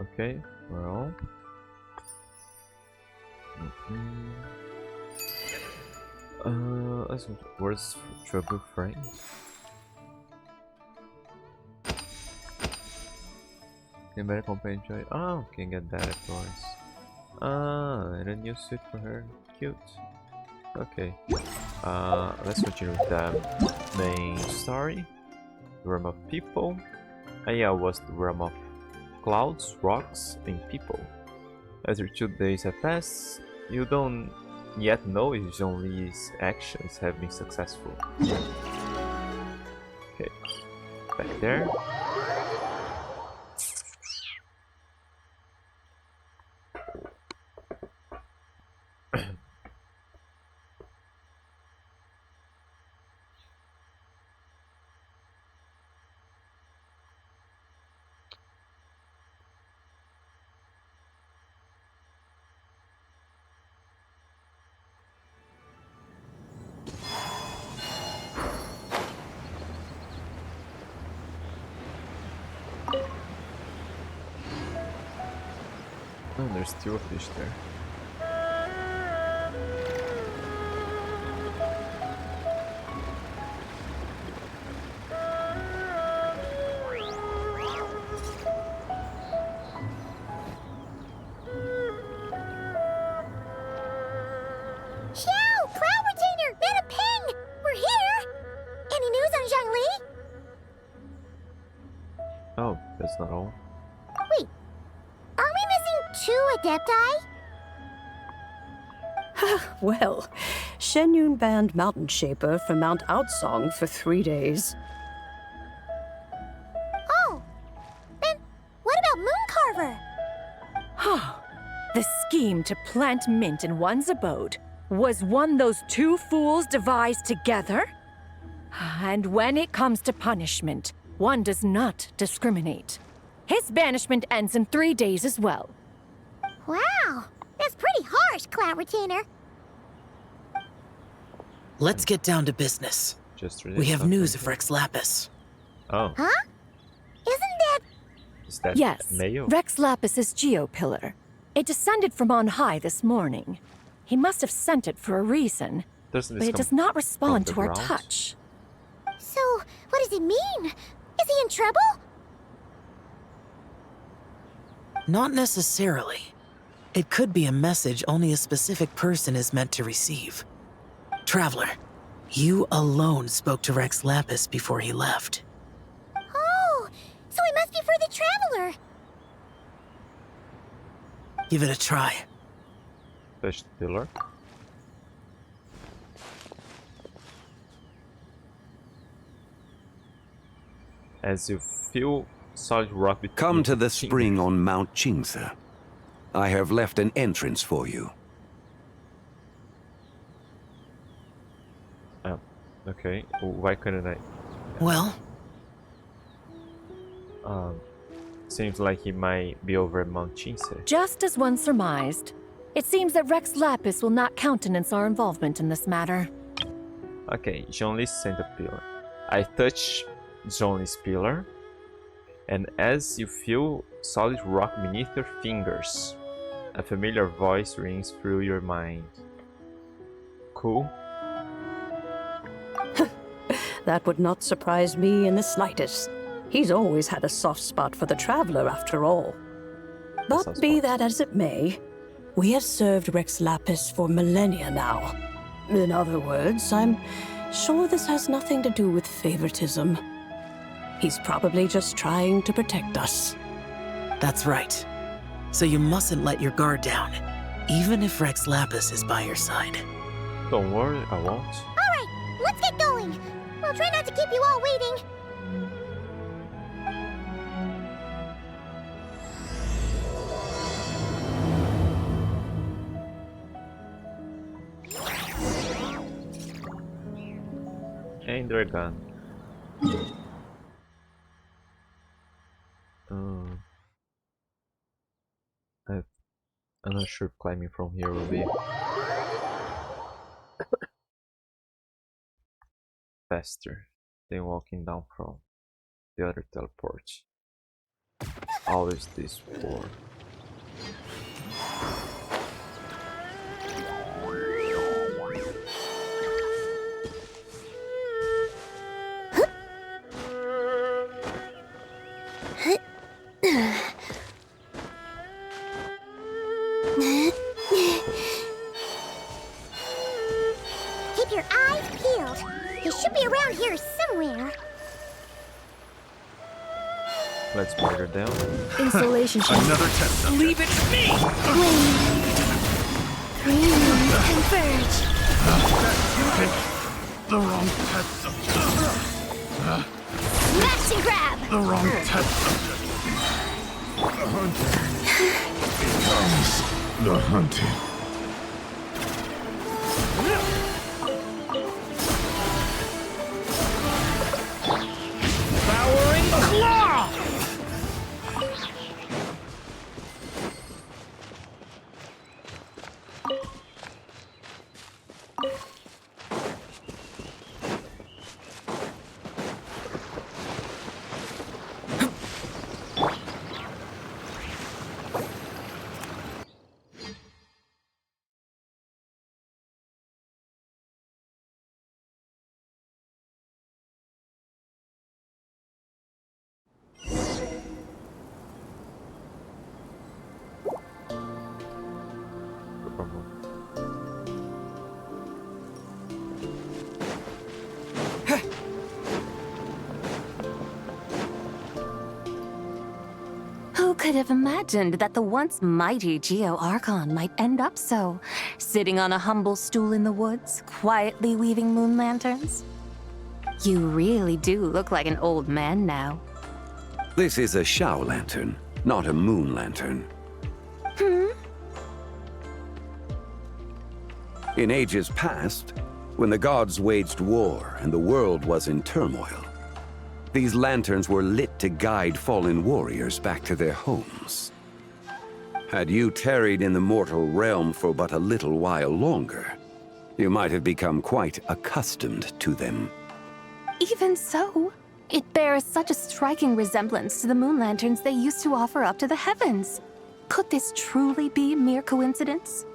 Okay, well. As words for trouble friends. Can better companion joy. Oh, can get that of course. Ah, and a new suit for her. Cute. Okay. Let's continue with the main story. The realm of people. Yeah, was the realm of clouds, rocks, and people. As your 2 days have passed, you don't yet know if Zhongli's actions have been successful. Okay, back there. Oh, there's still a fish there. Oh, that's not all. Wait, are we missing 2 adepti? Well, Shenyun banned Mountain Shaper from Mount Outsong for 3 days. Oh, then what about Mooncarver? The scheme to plant mint in one's abode was one those 2 fools devised together? And when it comes to punishment, one does not discriminate. His banishment ends in 3 days as well. Wow, that's pretty harsh, Cloud Retainer. Let's get down to business. We have news of Rex Lapis. Oh. Huh? Isn't Is that Yes, Mayo? Rex Lapis's geopillar. It descended from on high this morning. He must have sent it for a reason, Doesn't but this it come does not from respond the to our ground? touch. that? So, what does it mean? Is he in trouble? Not necessarily. It could be a message only a specific person is meant to receive. Traveler, you alone spoke to Rex Lapis before he left. Oh, so it must be for the Traveler. Give it a try. Touch the pillar. As you feel solid rock between Come to the your spring fingers. on Mount Qingse. I have left an entrance for you. Oh, okay. Why couldn't I? Well, Seems like he might be over at Mount Qingse. Just as one surmised, it seems that Rex Lapis will not countenance our involvement in this matter. Okay, Zhongli sent a pillar. I touch Zhongli's pillar, and as you feel solid rock beneath your fingers, a familiar voice rings through your mind. Cool? That would not surprise me in the slightest. He's always had a soft spot for the Traveler, after all. But sounds be fun. that as it may, we have served Rex Lapis for millennia now. In other words, I'm sure this has nothing to do with favoritism. He's probably just trying to protect us. that's right. So you mustn't let your guard down, even if Rex Lapis is by your side. Don't worry, I won't. Alright, let's get going. We'll try not to keep you all waiting. And they're gone. I'm not sure if climbing from here will be faster than walking down from the other teleport. How is this for? Keep your eyes peeled. He should be around here somewhere. Let's murder down. Installation should Another test subject. Leave it to me! Converge. Pick the wrong test subject. Smash and grab. The wrong test subject. The hunted becomes the hunted. Devouring claw! Who could have imagined that the once mighty Geo-Archon might end up so, sitting on a humble stool in the woods, quietly weaving moon lanterns? You really do look like an old man now. This is a Shao lantern, not a moon lantern. In ages past, when the gods waged war and the world was in turmoil, these lanterns were lit to guide fallen warriors back to their homes. Had you tarried in the mortal realm for but a little while longer, you might have become quite accustomed to them. Even so, it bears such a striking resemblance to the moon lanterns they used to offer up to the heavens. Could this truly be mere coincidence?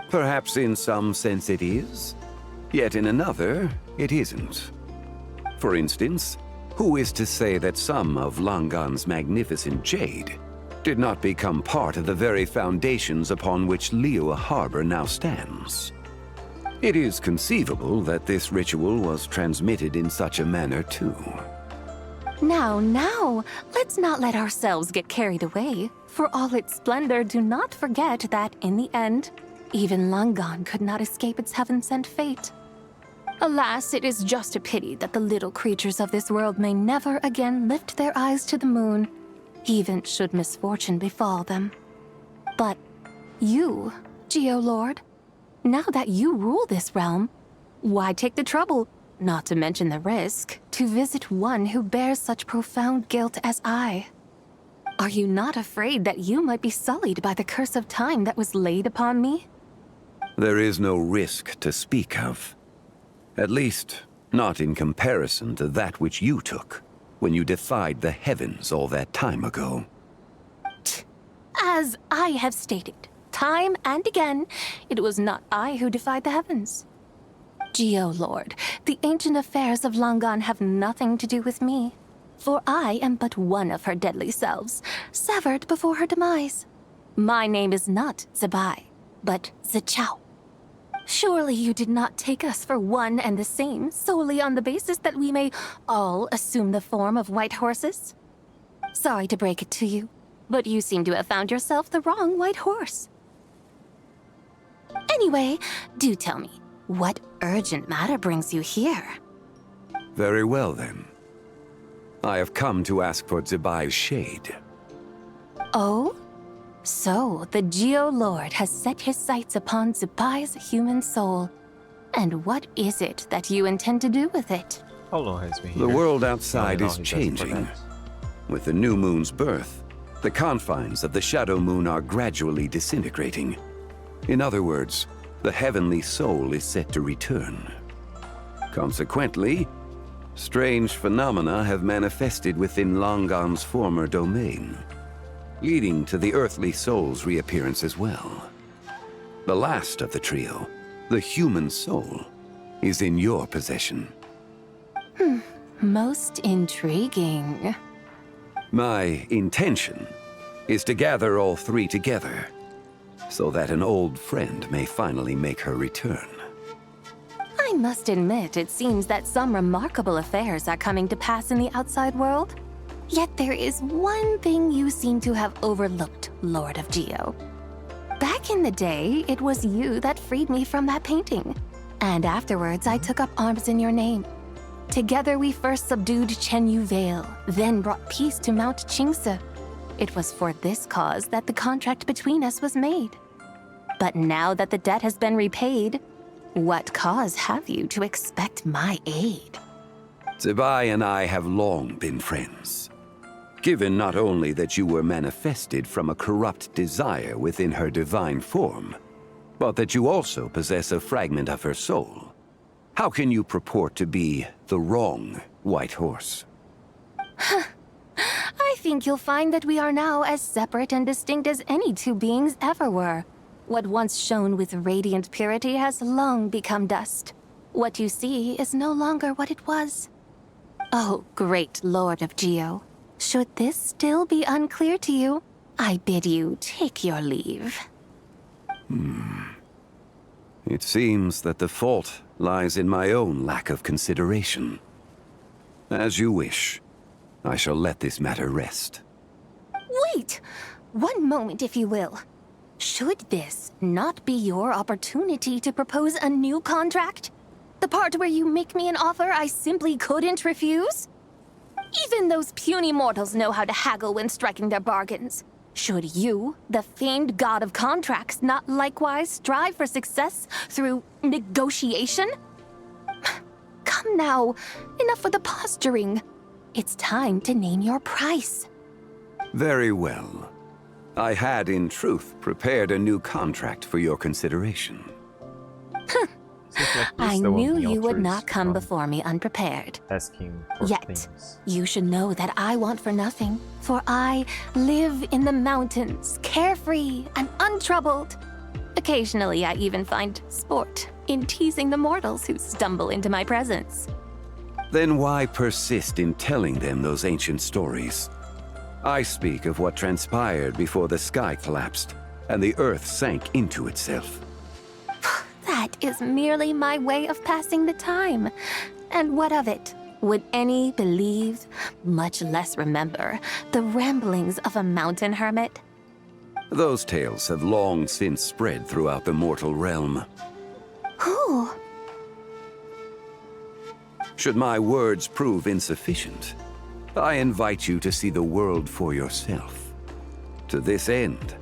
Perhaps in some sense it is, yet in another, it isn't. For instance, who is to say that some of Langan's magnificent jade did not become part of the very foundations upon which Liyue Harbor now stands? It is conceivable that this ritual was transmitted in such a manner too. Now, let's not let ourselves get carried away. For all its splendor, do not forget that, in the end, even Langan could not escape its heaven-sent fate. Alas, it is just a pity that the little creatures of this world may never again lift their eyes to the moon, even should misfortune befall them. But you, Geo-Lord, now that you rule this realm, why take the trouble, not to mention the risk, to visit one who bears such profound guilt as I? Are you not afraid that you might be sullied by the curse of time that was laid upon me? There is no risk to speak of. At least, not in comparison to that which you took when you defied the heavens all that time ago. As I have stated, time and again, it was not I who defied the heavens. Geo-Lord, the ancient affairs of Langan have nothing to do with me, for I am but one of her deadly selves, severed before her demise. My name is not Zebai, but Zichao. Surely you did not take us for one and the same solely on the basis that we may all assume the form of white horses? Sorry to break it to you, but you seem to have found yourself the wrong white horse. Anyway, do tell me, what urgent matter brings you here? Very well then. I have come to ask for Zebai's shade. Oh? So, the Geo-Lord has set his sights upon Zebai's human soul. And what is it that you intend to do with it? How long has been here? The world outside No, is he doesn't changing. forget. With the new moon's birth, the confines of the Shadow Moon are gradually disintegrating. In other words, the heavenly soul is set to return. Consequently, strange phenomena have manifested within Langan's former domain. leading to the earthly soul's reappearance as well. The last of the trio, the human soul, is in your possession. Most intriguing. My intention is to gather all three together, so that an old friend may finally make her return. I must admit, it seems that some remarkable affairs are coming to pass in the outside world. Yet there is one thing you seem to have overlooked, Lord of Geo. Back in the day, it was you that freed me from that painting. And afterwards, I took up arms in your name. Together we first subdued Chenyu Vale, then brought peace to Mount Qingse. It was for this cause that the contract between us was made. But now that the debt has been repaid, what cause have you to expect my aid? Zibai and I have long been friends. Given not only that you were manifested from a corrupt desire within her divine form, but that you also possess a fragment of her soul, how can you purport to be the wrong White Horse? I think you'll find that we are now as separate and distinct as any two beings ever were. What once shone with radiant purity has long become dust. What you see is no longer what it was. Oh, great Lord of Geo. Should this still be unclear to you, I bid you take your leave. It seems that the fault lies in my own lack of consideration. As you wish. I shall let this matter rest. Wait! One moment, if you will. Should this not be your opportunity to propose a new contract? The part where you make me an offer I simply couldn't refuse? Even those puny mortals know how to haggle when striking their bargains. Should you, the famed god of contracts, not likewise strive for success through negotiation? Come now, enough with the posturing. It's time to name your price. Very well. I had, in truth, prepared a new contract for your consideration. Seems like he's I the one knew being you would altruist not come from before me unprepared. asking for Yet, things. you should know that I want for nothing, for I live in the mountains, carefree and untroubled. Occasionally, I even find sport in teasing the mortals who stumble into my presence. Then why persist in telling them those ancient stories? I speak of what transpired before the sky collapsed and the earth sank into itself. That is merely my way of passing the time. And what of it? Would any believe, much less remember, the ramblings of a mountain hermit? Those tales have long since spread throughout the mortal realm. Who? Should my words prove insufficient, I invite you to see the world for yourself. To this end,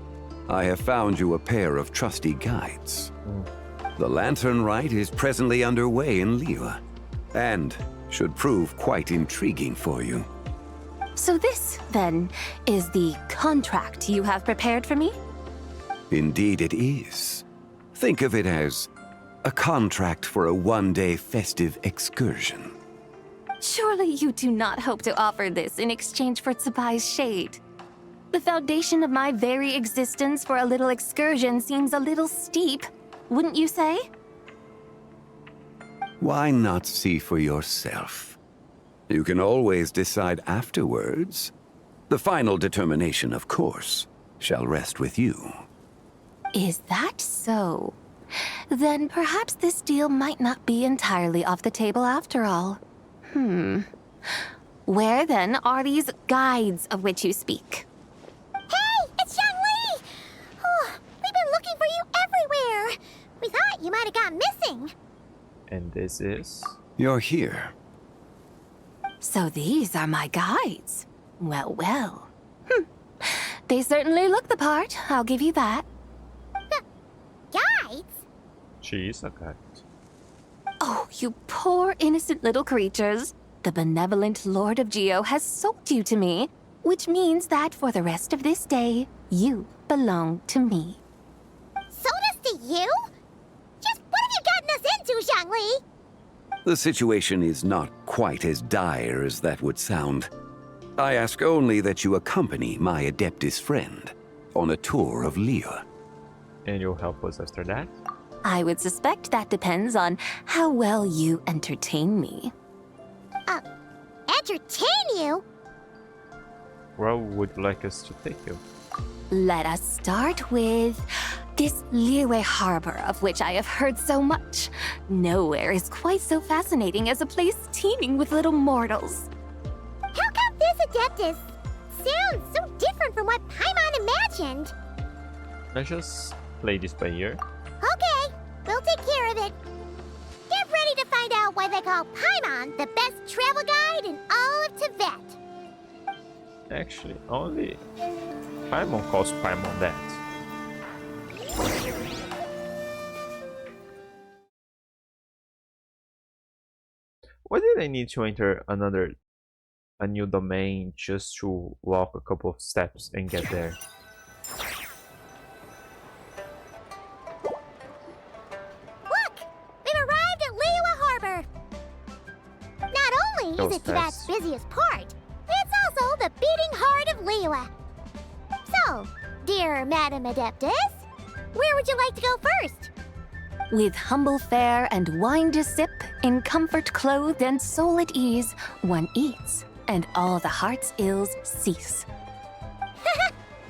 I have found you a pair of trusty guides. The Lantern Rite is presently underway in Liyue, and should prove quite intriguing for you. So this, then, is the contract you have prepared for me? Indeed it is. Think of it as a contract for a one-day festive excursion. Surely you do not hope to offer this in exchange for Tsubai's shade. The foundation of my very existence for a little excursion seems a little steep, wouldn't you say? Why not see for yourself? You can always decide afterwards. The final determination, of course, shall rest with you. Is that so? Then perhaps this deal might not be entirely off the table after all. Where then are these guides of which you speak? Hey, it's Xiangli! Oh, we've been looking for you everywhere. We thought you might have gone missing. And this is... You're here. So these are my guides. Well, well. They certainly look the part, I'll give you that. Guides? She is a guide. Oh, you poor innocent little creatures. The benevolent Lord of Geo has sold you to me, which means that for the rest of this day, you belong to me. Sold us to you? Just what have you gotten us into, Xiangli? The situation is not quite as dire as that would sound. I ask only that you accompany my Adeptus friend on a tour of Liyue. And you'll help us after that? I would suspect that depends on how well you entertain me. Entertain you? Where would you like us to take you? Let us start with this Liyue harbor of which I have heard so much. Nowhere is quite so fascinating as a place teeming with little mortals. How come this Adeptus sounds so different from what Paimon imagined? Let's just play this by ear. Okay, we'll take care of it. Get ready to find out why they call Paimon the best travel guide in all of Tibet. Actually, only Paimon calls Paimon that. Why did I need to enter a new domain just to walk a couple of steps and get there? Look! We've arrived at Liyue Harbor! Not only That is was it Tibet's fast. busiest port, it's also the beating heart of Liyue. So, dear Madam Adeptus, where would you like to go first? With humble fare and wine to sip, in comfort clothed and soul at ease, one eats, and all the heart's ills cease.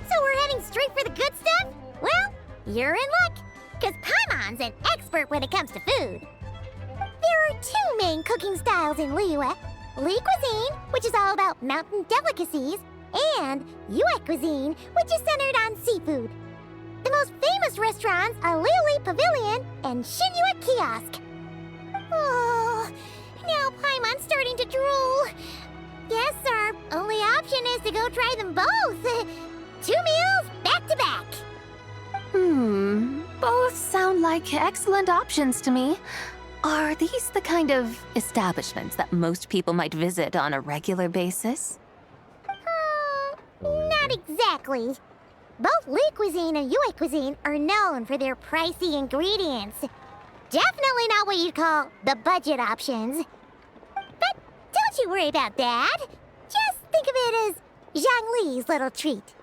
So we're heading straight for the good stuff? Well, you're in luck, because Paimon's an expert when it comes to food. There are two main cooking styles in Liyue. Li cuisine, which is all about mountain delicacies, and Yue cuisine, which is centered on seafood. The most famous restaurants are Liyue Pavilion and Shinyue Kiosk. Oh, now Paimon's starting to drool. Yes, our only option is to go try them both. 2 meals back to back. Both sound like excellent options to me. Are these the kind of establishments that most people might visit on a regular basis? Not exactly. Both Li cuisine and Yue cuisine are known for their pricey ingredients. Definitely not what you'd call the budget options. But don't you worry about that. Just think of it as Zhang Li's little treat.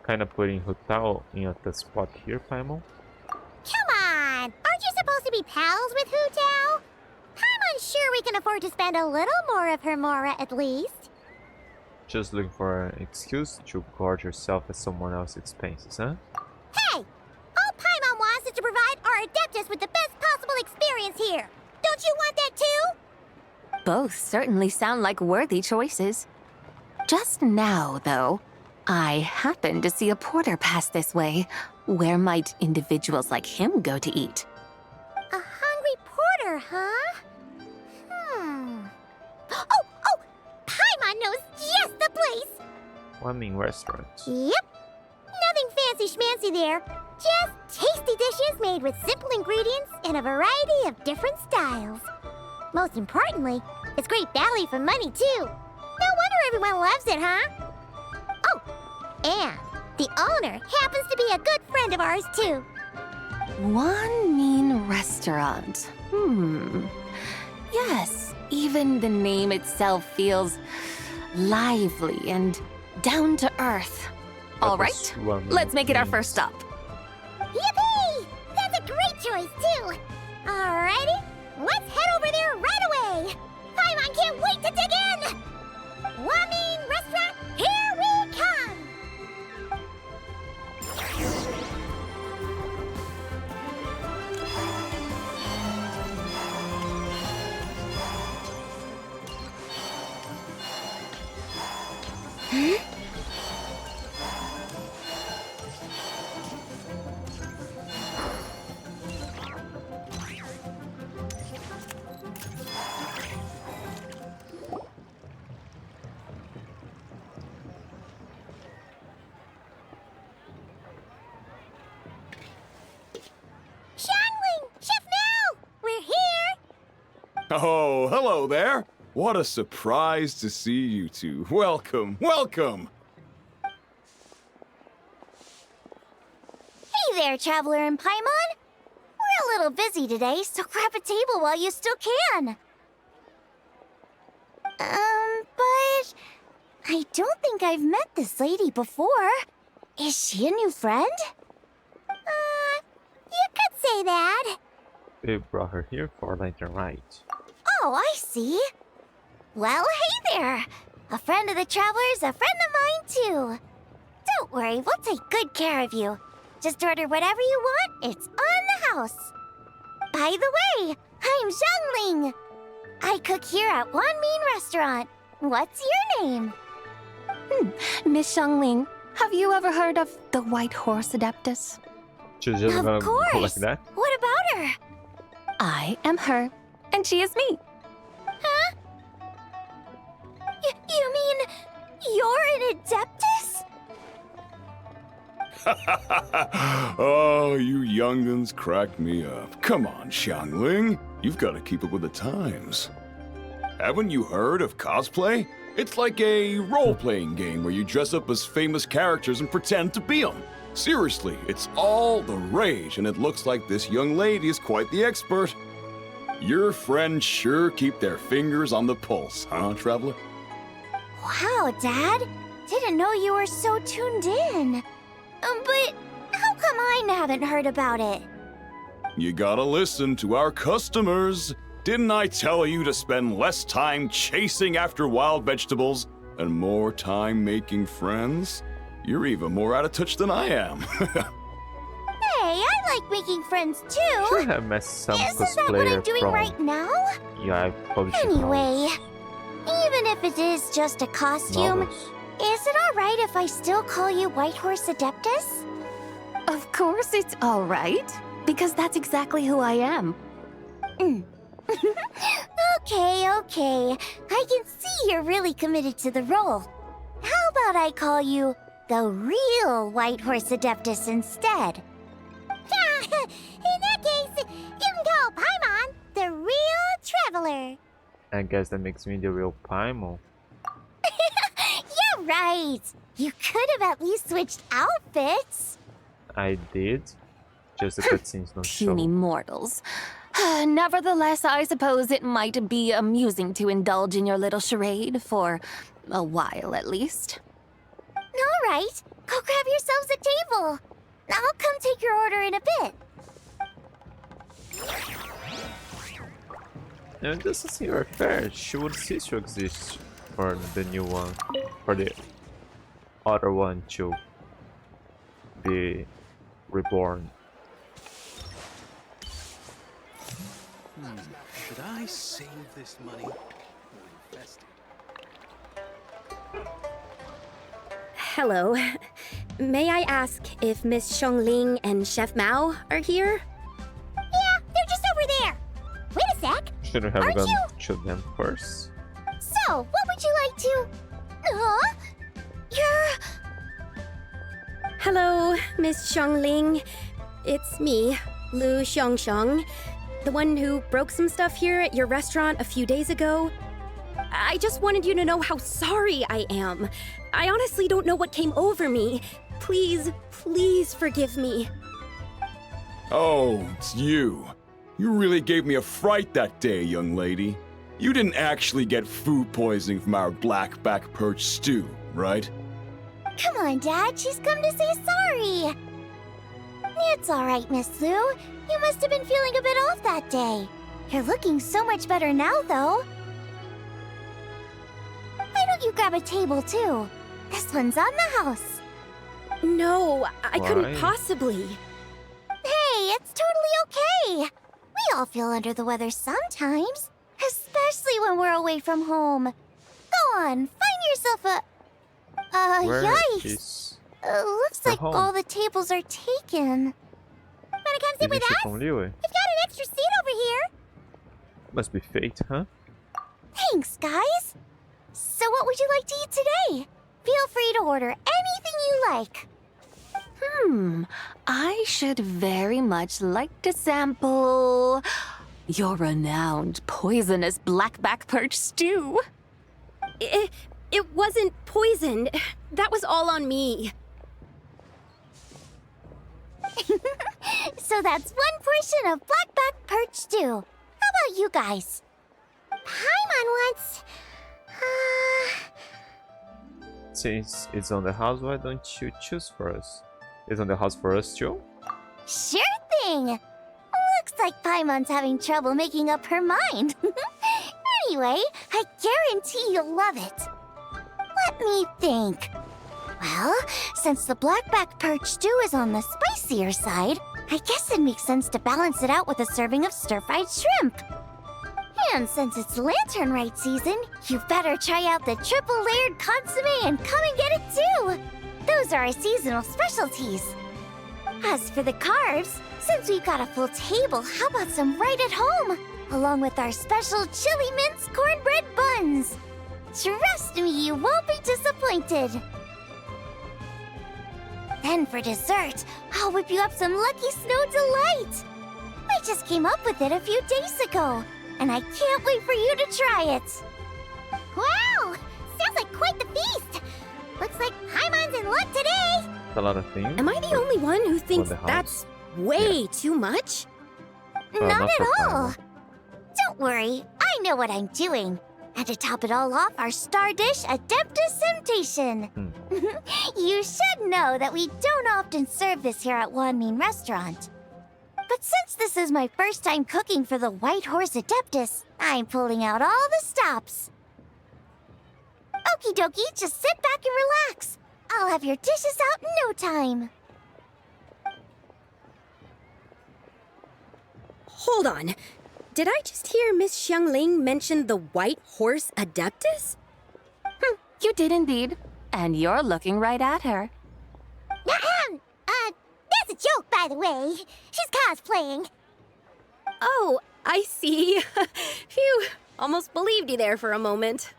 Kinda putting Hu Tao in at the spot here, Paimon. Come on! Aren't you supposed to be pals with Hu Tao? I'm unsure we can afford to spend a little more of her mora at least. Just looking for an excuse to gorge yourself at someone else's expenses, huh? Hey! All Paimon wants is to provide our Adeptus with the best possible experience here. Don't you want that too? Both certainly sound like worthy choices. Just now, though, I happened to see a porter pass this way. Where might individuals like him go to eat? A hungry porter, huh? Oh! Paimon knows just the place! Whamming restaurant. Yep. Nothing fancy schmancy there. Just tasty dishes made with simple ingredients in a variety of different styles. Most importantly, it's great value for money, too. No wonder everyone loves it, huh? Oh, and the owner happens to be a good friend of ours, too. One mean restaurant. Yes, even the name itself feels lively and down to earth. All right, let's make it our first stop. Yippee! That's a great choice, too. Alrighty, let's head over there right away. Paimon can't wait to dig in. Wamin Restaurant, here we come. Shangling! Chef Mel! We're here! Oh, hello there. What a surprise to see you two. Welcome, welcome. Hey there, Traveler and Paimon. We're a little busy today, so grab a table while you still can. But I don't think I've met this lady before. Is she a new friend? You could say that. We brought her here for Lanternlit. Oh, I see. Well, hey there. A friend of the traveler's a friend of mine, too. Don't worry, we'll take good care of you. Just order whatever you want, it's on the house. By the way, I'm Zhangling. I cook here at Wan Min Restaurant. What's your name? Miss Xiangling, have you ever heard of the White Horse Adeptus? She's just Of gonna go like course. that? What about her? I am her, and she is me. Huh? You mean you're an Adeptus? Oh, you young'uns crack me up. Come on, Xiangling. You've got to keep up with the times. Haven't you heard of cosplay? It's like a role-playing game where you dress up as famous characters and pretend to be them. Seriously, it's all the rage, and it looks like this young lady is quite the expert. Your friends sure keep their fingers on the pulse, huh, Traveler? Wow, Dad. Didn't know you were so tuned in. But how come I haven't heard about it? You gotta listen to our customers. Didn't I tell you to spend less time chasing after wild vegetables and more time making friends? You're even more out of touch than I am. Hey, I like making friends too. Sure have met some Isn't that what I'm cosplayer doing from right now? yeah, publishing Anyway, houses, even if it is just a costume, novels. is it alright if I still call you White Horse Adeptus? Of course it's all right, because that's exactly who I am. Okay. I can see you're really committed to the role. How about I call you the real White Horse Adeptus instead? In that case, you can call Paimon the real traveler. I guess that makes me the real Paimon. Yeah, right. You could have at least switched outfits. I did. Just the cutscenes don't Puny show. mortals. Nevertheless, I suppose it might be amusing to indulge in your little charade for a while at least. All right, go grab yourselves a table. I'll come take your order in a bit. No, it doesn't seem very fair. She would cease to exist for the new one, for the other one to be reborn. Should I save this money or invest it? Hello. May I ask if Miss Xiangling and Chef Mao are here? Yeah, they're just over there. Wait a sec. Shouldn't have Aren't gone you- to them first. So, what would you like to... Huh? You're... Hello, Miss Xiangling. It's me, Lu Xiangxiang, the one who broke some stuff here at your restaurant a few days ago. I just wanted you to know how sorry I am. I honestly don't know what came over me. Please forgive me. Oh, it's you. You really gave me a fright that day, young lady. You didn't actually get food poisoning from our blackback perch stew, right? Come on, Dad. She's come to say sorry. It's all right, Miss Lu. You must have been feeling a bit off that day. You're looking so much better now, though. Why don't you grab a table, too? This one's on the house. No, I Why? couldn't possibly. Hey, it's totally okay. We all feel under the weather sometimes, especially when we're away from home. Go on, find yourself a... Where yikes. is Looks Go like home. all the tables are taken. Wanna come sit with Division us? from Liu? We've got an extra seat over here. Must be fate, huh? Thanks, guys. So what would you like to eat today? Feel free to order anything you like. I should very much like to sample your renowned poisonous blackback perch stew. It wasn't poisoned. That was all on me. So that's one portion of blackback perch stew. How about you guys? Paimon wants... Since it's on the house, why don't you choose for us? It's on the house for us too? Sure thing! Looks like Paimon's having trouble making up her mind. Anyway, I guarantee you'll love it. Let me think. Well, since the blackback perch stew is on the spicier side, I guess it makes sense to balance it out with a serving of stir-fried shrimp. And since it's Lanternlit season, you better try out the triple-layered consommé and come and get it too! Those are our seasonal specialties. As for the carbs, since we've got a full table, how about some right at home? Along with our special chili mince cornbread buns. Trust me, you won't be disappointed. Then for dessert, I'll whip you up some Lucky Snow Delight. I just came up with it a few days ago, and I can't wait for you to try it. Wow! Sounds like quite the feast. Looks like Paimon's in luck today. A lot of things. Am I the only one who thinks the house? that's way too much? Not not at for all. Paimon. Don't worry, I know what I'm doing. And to top it all off, our star dish, Adeptus Temptation. You should know that we don't often serve this here at Wanmin Restaurant. But since this is my first time cooking for the White Horse Adeptus, I'm pulling out all the stops. Okie dokie, just sit back and relax. I'll have your dishes out in no time. Hold on. Did I just hear Miss Xiangling mention the White Horse Adeptus? You did indeed. And you're looking right at her. That's a joke, by the way. She's cosplaying. Oh, I see. Phew, almost believed you there for a moment.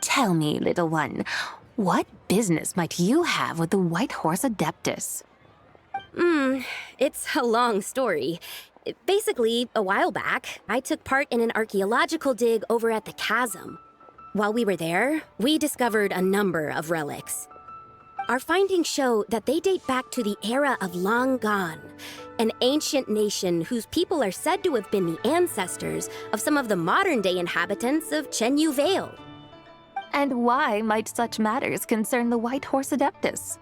Tell me, little one, what business might you have with the White Horse Adeptus? It's a long story. Basically, a while back, I took part in an archaeological dig over at the chasm. While we were there, we discovered a number of relics. Our findings show that they date back to the era of Long Gone, an ancient nation whose people are said to have been the ancestors of some of the modern-day inhabitants of Chenyu Vale. And why might such matters concern the White Horse Adeptus?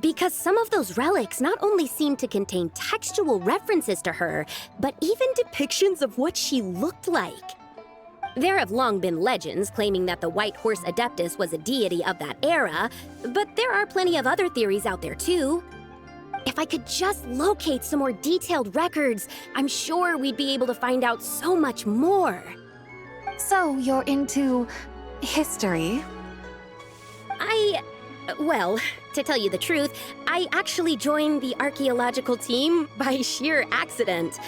Because some of those relics not only seem to contain textual references to her, but even depictions of what she looked like. There have long been legends claiming that the White Horse Adeptus was a deity of that era, but there are plenty of other theories out there too. If I could just locate some more detailed records, I'm sure we'd be able to find out so much more. So you're into history? Well, to tell you the truth, I actually joined the archaeological team by sheer accident.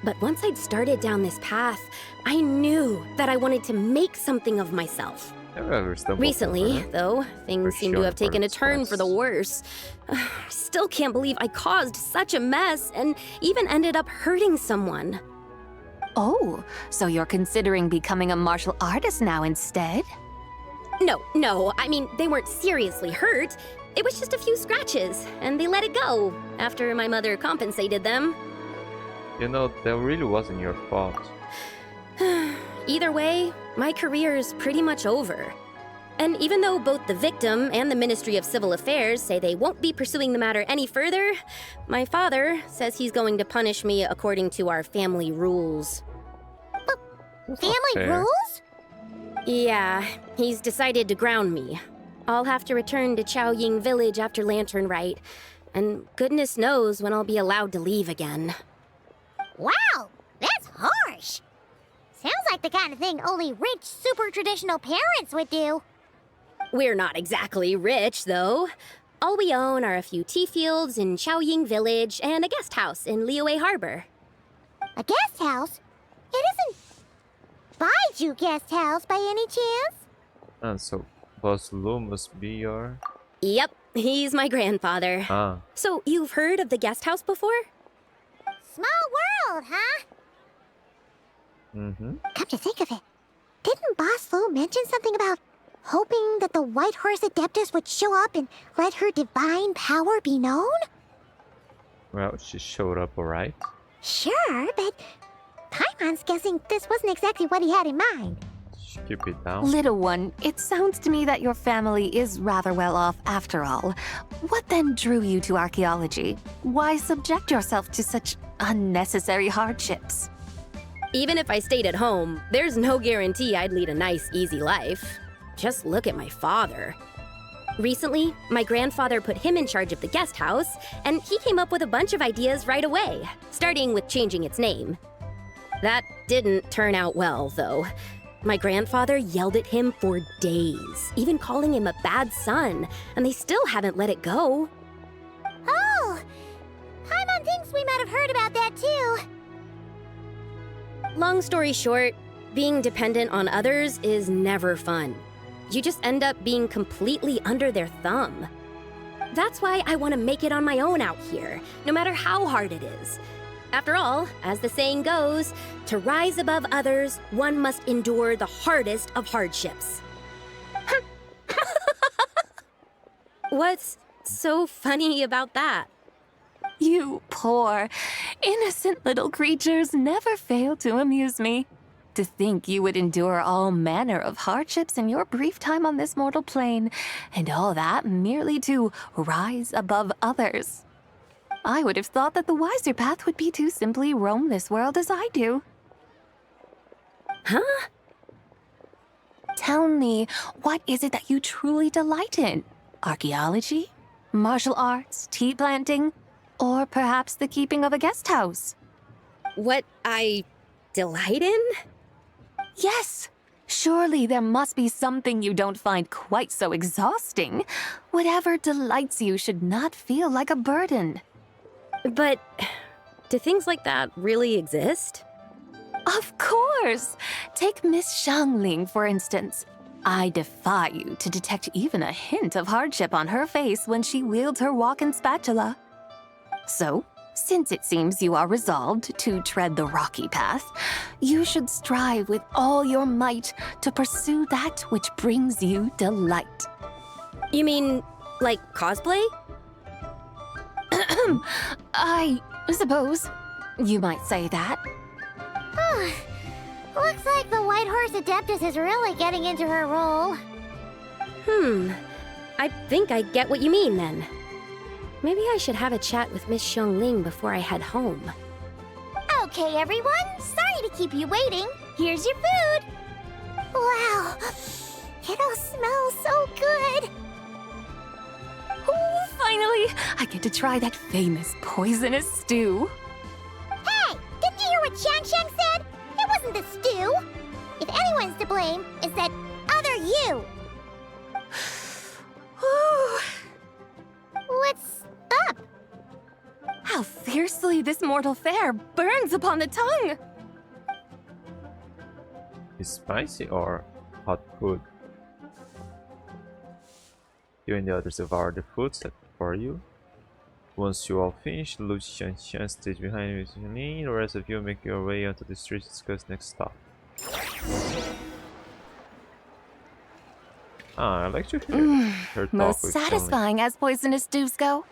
But once I'd started down this path, I knew that I wanted to make something of myself. Recently, though, things seem to have taken a turn for the worse. I still can't believe I caused such a mess and even ended up hurting someone. Oh, so you're considering becoming a martial artist now instead? No, I mean, they weren't seriously hurt. It was just a few scratches, and they let it go after my mother compensated them. You know, that really wasn't your fault. Either way, my career is pretty much over. And even though both the victim and the Ministry of Civil Affairs say they won't be pursuing the matter any further, my father says he's going to punish me according to our family rules. Family rules? Yeah, he's decided to ground me. I'll have to return to Chaoying Village after Lanternlit, and goodness knows when I'll be allowed to leave again. Wow, that's harsh. Sounds like the kind of thing only rich, super traditional parents would do. We're not exactly rich, though. All we own are a few tea fields in Chaoying Village and a guest house in Liyue Harbor. A guest house? It isn't Baiju Guest House by any chance? And so, Boss Lu must be your... Yep, he's my grandfather. Ah. So, you've heard of the guest house before? Small world, huh? Mm-hmm. Come to think of it, didn't Boss Lu mention something about hoping that the White Horse Adeptus would show up and let her divine power be known? Well, she showed up alright. Sure, but Paimon's guessing this wasn't exactly what he had in mind. keep it down. Little one, it sounds to me that your family is rather well off after all. What then drew you to archaeology? Why subject yourself to such unnecessary hardships? Even if I stayed at home, there's no guarantee I'd lead a nice, easy life. Just look at my father. Recently, my grandfather put him in charge of the guest house, and he came up with a bunch of ideas right away, starting with changing its name. That didn't turn out well, though. My grandfather yelled at him for days, even calling him a bad son, and they still haven't let it go. Oh! Paimon thinks we might have heard about that too. Long story short, being dependent on others is never fun. You just end up being completely under their thumb. That's why I want to make it on my own out here, no matter how hard it is. After all, as the saying goes, to rise above others, one must endure the hardest of hardships. What's so funny about that? You poor, innocent little creatures never fail to amuse me. To think you would endure all manner of hardships in your brief time on this mortal plane, and all that merely to rise above others. I would have thought that the wiser path would be to simply roam this world as I do. Huh? Tell me, what is it that you truly delight in? Archaeology? Martial arts? Tea planting? Or perhaps the keeping of a guest house? What I delight in? Yes! Surely there must be something you don't find quite so exhausting. Whatever delights you should not feel like a burden. But do things like that really exist? Of course! Take Miss Xiangling, for instance. I defy you to detect even a hint of hardship on her face when she wields her walking spatula. So, since it seems you are resolved to tread the rocky path, you should strive with all your might to pursue that which brings you delight. You mean, like cosplay? I suppose you might say that. Looks like the White Horse Adeptus is really getting into her role. I think I get what you mean then. Maybe I should have a chat with Miss Xiangling before I head home. Okay, everyone. Sorry to keep you waiting. Here's your food. Wow. It all smells so good. Oh, finally! I get to try that famous poisonous stew. Hey! Didn't you hear what Shang said? It wasn't the stew. If anyone's to blame, it's that other you. What's up? How fiercely this mortal fare burns upon the tongue! Is spicy or hot food? You and the others devour the food set before you. Once you all finish, Lu Xianshan stays behind you with Xiangling. The rest of you make your way onto the street to discuss next stop. Ah, I like to hear her talk Most with satisfying as poisonous stews go.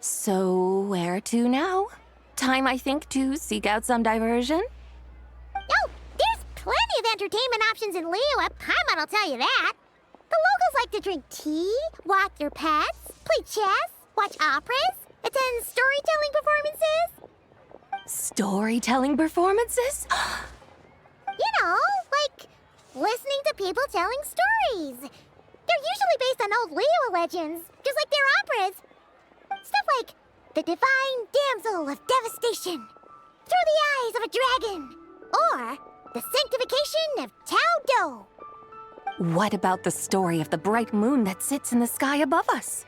So, where to now? Time, I think, to seek out some diversion? Oh, there's plenty of entertainment options in Liyue. Paimon will tell you that. The locals like to drink tea, walk their pets, play chess, watch operas, attend storytelling performances. Storytelling performances? You know, like listening to people telling stories. They're usually based on old Liyue legends, just like their operas. Stuff like the Divine Damsel of Devastation, Through the Eyes of a Dragon, or the Sanctification of Tao Do. What about the story of the bright moon that sits in the sky above us?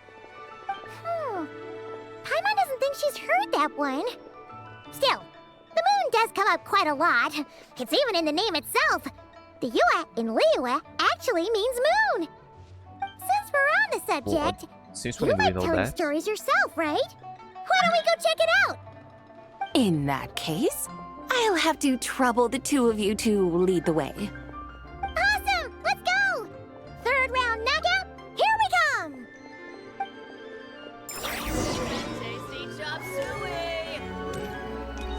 Paimon doesn't think she's heard that one. Still, the moon does come up quite a lot. It's even in the name itself. The Yue in Liyue actually means moon. Since we're on the subject, Since you when do we like know telling that? stories yourself, right? Why don't we go check it out? In that case, I'll have to trouble the two of you to lead the way. Awesome! Let's go! Third round knockout, here we come!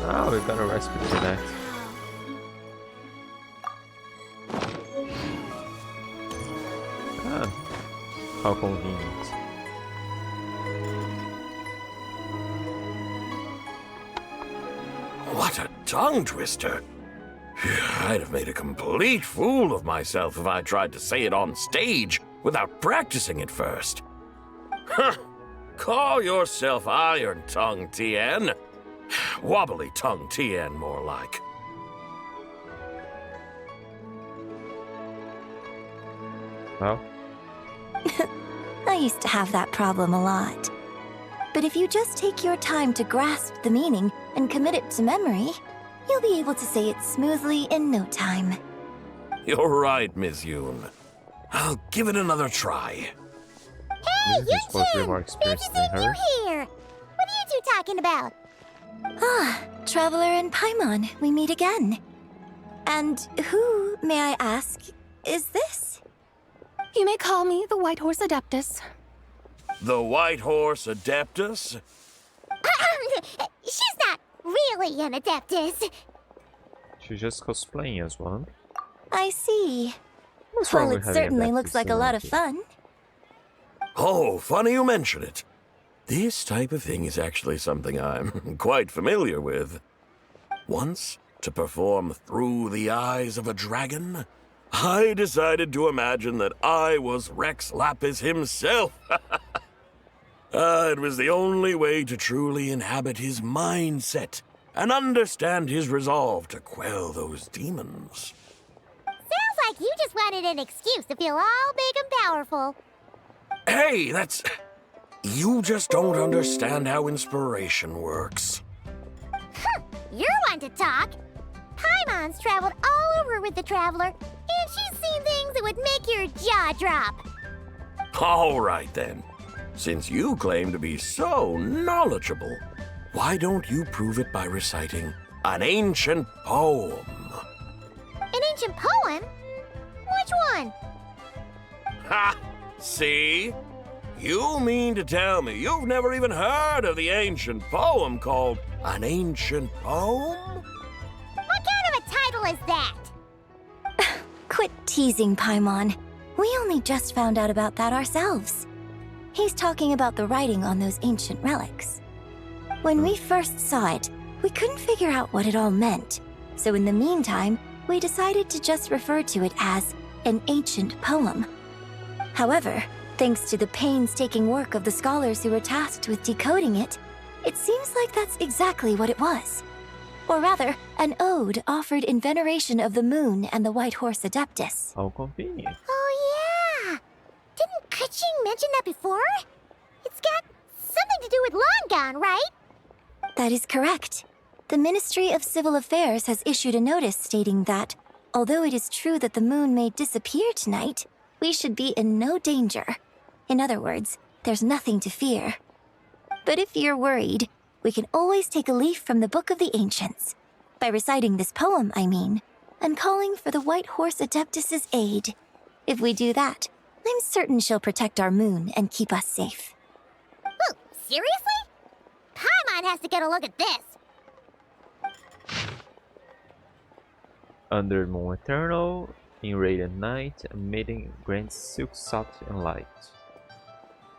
Oh, we got a recipe for that. How convenient. What a tongue twister! I'd have made a complete fool of myself if I tried to say it on stage without practicing it first. Huh! Call yourself Iron Tongue, Tien. Wobbly Tongue, Tien, more like. Well, I used to have that problem a lot. But if you just take your time to grasp the meaning and commit it to memory, you'll be able to say it smoothly in no time. You're right, Miss Yoon. I'll give it another try. Hey, this is supposed to be more experienced than her. here! What are you two talking about? Ah, Traveler and Paimon, we meet again. And who, may I ask, is this? You may call me the White Horse Adeptus. The White Horse Adeptus? She's not really an Adeptus. She's just cosplaying as one. I see. What's wrong Well, with it having certainly Adeptus looks like a in lot of game? fun. Oh, funny you mention it. This type of thing is actually something I'm quite familiar with. Once, to perform Through the Eyes of a Dragon, I decided to imagine that I was Rex Lapis himself. It was the only way to truly inhabit his mindset and understand his resolve to quell those demons. Sounds like you just wanted an excuse to feel all big and powerful. Hey, that's... You just don't understand how inspiration works. You're one to talk. Paimon's traveled all over with the Traveler, and she's seen things that would make your jaw drop. All right, then. Since you claim to be so knowledgeable, why don't you prove it by reciting an ancient poem? An ancient poem? Which one? Ha! See? You mean to tell me you've never even heard of the ancient poem called An Ancient Poem? What kind of a title is that? Quit teasing, Paimon. We only just found out about that ourselves. He's talking about the writing on those ancient relics. When we first saw it, we couldn't figure out what it all meant. So in the meantime, we decided to just refer to it as an ancient poem. However, thanks to the painstaking work of the scholars who were tasked with decoding it, it seems like that's exactly what it was. Or rather, an ode offered in veneration of the moon and the White Horse Adeptus. How convenient. Oh yeah! Didn't Kuching mention that before? It's got something to do with Longon, right? That is correct. The Ministry of Civil Affairs has issued a notice stating that, although it is true that the moon may disappear tonight, we should be in no danger. In other words, there's nothing to fear. But if you're worried, we can always take a leaf from the Book of the Ancients. By reciting this poem, I mean, and calling for the White Horse Adeptus's aid. If we do that, I'm certain she'll protect our moon and keep us safe. Oh, seriously? Paimon has to get a look at this. Under Moon Eternal, in Radiant Night, a maiden grants silk soft and light.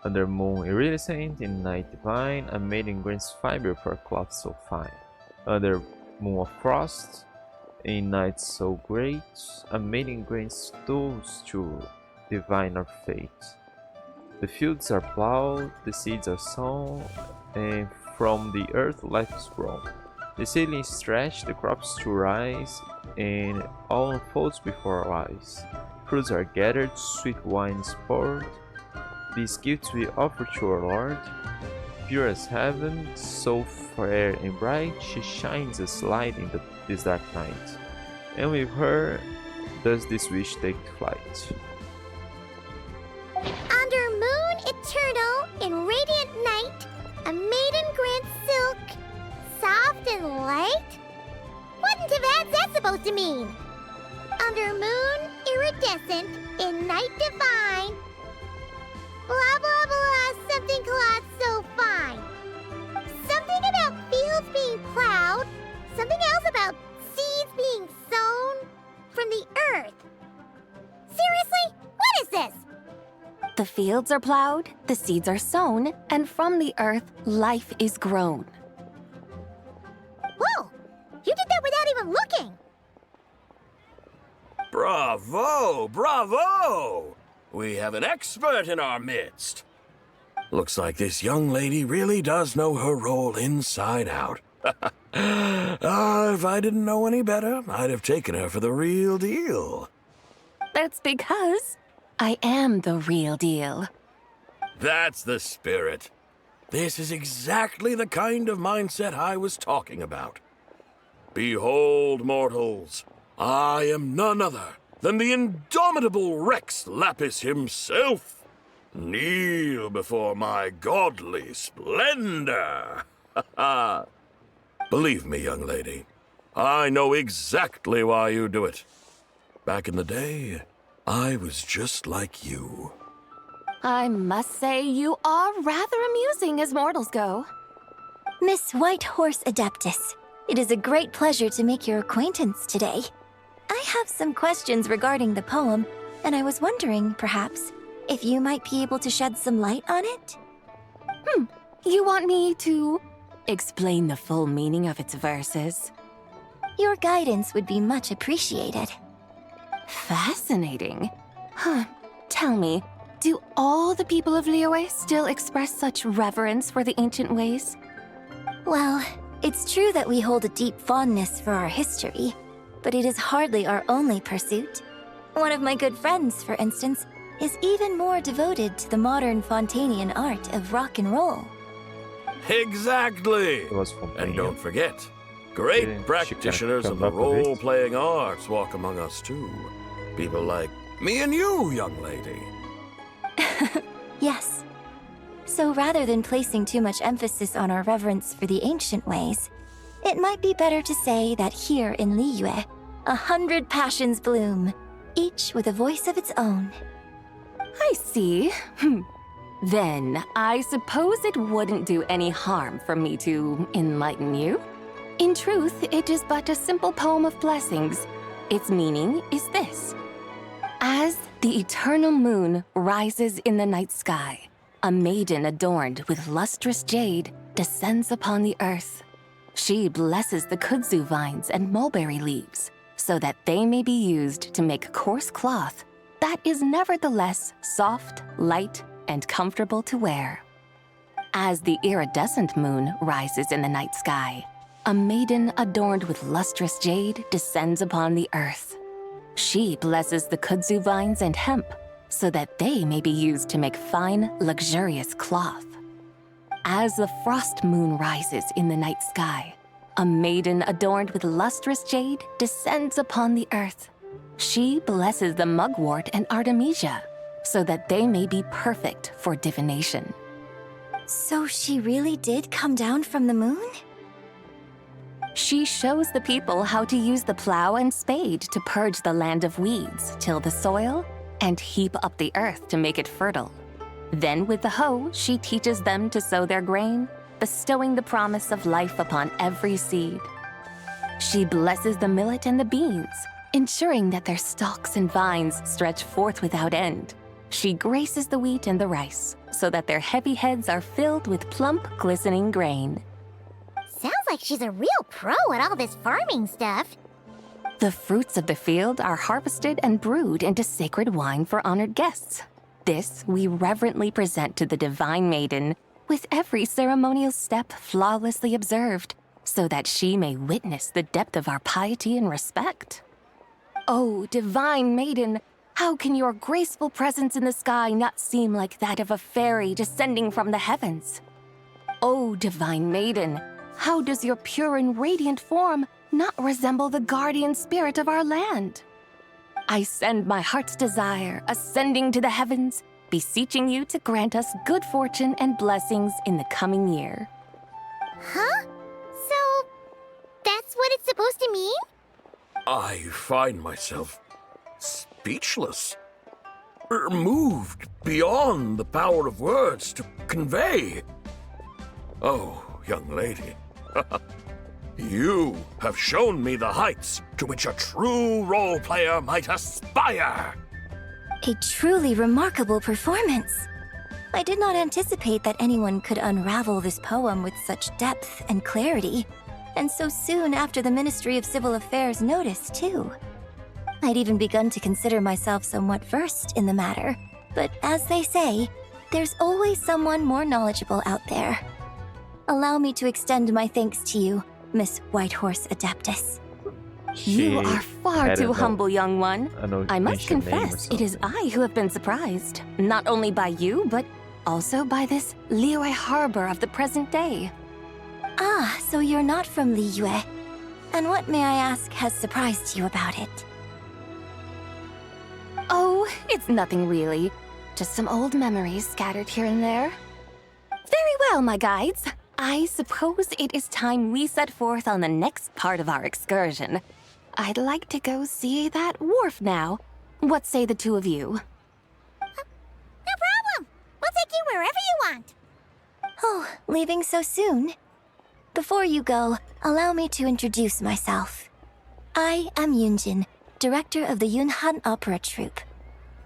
Under Moon Iridescent, in Night Divine, a maiden grants fiber for a cloth so fine. Under Moon of Frost, in Night so great, a maiden grants tools to divine our fate. The fields are plowed, the seeds are sown, and from the earth life is grown. The seedlings stretch, the crops to rise, and all unfolds before our eyes. Fruits are gathered, sweet wine is poured. These gifts we offer to our Lord. Pure as heaven, so fair and bright, she shines as light in this dark night. And with her does this wish take flight. Under Moon Eternal, in Radiant Night, a maiden grants silk, soft and light? What in Tibet's that supposed to mean? Under Moon Iridescent, in Night Divine, blah blah blah, something cloth so fine. Something about fields being plowed, something else about seeds being sown from the earth. Seriously? What is this? The fields are plowed, the seeds are sown, and from the earth, life is grown. Whoa! You did that without even looking! Bravo! Bravo! We have an expert in our midst. Looks like this young lady really does know her role inside out. If I didn't know any better, I'd have taken her for the real deal. That's because I am the real deal. That's the spirit. This is exactly the kind of mindset I was talking about. Behold, mortals, I am none other than the indomitable Rex Lapis himself. Kneel before my godly splendor. Believe me, young lady, I know exactly why you do it. Back in the day, I was just like you. I must say you are rather amusing as mortals go. Miss White Horse Adeptus, it is a great pleasure to make your acquaintance today. I have some questions regarding the poem, and I was wondering, perhaps, if you might be able to shed some light on it? You want me to explain the full meaning of its verses? Your guidance would be much appreciated. Fascinating. Tell me, do all the people of Liyue still express such reverence for the ancient ways? Well, it's true that we hold a deep fondness for our history, but it is hardly our only pursuit. One of my good friends, for instance, is even more devoted to the modern Fontanian art of rock and roll. Exactly! It was from And Pania. don't forget, great Didn't she practitioners come of the up with it? role-playing arts walk among us too. People like me and you, young lady. Yes. So rather than placing too much emphasis on our reverence for the ancient ways, it might be better to say that here in Liyue, 100 passions bloom, each with a voice of its own. I see. Then, I suppose it wouldn't do any harm for me to enlighten you. In truth, it is but a simple poem of blessings. Its meaning is this. As the eternal moon rises in the night sky, a maiden adorned with lustrous jade descends upon the earth. She blesses the kudzu vines and mulberry leaves so that they may be used to make coarse cloth that is nevertheless soft, light, and comfortable to wear. As the iridescent moon rises in the night sky, a maiden adorned with lustrous jade descends upon the earth. She blesses the kudzu vines and hemp so that they may be used to make fine, luxurious cloth. As the frost moon rises in the night sky, a maiden adorned with lustrous jade descends upon the earth. She blesses the mugwort and artemisia so that they may be perfect for divination. So she really did come down from the moon? She shows the people how to use the plow and spade to purge the land of weeds, till the soil, and heap up the earth to make it fertile. Then with the hoe, she teaches them to sow their grain, bestowing the promise of life upon every seed. She blesses the millet and the beans, ensuring that their stalks and vines stretch forth without end. She graces the wheat and the rice, so that their heavy heads are filled with plump, glistening grain. Sounds like she's a real pro at all this farming stuff. The fruits of the field are harvested and brewed into sacred wine for honored guests. This we reverently present to the divine maiden, with every ceremonial step flawlessly observed, so that she may witness the depth of our piety and respect. Oh, divine maiden, how can your graceful presence in the sky not seem like that of a fairy descending from the heavens? Oh, divine maiden, how does your pure and radiant form not resemble the guardian spirit of our land? I send my heart's desire, ascending to the heavens, beseeching you to grant us good fortune and blessings in the coming year. Huh? So, that's what it's supposed to mean? I find myself speechless, moved beyond the power of words to convey. Oh, young lady, you have shown me the heights to which a true role player might aspire. A truly remarkable performance. I did not anticipate that anyone could unravel this poem with such depth and clarity, and so soon after the Ministry of Civil Affairs noticed, too. I'd even begun to consider myself somewhat versed in the matter, but as they say, there's always someone more knowledgeable out there. Allow me to extend my thanks to you, Miss Whitehorse Adeptus. You are far too humble, young one. I must ancient name or confess, it is something. I who have been surprised. Not only by you, but also by this Liyue Harbor of the present day. Ah, so you're not from Liyue. And what, may I ask, has surprised you about it? Oh, it's nothing really. Just some old memories scattered here and there. Very well, my guides. I suppose it is time we set forth on the next part of our excursion. I'd like to go see that wharf now. What say the two of you? No problem. We'll take you wherever you want. Oh, leaving so soon? Before you go, allow me to introduce myself. I am Yunjin, director of the Yunhan Opera Troupe.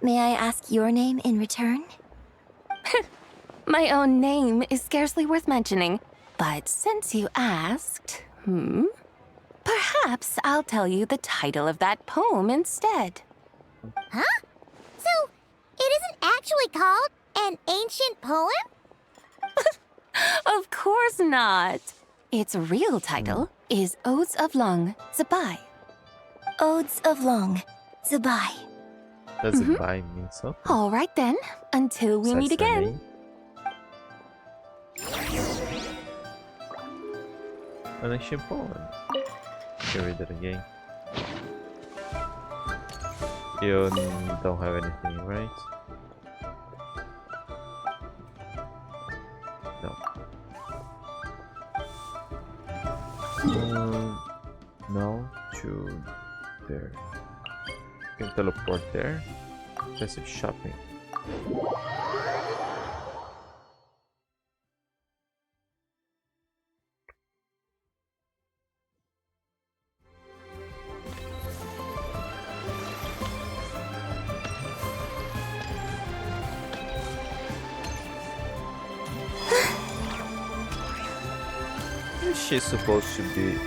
May I ask your name in return? My own name is scarcely worth mentioning, but since you asked, perhaps I'll tell you the title of that poem instead. Huh? So, it isn't actually called an ancient poem? Of course not. Its real title is Odes of Long Zabai. Odes of Long, Zabai. Does it buy me something? All right then, until we meet Besides her again. name? An ancient poem. Can read it again. You don't have anything, right? No. No, to there. You can teleport there. Passive shopping. She's supposed to be,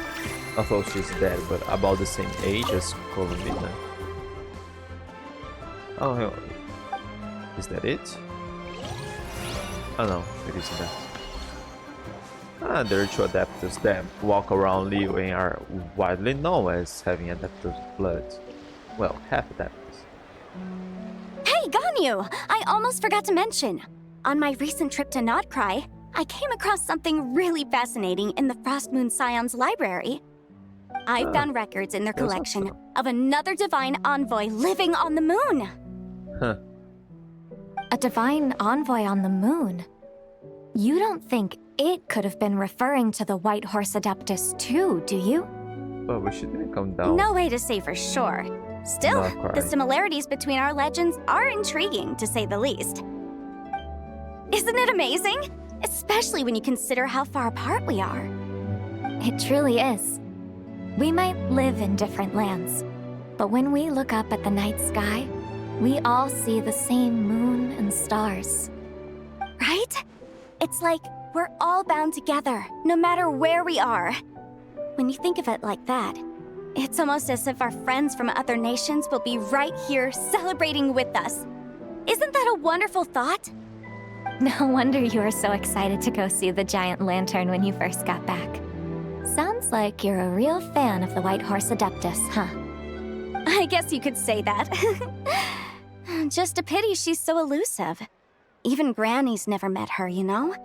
although she's dead, but about the same age as Columbina. Oh, hell. Is that it? Oh no, it isn't that. Ah, the ritual adeptus that walk around Liyue are widely known as having adeptus blood. Well, half adeptus. Hey, Ganyu! I almost forgot to mention. On my recent trip to Nodcry, I came across something really fascinating in the Frost Moon Scion's library. I found records in their That's collection awesome. of another divine envoy living on the moon. Huh. A divine envoy on the moon? You don't think it could have been referring to the White Horse Adeptus too, do you? But we shouldn't come down. No way to say for sure. Still, Nodcry. the similarities between our legends are intriguing, to say the least. Isn't it amazing? Especially when you consider how far apart we are. It truly is. We might live in different lands, but when we look up at the night sky, we all see the same moon and stars. Right? It's like we're all bound together, no matter where we are. When you think of it like that, it's almost as if our friends from other nations will be right here celebrating with us. Isn't that a wonderful thought? No wonder you were so excited to go see the giant lantern when you first got back. Sounds like you're a real fan of the White Horse Adeptus, huh? I guess you could say that. Just a pity she's so elusive. Even Granny's never met her, you know?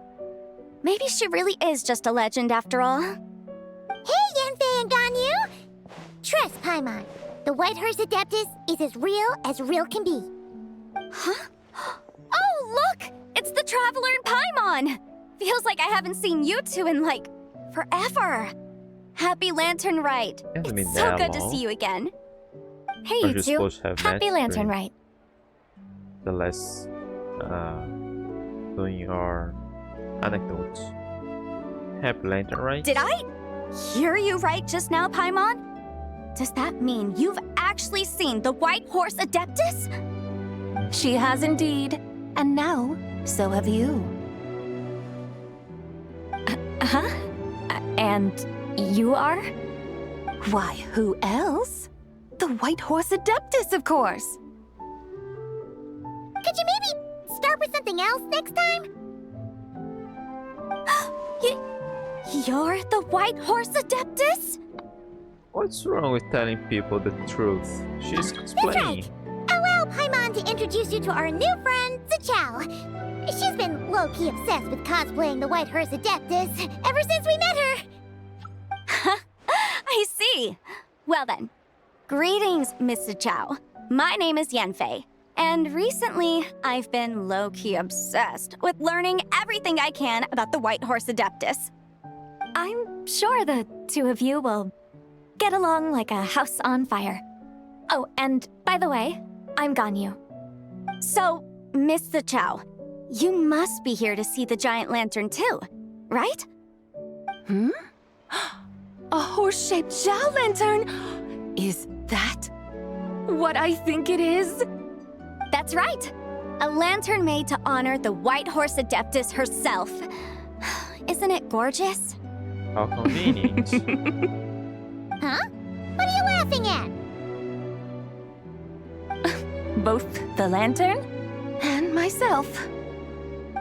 Maybe she really is just a legend after all. Hey, Yanfei and Ganyu! Trust, Paimon. The White Horse Adeptus is as real can be. Huh? Oh, look! It's the Traveler and Paimon! Feels like I haven't seen you two in, like, forever. Happy Lantern Rite. Hasn't been It's so that good to long. see you again. Hey, Or you you're two. supposed to have Happy match Lantern during Rite. the less doing your anecdotes. Happy Lantern, right? Did I hear you right just now, Paimon? Does that mean you've actually seen the White Horse Adeptus? She has indeed. And now, so have you. Huh? And you are? Why, who else? The White Horse Adeptus, of course. Could you maybe start with something else next time? You're the White Horse Adeptus? What's wrong with telling people the truth? She's explaining. That's right. Allow Paimon to introduce you to our new friend, Zichao. She's been low-key obsessed with cosplaying the White Horse Adeptus ever since we met her. I see. Well then, greetings, Miss Zichao. My name is Yanfei, and recently I've been low-key obsessed with learning everything I can about the White Horse Adeptus. I'm sure the two of you will get along like a house on fire. Oh, and by the way, I'm Ganyu. So, Miss Zichao, you must be here to see the giant lantern too, right? A horse-shaped Zhao lantern? Is that what I think it is? That's right. A lantern made to honor the White Horse Adeptus herself. Isn't it gorgeous? How convenient. Huh? What are you laughing at? Both the lantern and myself.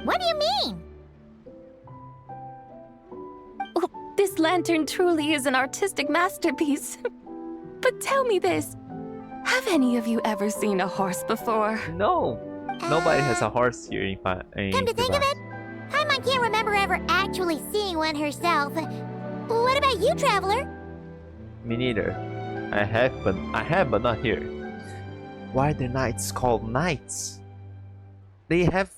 What do you mean? Oh, this lantern truly is an artistic masterpiece. But tell me this. Have any of you ever seen a horse before? No. Nobody has a horse here in Come to think of it, Paimon can't remember ever actually seeing one herself. What about you, Traveler? Me neither. I have, but not here. Why are the knights called knights? They have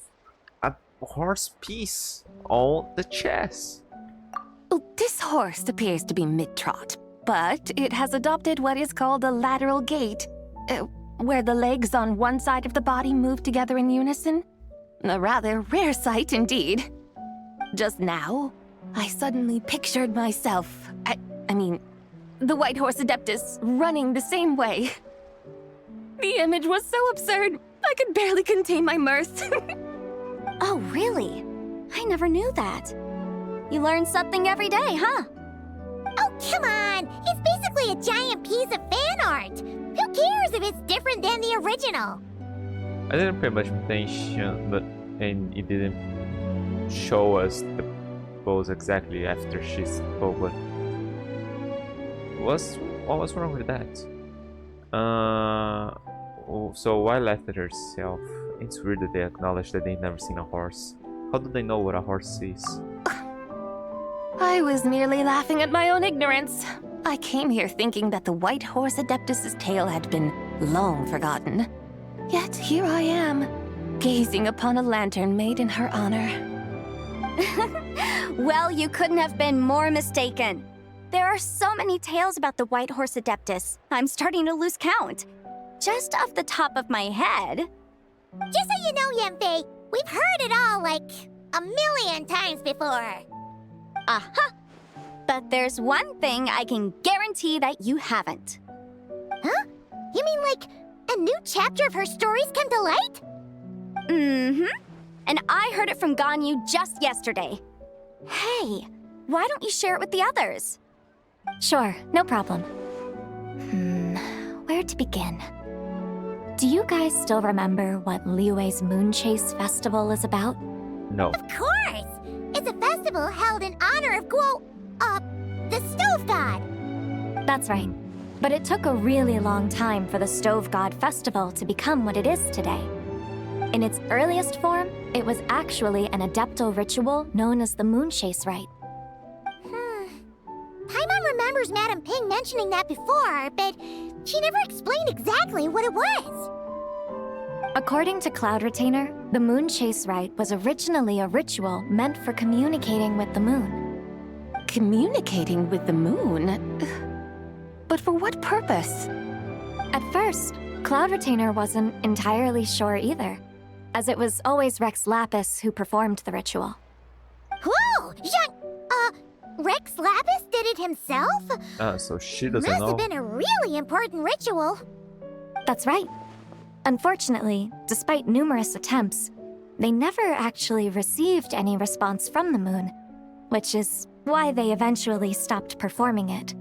a horse piece on the chest. Oh, this horse appears to be mid-trot, but it has adopted what is called a lateral gait, where the legs on one side of the body move together in unison. A rather rare sight indeed. Just now, I suddenly pictured myself, I mean, the White Horse Adeptus running the same way. The image was so absurd, I could barely contain my mirth. Oh, really? I never knew that. You learn something every day, huh? Oh, come on! It's basically a giant piece of fan art! Who cares if it's different than the original? I didn't pay much attention, and it didn't show us the pose exactly after she spoke. But what was wrong with that? So why laugh at herself? It's weird that they acknowledge that they've never seen a horse. How do they know what a horse is? I was merely laughing at my own ignorance. I came here thinking that the White Horse Adeptus's tale had been long forgotten. Yet here I am, gazing upon a lantern made in her honor. Well, you couldn't have been more mistaken. There are so many tales about the White Horse Adeptus, I'm starting to lose count. Just off the top of my head... Just so you know, Yanfei, we've heard it all like a million times before. Aha! But there's one thing I can guarantee that you haven't. Huh? You mean like a new chapter of her stories come to light? Mm-hmm. And I heard it from Ganyu just yesterday. Hey, why don't you share it with the others? Sure, no problem. Where to begin? Do you guys still remember what Liyue's Moon Chase Festival is about? No. Of course! It's a festival held in honor of the Stove God! That's right. But it took a really long time for the Stove God Festival to become what it is today. In its earliest form, it was actually an adeptal ritual known as the Moon Chase Rite. Paimon remembers Madame Ping mentioning that before, but she never explained exactly what it was. According to Cloud Retainer, the Moon Chase Rite was originally a ritual meant for communicating with the moon. Communicating with the moon? But for what purpose? At first, Cloud Retainer wasn't entirely sure either, as it was always Rex Lapis who performed the ritual. Whoa! Rex Lapis did it himself? So she doesn't know. Must have been a really important ritual. That's right. Unfortunately, despite numerous attempts, they never actually received any response from the moon, which is why they eventually stopped performing it.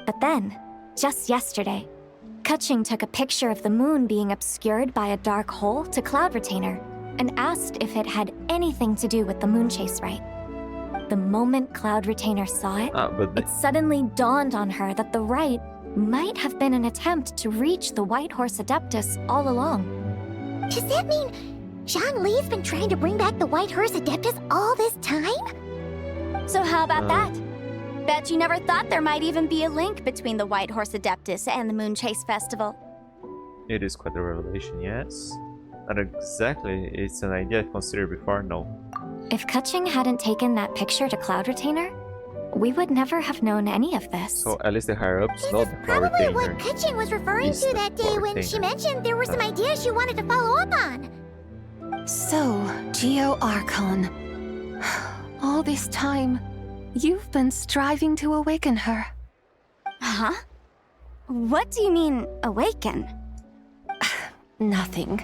But then, just yesterday, Kutching took a picture of the moon being obscured by a dark hole to Cloud Retainer and asked if it had anything to do with the moon chase rite. The moment Cloud Retainer saw it, it suddenly dawned on her that the rite might have been an attempt to reach the White Horse Adeptus all along. Does that mean Zhongli's been trying to bring back the White Horse Adeptus all this time? So how about that? Bet you never thought there might even be a link between the White Horse Adeptus and the Moon Chase Festival. It is quite a revelation, yes. Not exactly, it's an idea I considered before, no. If Kutching hadn't taken that picture to Cloud Retainer, we would never have known any of this. So at least the higher-ups know the Cloud Probably Retainer. what Kutching was referring is to the that day Cloud when she Retainer. mentioned there were some ideas she wanted to follow up on. So, Geo Archon. All this time, you've been striving to awaken her. Huh? What do you mean, awaken? Nothing.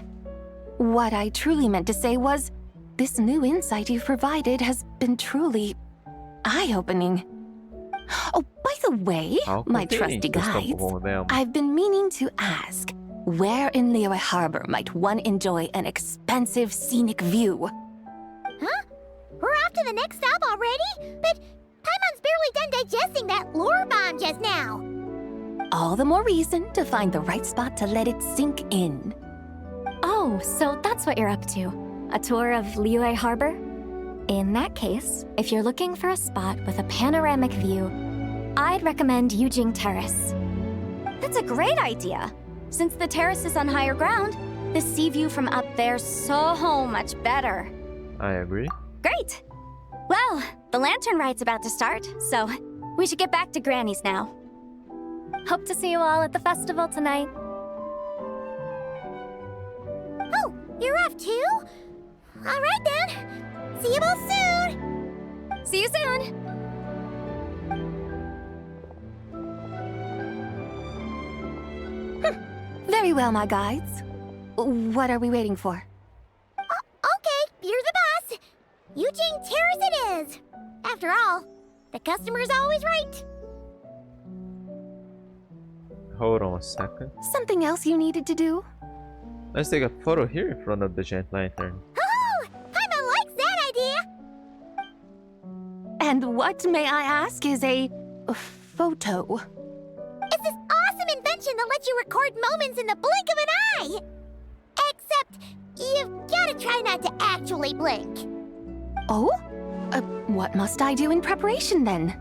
What I truly meant to say was, this new insight you've provided has been truly eye-opening. Oh, by the way, my trusty guides, I've been meaning to ask, where in Liyue Harbor might one enjoy an expansive scenic view? Huh? We're off to the next stop already? But Paimon's barely done digesting that lore bomb just now. All the more reason to find the right spot to let it sink in. Oh, so that's what you're up to. A tour of Liyue Harbor? In that case, if you're looking for a spot with a panoramic view, I'd recommend Yujing Terrace. That's a great idea. Since the terrace is on higher ground, the sea view from up there's so much better. I agree. Great! Well, the lantern ride's about to start, so we should get back to Granny's now. Hope to see you all at the festival tonight. Oh, you're off too? All right then. See you both soon. See you soon. Very well, my guides. What are we waiting for? Okay, you're the boss. Yujing Terrace it is. After all, the customer's always right. Hold on a second. Something else you needed to do? Let's take a photo here in front of the giant lantern. Oh, Paimon likes that idea. And what, may I ask, is a photo? It's this awesome invention that lets you record moments in the blink of an eye. Except, you've gotta try not to actually blink. Oh? What must I do in preparation then?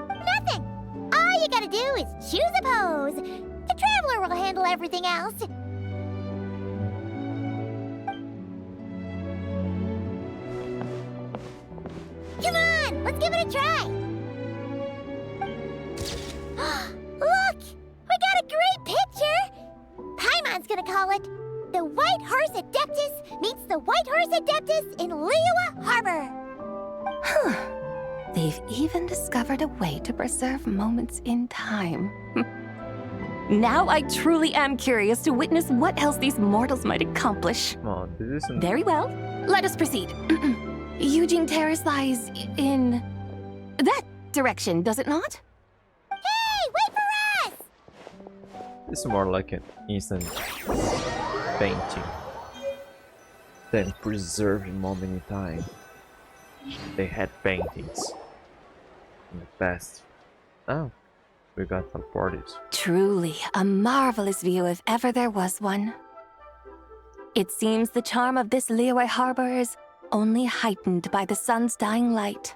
Nothing. All you gotta do is choose a pose. The Traveler will handle everything else. Come on, let's give it a try. Look, we got a great picture. Paimon's gonna call it The White Horse Adeptus Meets the White Horse Adeptus in Liyue Harbor. Huh. They've even discovered a way to preserve moments in time. Now I truly am curious to witness what else these mortals might accomplish. Come on, this isn't... Very well. Let us proceed. Yujing Terrace lies in that direction, does it not? Hey, wait for us! This is more like an instant painting than preserved moment in time. They had paintings in the past. Oh, we got teleported. Truly a marvelous view if ever there was one. It seems the charm of this Liyue Harbor is only heightened by the sun's dying light.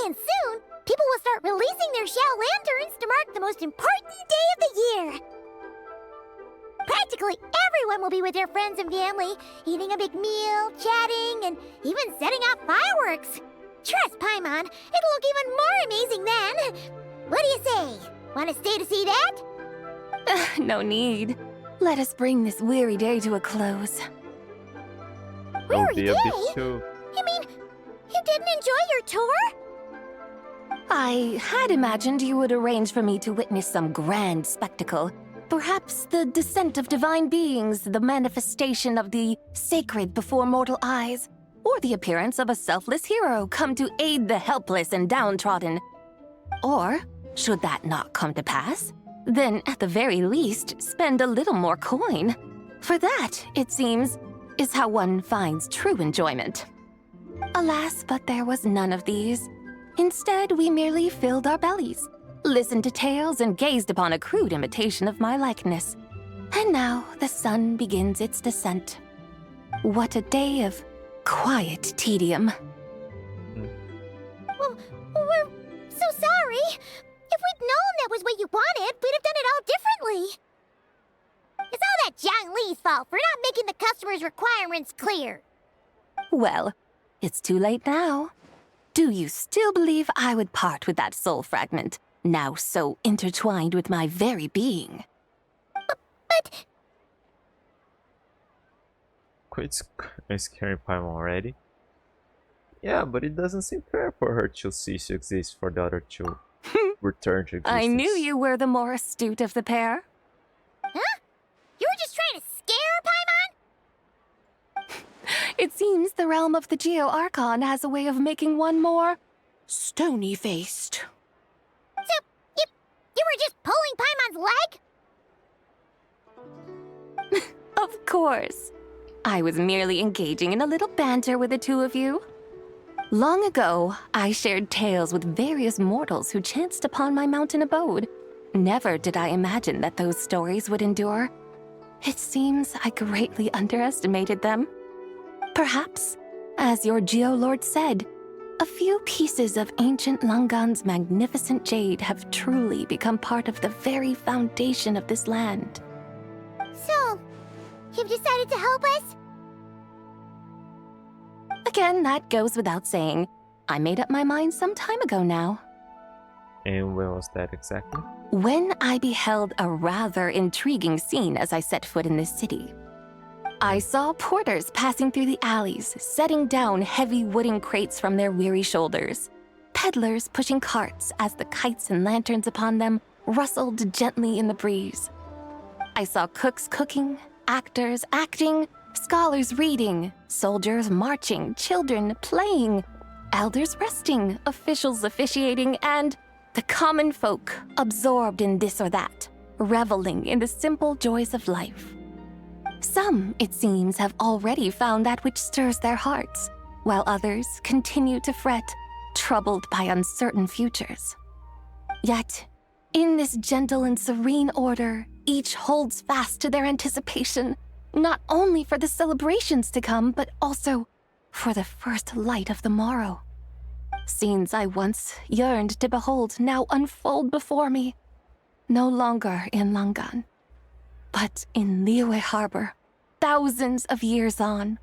And soon, people will start releasing their shell lanterns to mark the most important day of the year. Practically everyone will be with their friends and family, eating a big meal, chatting, and even setting off fireworks. Trust Paimon, it'll look even more amazing then. What do you say? Want to stay to see that? No need. Let us bring this weary day to a close. Weary Be a day? bit too. You mean, you didn't enjoy your tour? I had imagined you would arrange for me to witness some grand spectacle. Perhaps the descent of divine beings, the manifestation of the sacred before mortal eyes, or the appearance of a selfless hero come to aid the helpless and downtrodden. Or, should that not come to pass, then at the very least spend a little more coin. For that, it seems, is how one finds true enjoyment. Alas, but there was none of these. Instead, we merely filled our bellies, listened to tales, and gazed upon a crude imitation of my likeness. And now the sun begins its descent. What a day of quiet tedium. Well, we're so sorry. If we'd known that was what you wanted, we'd have done it all differently. It's all that Jiang Li's fault for not making the customer's requirements clear. Well, it's too late now. Do you still believe I would part with that soul fragment, now so intertwined with my very being? But... Quit scaring Paimon already. Yeah, but it doesn't seem fair for her to cease to exist for the other to return to existence. I knew you were the more astute of the pair. Huh? You were just trying to scare Paimon? It seems the realm of the Geo-Archon has a way of making one more stony-faced. So, you were just pulling Paimon's leg? Of course. I was merely engaging in a little banter with the two of you. Long ago, I shared tales with various mortals who chanced upon my mountain abode. Never did I imagine that those stories would endure. It seems I greatly underestimated them. Perhaps, as your Geolord said, a few pieces of ancient Langan's magnificent jade have truly become part of the very foundation of this land. So, you've decided to help us? Again, that goes without saying. I made up my mind some time ago now. And where was that exactly? When I beheld a rather intriguing scene as I set foot in this city. I saw porters passing through the alleys, setting down heavy wooden crates from their weary shoulders. Peddlers pushing carts as the kites and lanterns upon them rustled gently in the breeze. I saw cooks cooking, actors acting, scholars reading, soldiers marching, children playing, elders resting, officials officiating, and the common folk absorbed in this or that, reveling in the simple joys of life. Some, it seems, have already found that which stirs their hearts, while others continue to fret, troubled by uncertain futures. Yet, in this gentle and serene order, each holds fast to their anticipation, not only for the celebrations to come, but also for the first light of the morrow. Scenes I once yearned to behold now unfold before me, no longer in Langan, but in Liyue Harbor, thousands of years on.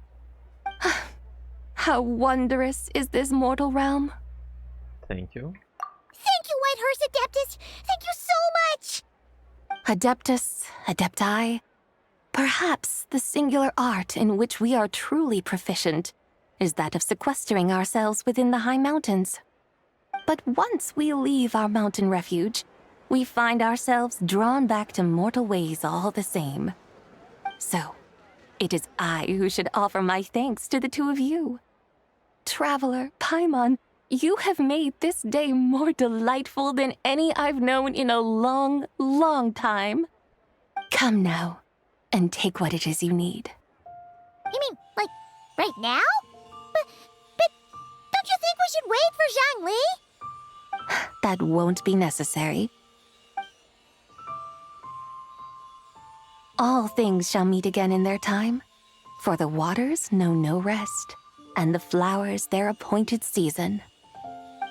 How wondrous is this mortal realm. Thank you. Thank you, Whitehurst Adeptus! Thank you so much! Adeptus, Adepti, perhaps the singular art in which we are truly proficient is that of sequestering ourselves within the high mountains. But once we leave our mountain refuge, we find ourselves drawn back to mortal ways all the same. So, it is I who should offer my thanks to the two of you. Traveler, Paimon, you have made this day more delightful than any I've known in a long, long time. Come now, and take what it is you need. You mean, like, right now? But don't you think we should wait for Zhang Li? That won't be necessary. All things shall meet again in their time, for the waters know no rest, and the flowers their appointed season.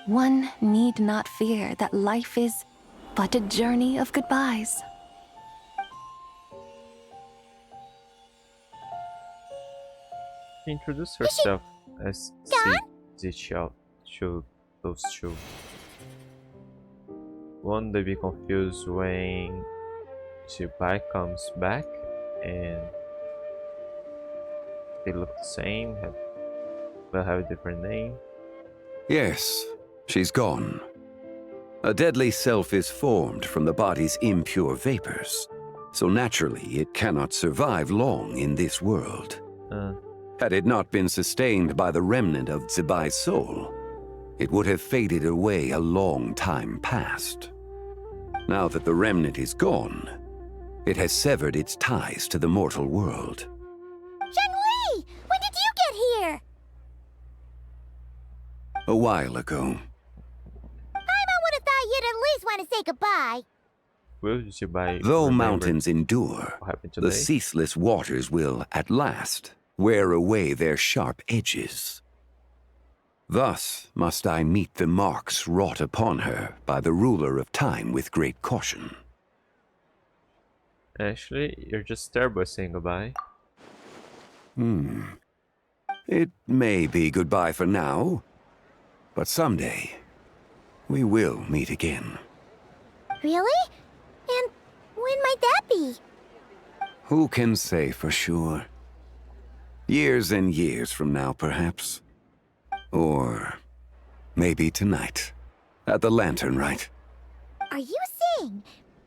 One need not fear that life is but a journey of goodbyes. She introduced herself as Zixiao to those two. Won't they be confused when Bai comes back and they look the same, but have a different name? Yes, she's gone. A deadly self is formed from the body's impure vapors, so naturally it cannot survive long in this world. Had it not been sustained by the remnant of Zibai's soul, it would have faded away a long time past. Now that the remnant is gone, it has severed its ties to the mortal world. Zhengli! When did you get here? A while ago. I would have thought you'd at least want to say goodbye. Though mountains endure, what happened the today? ceaseless waters will, at last, wear away their sharp edges. Thus must I meet the marks wrought upon her by the ruler of time with great caution. Actually, you're just terrible at saying goodbye. It may be goodbye for now, but someday we will meet again. Really? And when might that be? Who can say for sure? Years and years from now, perhaps. Or maybe tonight, at the Lanternlit. Are you saying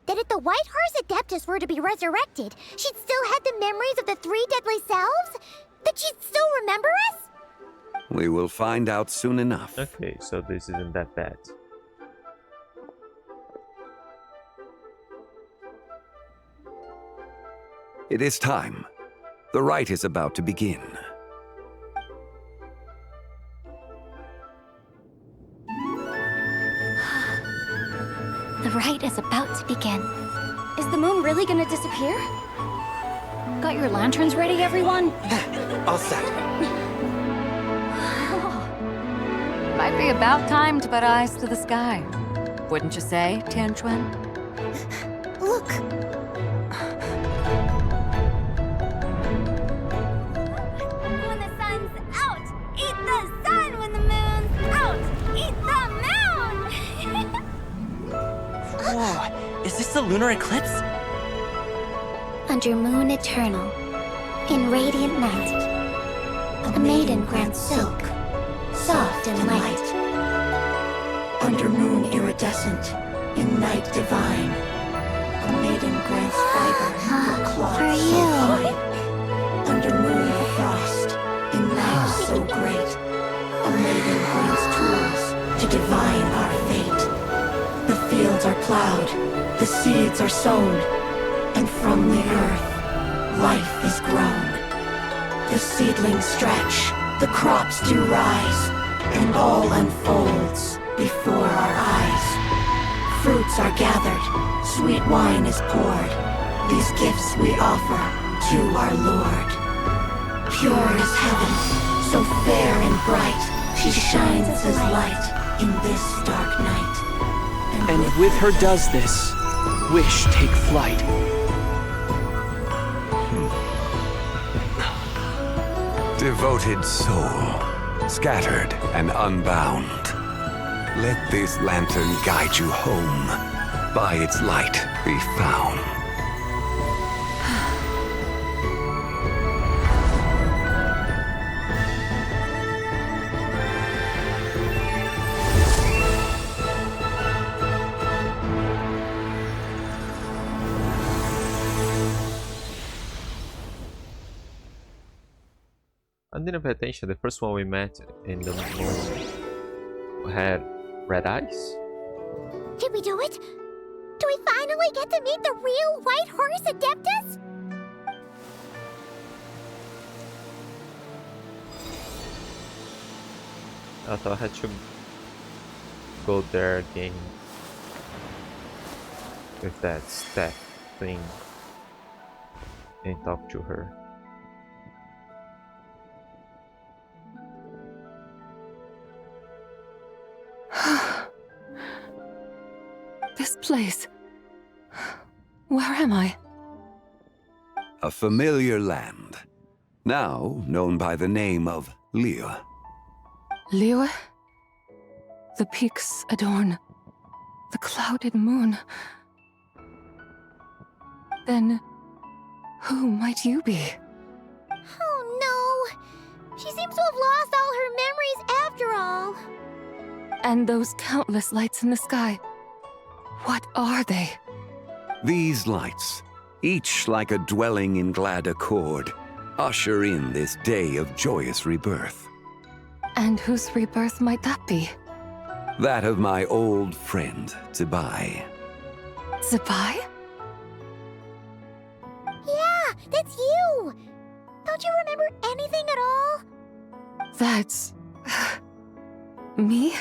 that if the White Horse Adeptus were to be resurrected, she'd still have the memories of the 3 deadly selves? That she'd still remember us? We will find out soon enough. Okay, so this isn't that bad. It is time. The rite is about to begin. The rite is about to begin. Is the moon really gonna disappear? Got your lanterns ready, everyone? All set. Might be about time to put eyes to the sky. Wouldn't you say, Tianchuan? Look. When the sun's out, eat the sun. When the moon's out, eat the moon. Whoa, is this the lunar eclipse? Under moon eternal, in radiant night, a maiden grants silk, soft and light. Under moon iridescent, in night divine, a maiden grants fiber for cloth For so you. fine. Under moon of frost, in night so great, a maiden grants tools to divine our fate. The fields are plowed, the seeds are sown, and from the earth, life is grown. The seedlings stretch, the crops do rise, and all unfolds before our eyes. Fruits are gathered, sweet wine is poured. These gifts we offer to our Lord. Pure is heaven, so fair and bright. She shines as light in this dark night. And with her does this, wish take flight. Devoted soul, scattered and unbound. Let this lantern guide you home. By its light be found. I didn't pay attention. The first one we met in the moon had red eyes. Did we do it? Do we finally get to meet the real White Horse Adeptus? I thought I had to go there again with that staff thing and talk to her. This place. Where am I? A familiar land, now known by the name of Liyue. Liyue? The peaks adorn the clouded moon. Then, who might you be? Oh no! She seems to have lost all her memories after all. And those countless lights in the sky. What are they? These lights, each like a dwelling in glad accord, usher in this day of joyous rebirth. And whose rebirth might that be? That of my old friend, Zibai. Zibai? Yeah, that's you! Don't you remember anything at all? That's... me?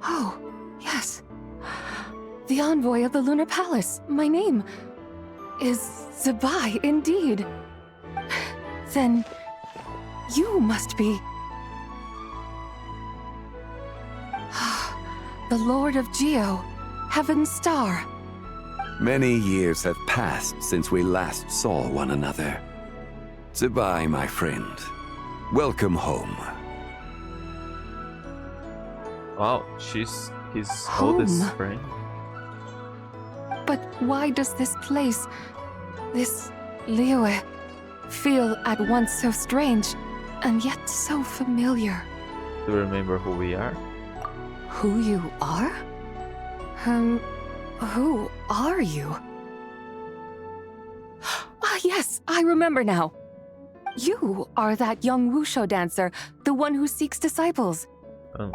Oh, yes. The envoy of the Lunar Palace. My name is Zibai, indeed. Then you must be... the Lord of Geo, Heaven's Star. Many years have passed since we last saw one another. Zibai, my friend. Welcome home. Wow, she's his Home? oldest friend. But why does this place, this Liyue, feel at once so strange and yet so familiar? Do you remember who we are? Who you are? Who are you? Ah, yes, I remember now. You are that young wushu dancer, the one who seeks disciples. Oh.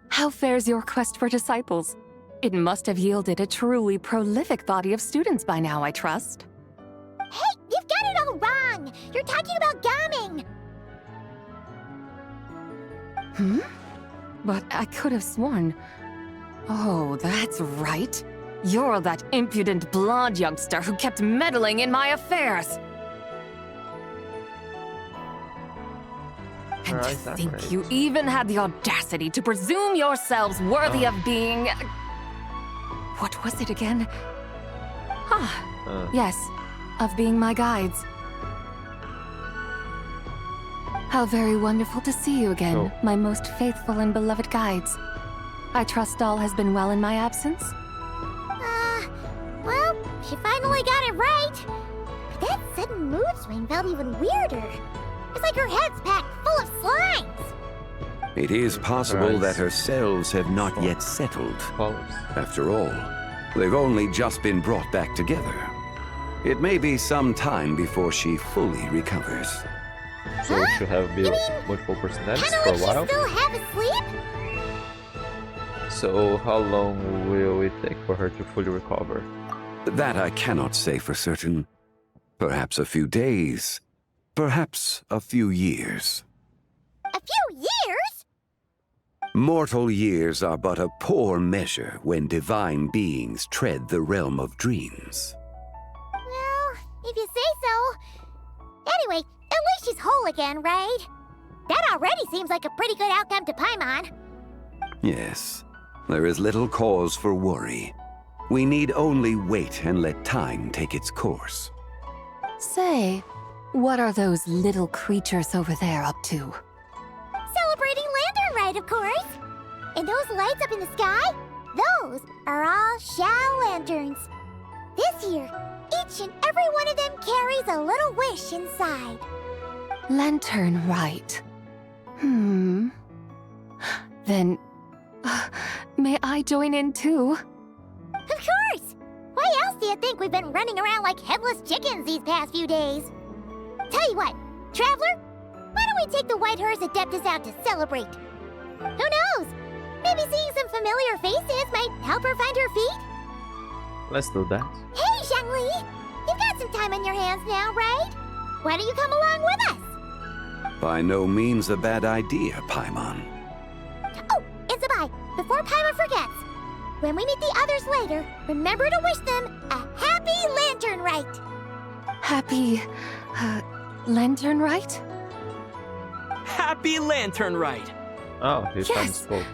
How fares your quest for disciples? It must have yielded a truly prolific body of students by now, I trust. Hey, you've got it all wrong! You're talking about gaming! Hmm? But I could have sworn... Oh, that's right. You're that impudent blonde youngster who kept meddling in my affairs. And to think you even had the audacity to presume yourselves worthy of being... What was it again? Yes, of being my guides. How very wonderful to see you again, my most faithful and beloved guides. I trust all has been well in my absence? Well, she finally got it right. But that sudden mood swing felt even weirder. It's like her head's packed full of slimes. It is possible that her cells have not yet settled. After all, they've only just been brought back together. It may be some time before she fully recovers. So she should have built multiple personalities Kinda for a like while. she's still half asleep? So how long will it take for her to fully recover? That I cannot say for certain. Perhaps a few days. Perhaps a few years. A few years? Mortal years are but a poor measure when divine beings tread the realm of dreams. Well, if you say so. Anyway, at least she's whole again, right? That already seems like a pretty good outcome to Paimon. Yes, there is little cause for worry. We need only wait and let time take its course. Say, what are those little creatures over there up to? Celebrating Lantern Rite, of course. And those lights up in the sky? Those are all Shao lanterns. This year, each and every one of them carries a little wish inside. Lanternlit. Then, may I join in too? Of course! Why else do you think we've been running around like headless chickens these past few days? Tell you what, Traveler, why don't we take the White Hearse Adeptus out to celebrate? Who knows? Maybe seeing some familiar faces might help her find her feet? Let's do that. Hey, Xiangli! You've got some time on your hands now, right? Why don't you come along with us? By no means a bad idea, Paimon. Oh, and Zibai, before Paimon forgets, when we meet the others later, remember to wish them a happy Lantern Rite. Happy... Lanternlit? Happy Lanternlit! Oh, he finally Yes. spoke.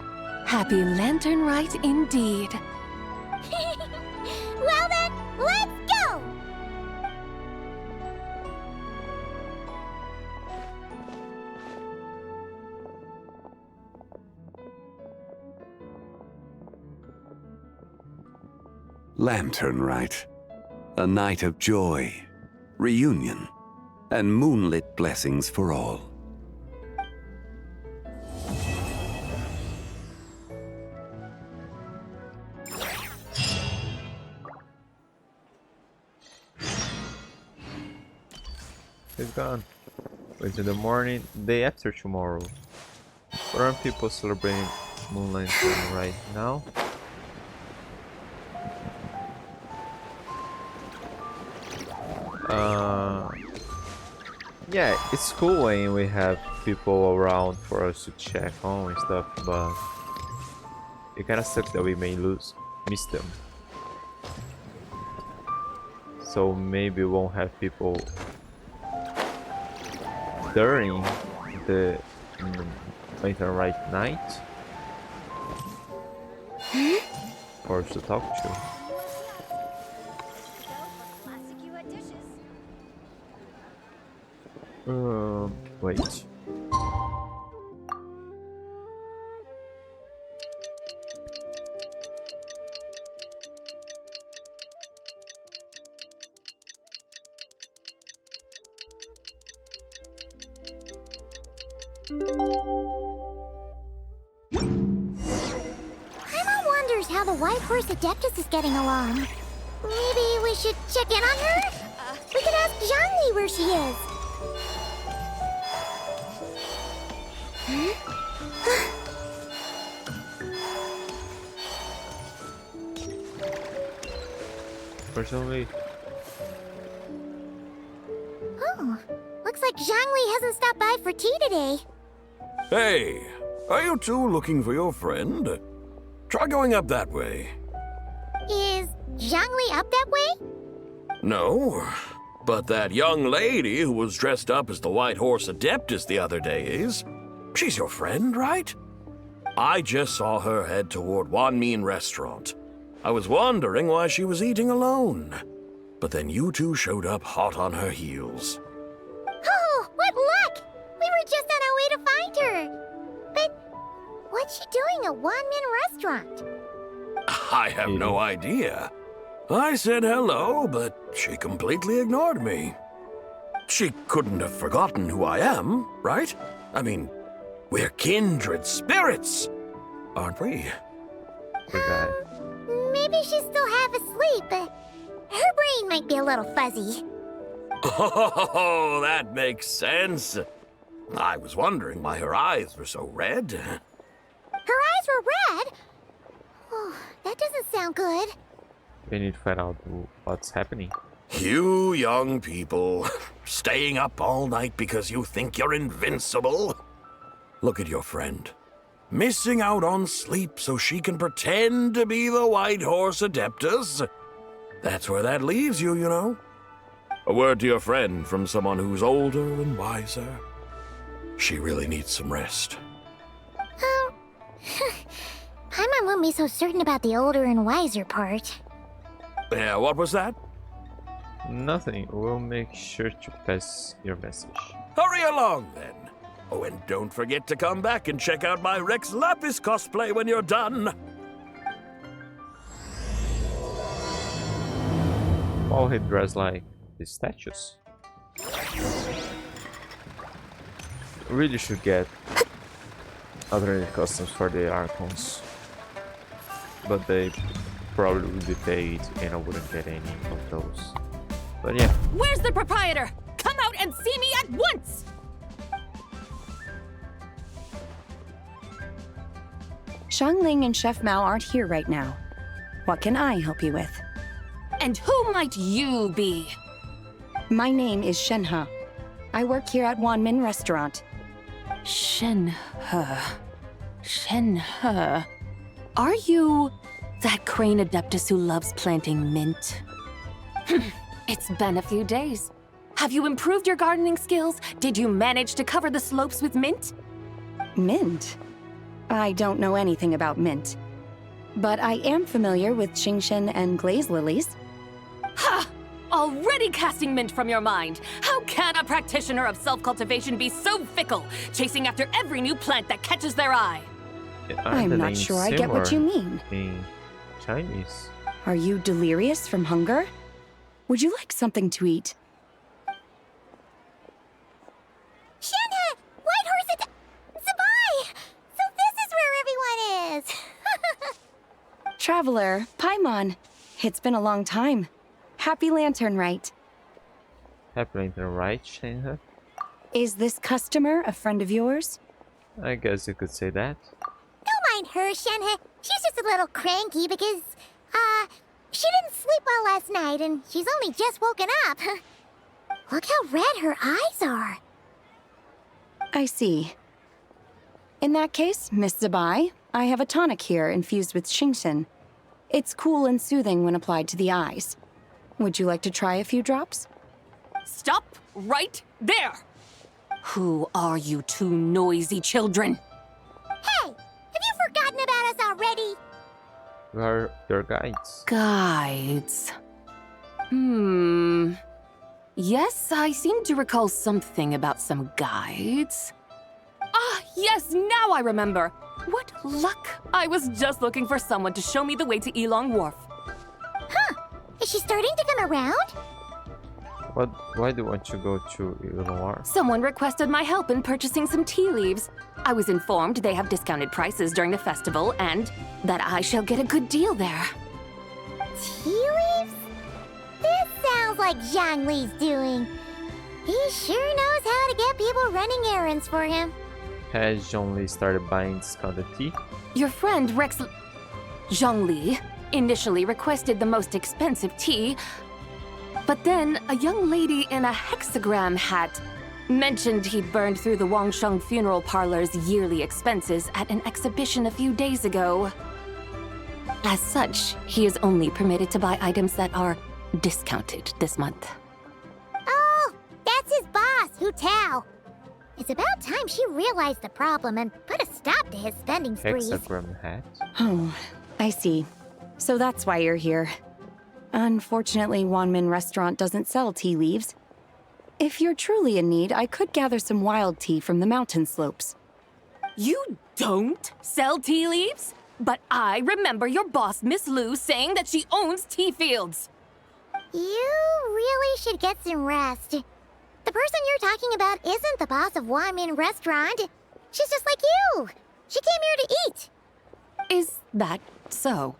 Happy Lanternlit indeed. Well then, let's go! Lanternlit. A night of joy, reunion, and moonlit blessings for all. gone. Wait till the morning, day after tomorrow. What are people celebrating Moonlight right now? Yeah, it's cool when we have people around for us to check on and stuff, but it kinda sucks that we may miss them. So maybe we won't have people during the Lanternlit night for us to talk to. Wait. Paimon wonders how the White Horse Adeptus is getting along. Maybe we should check in on her? We could ask Zhangli where she is. Personally, Oh, looks like Zhangli hasn't stopped by for tea today. Hey, are you two looking for your friend? Try going up that way. Is Zhangli up that way? No, but that young lady who was dressed up as the White Horse Adeptus the other day is. She's your friend, right? I just saw her head toward Wanmin Restaurant. I was wondering why she was eating alone. But then you two showed up hot on her heels. Oh, what luck! We were just on our way to find her. But what's she doing at Wanmin Restaurant? I have no idea. I said hello, but she completely ignored me. She couldn't have forgotten who I am, right? I mean, we're kindred spirits, aren't we? Maybe she's still half asleep, but her brain might be a little fuzzy. Oh, that makes sense. I was wondering why her eyes were so red. Her eyes were red? Oh, that doesn't sound good. we need to find out what's happening. You young people, staying up all night because you think you're invincible? Look at your friend. Missing out on sleep so she can pretend to be the White Horse Adeptus. That's where that leaves you, you know. A word to your friend from someone who's older and wiser. She really needs some rest. Paimon won't be so certain about the older and wiser part. Yeah, what was that? Nothing. We'll make sure to pass your message. Hurry along, then. Oh, and don't forget to come back and check out my Rex Lapis cosplay when you're done. All he dressed like these statues. Really should get alternate customs for the Archons. But they probably would be paid and I wouldn't get any of those. But yeah. Where's the proprietor? Come out and see me at once! Xiangling and Chef Mao aren't here right now. What can I help you with? And who might you be? My name is Shenhe. I work here at Wanmin Restaurant. Shenhe. Shenhe. Are you that crane adeptus who loves planting mint? It's been a few days. Have you improved your gardening skills? Did you manage to cover the slopes with mint? Mint? I don't know anything about mint. But I am familiar with Xingshen and glaze lilies. Ha! Already casting mint from your mind. How can a practitioner of self-cultivation be so fickle, chasing after every new plant that catches their eye? I'm not sure I get what you mean. In Chinese. Are you delirious from hunger? Would you like something to eat? Shenhe! White Horse Zabai! So this is where everyone is! Traveler, Paimon. It's been a long time. Happy Lanternlit. Happy Lantern, right, Shenhe? Is this customer a friend of yours? I guess you could say that. Don't mind her, Shenhe. She's just a little cranky because, she didn't sleep well last night and she's only just woken up. Look how red her eyes are. I see. In that case, Miss Zabai, I have a tonic here infused with Shingshin. It's cool and soothing when applied to the eyes. Would you like to try a few drops? Stop right there! Who are you two noisy children? Hey, have you forgotten about us already? We are your guides. Guides. Yes, I seem to recall something about some guides. Ah, yes, now I remember. What luck! I was just looking for someone to show me the way to Elong Wharf. Huh, is she starting to come around? Why do you want to go to Illinois? Someone requested my help in purchasing some tea leaves. I was informed they have discounted prices during the festival and that I shall get a good deal there. Tea leaves? This sounds like Zhongli's doing. He sure knows how to get people running errands for him. Has Zhongli started buying discounted tea? Your friend Rex Zhongli initially requested the most expensive tea, but then a young lady in a hexagram hat mentioned he'd burned through the Wangsheng Funeral Parlor's yearly expenses at an exhibition a few days ago. As such, he is only permitted to buy items that are discounted this month. Oh, that's his boss, Hu Tao. It's about time she realized the problem and put a stop to his spending sprees. Hexagram hat? Oh, I see. So that's why you're here. Unfortunately, Wanmin Restaurant doesn't sell tea leaves. If you're truly in need, I could gather some wild tea from the mountain slopes. You don't sell tea leaves? But I remember your boss, Miss Lu, saying that she owns tea fields. You really should get some rest. The person you're talking about isn't the boss of Wanmin Restaurant. She's just like you. She came here to eat. Is that so?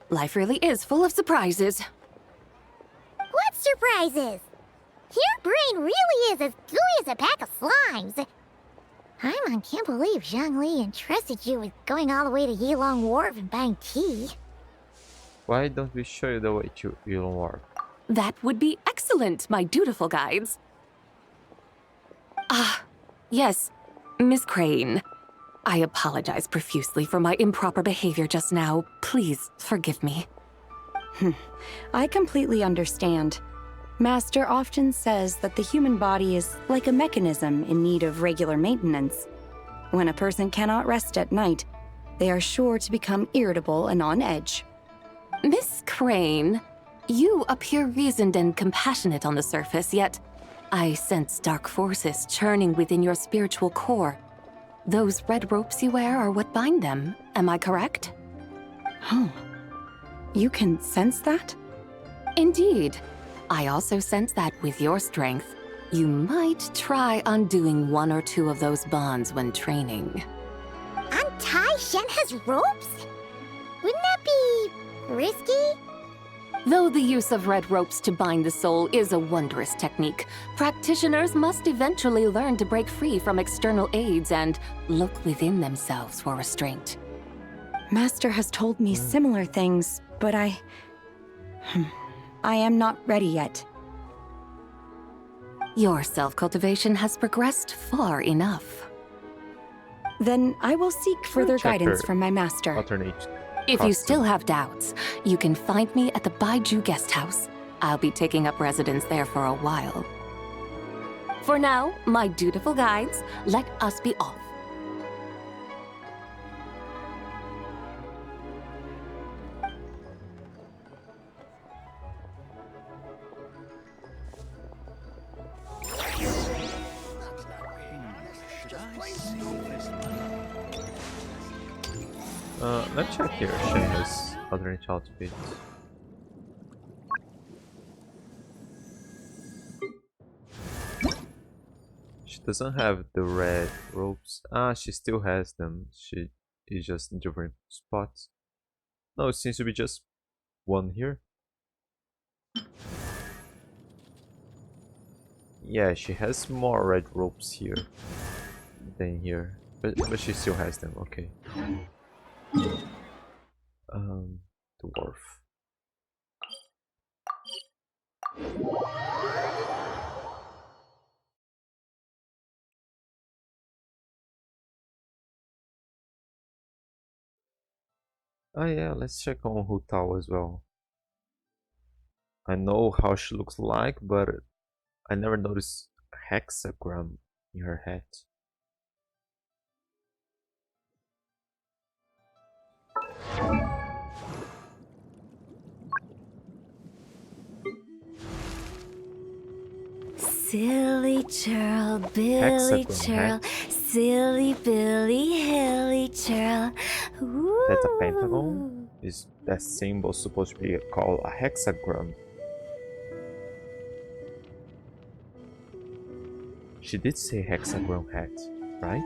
Life really is full of surprises. What surprises? Your brain really is as gooey as a pack of slimes. I can't believe Zhongli entrusted you with going all the way to Yilong Wharf and buying tea. Why don't we show you the way to Illinois? That would be excellent, my dutiful guides. Ah, yes, Miss Crane. I apologize profusely for my improper behavior just now. Please forgive me. I completely understand. Master often says that the human body is like a mechanism in need of regular maintenance. When a person cannot rest at night, they are sure to become irritable and on edge. Miss Crane, you appear reasoned and compassionate on the surface, yet I sense dark forces churning within your spiritual core. Those red ropes you wear are what bind them, am I correct? Oh, you can sense that? Indeed. I also sense that with your strength, you might try undoing one or two of those bonds when training. Untie Shenhe's ropes? Wouldn't that be risky? Though the use of red ropes to bind the soul is a wondrous technique, practitioners must eventually learn to break free from external aids and look within themselves for restraint. Master has told me similar things, but I am not ready yet. Your self-cultivation has progressed far enough. Then I will seek further guidance from my master. Alternate. If you still have doubts, you can find me at the Baiju Guest House. I'll be taking up residence there for a while. For now, my dutiful guides, let us be off. Let's check here. Shenhe's alternate outfit. She doesn't have the red ropes. Ah, she still has them. She is just in different spots. No, it seems to be just one here. Yeah, she has more red ropes here than here, but she still has them. Okay. Dwarf. Oh yeah, let's check on Hu Tao as well. I know how she looks like, but I never noticed a hexagram in her hat. Silly churl, Billy churl, silly Billy, hilly churl. That's a pentagon? Is that symbol supposed to be called a hexagram? She did say hexagram hat, right?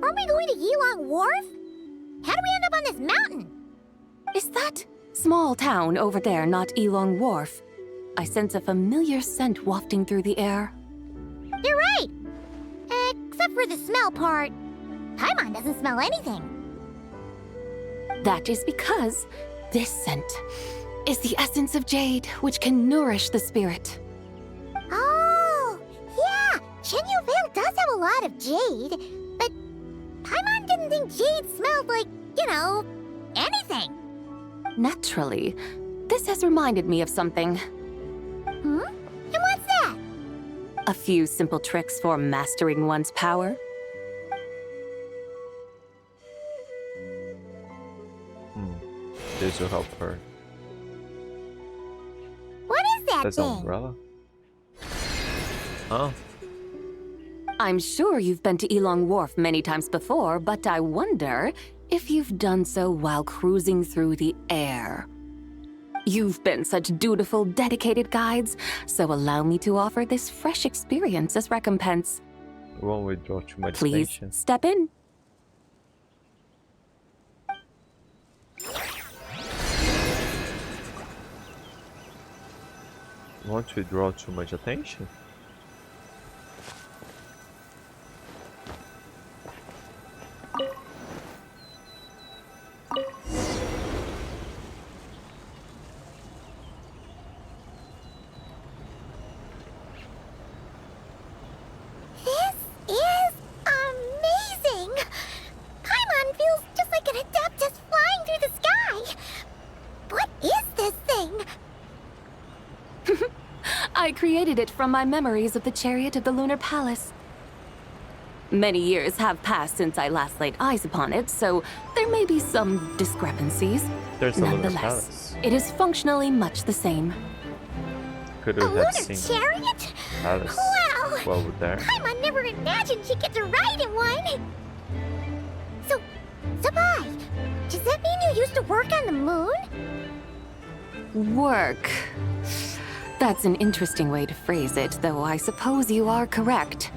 Aren't we going to Yilong Wharf? How do we end up on this mountain? Is that small town over there not Elong Wharf? I sense a familiar scent wafting through the air. You're right! Except for the smell part. Paimon doesn't smell anything. That is because this scent is the essence of jade, which can nourish the spirit. Oh, yeah! Shenyu Vale does have a lot of jade, but Paimon didn't think jade smelled like, you know, anything. Naturally, this has reminded me of something. Hmm? And what's that? A few simple tricks for mastering one's power. This will help her. What is that That's thing? an umbrella? Oh. I'm sure you've been to Elong Wharf many times before, but I wonder if you've done so while cruising through the air. You've been such dutiful, dedicated guides, so allow me to offer this fresh experience as recompense. We won't withdraw too much Please attention. step in. Want to draw too much attention? This is amazing! Paimon feels just like an Adeptus flying through the sky! What is this thing? I created it from my memories of the chariot of the Lunar Palace. Many years have passed since I last laid eyes upon it, so there may be some discrepancies. There's a Lunar Nonetheless, Palace. it is functionally much the same. Could A have lunar seen chariot? Palace. Wow! Well, there. Paimon never imagined she'd get to ride in one! So, Sabai, does that mean you used to work on the moon? Work. That's an interesting way to phrase it, though I suppose you are correct.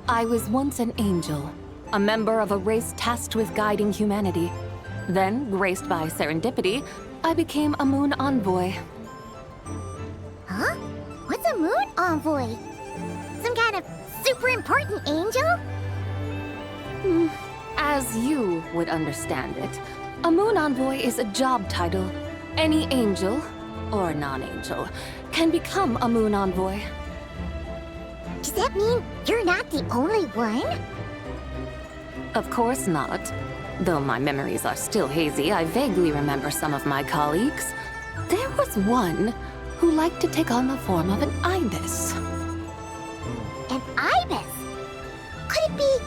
I was once an angel, a member of a race tasked with guiding humanity. Then, graced by serendipity, I became a moon envoy. Huh? What's a moon envoy? Some kind of super important angel? As you would understand it, a moon envoy is a job title. Any angel, or non-angel, can become a moon envoy. Does that mean you're not the only one? Of course not. Though my memories are still hazy, I vaguely remember some of my colleagues. There was one who liked to take on the form of an ibis. An ibis? Could it be...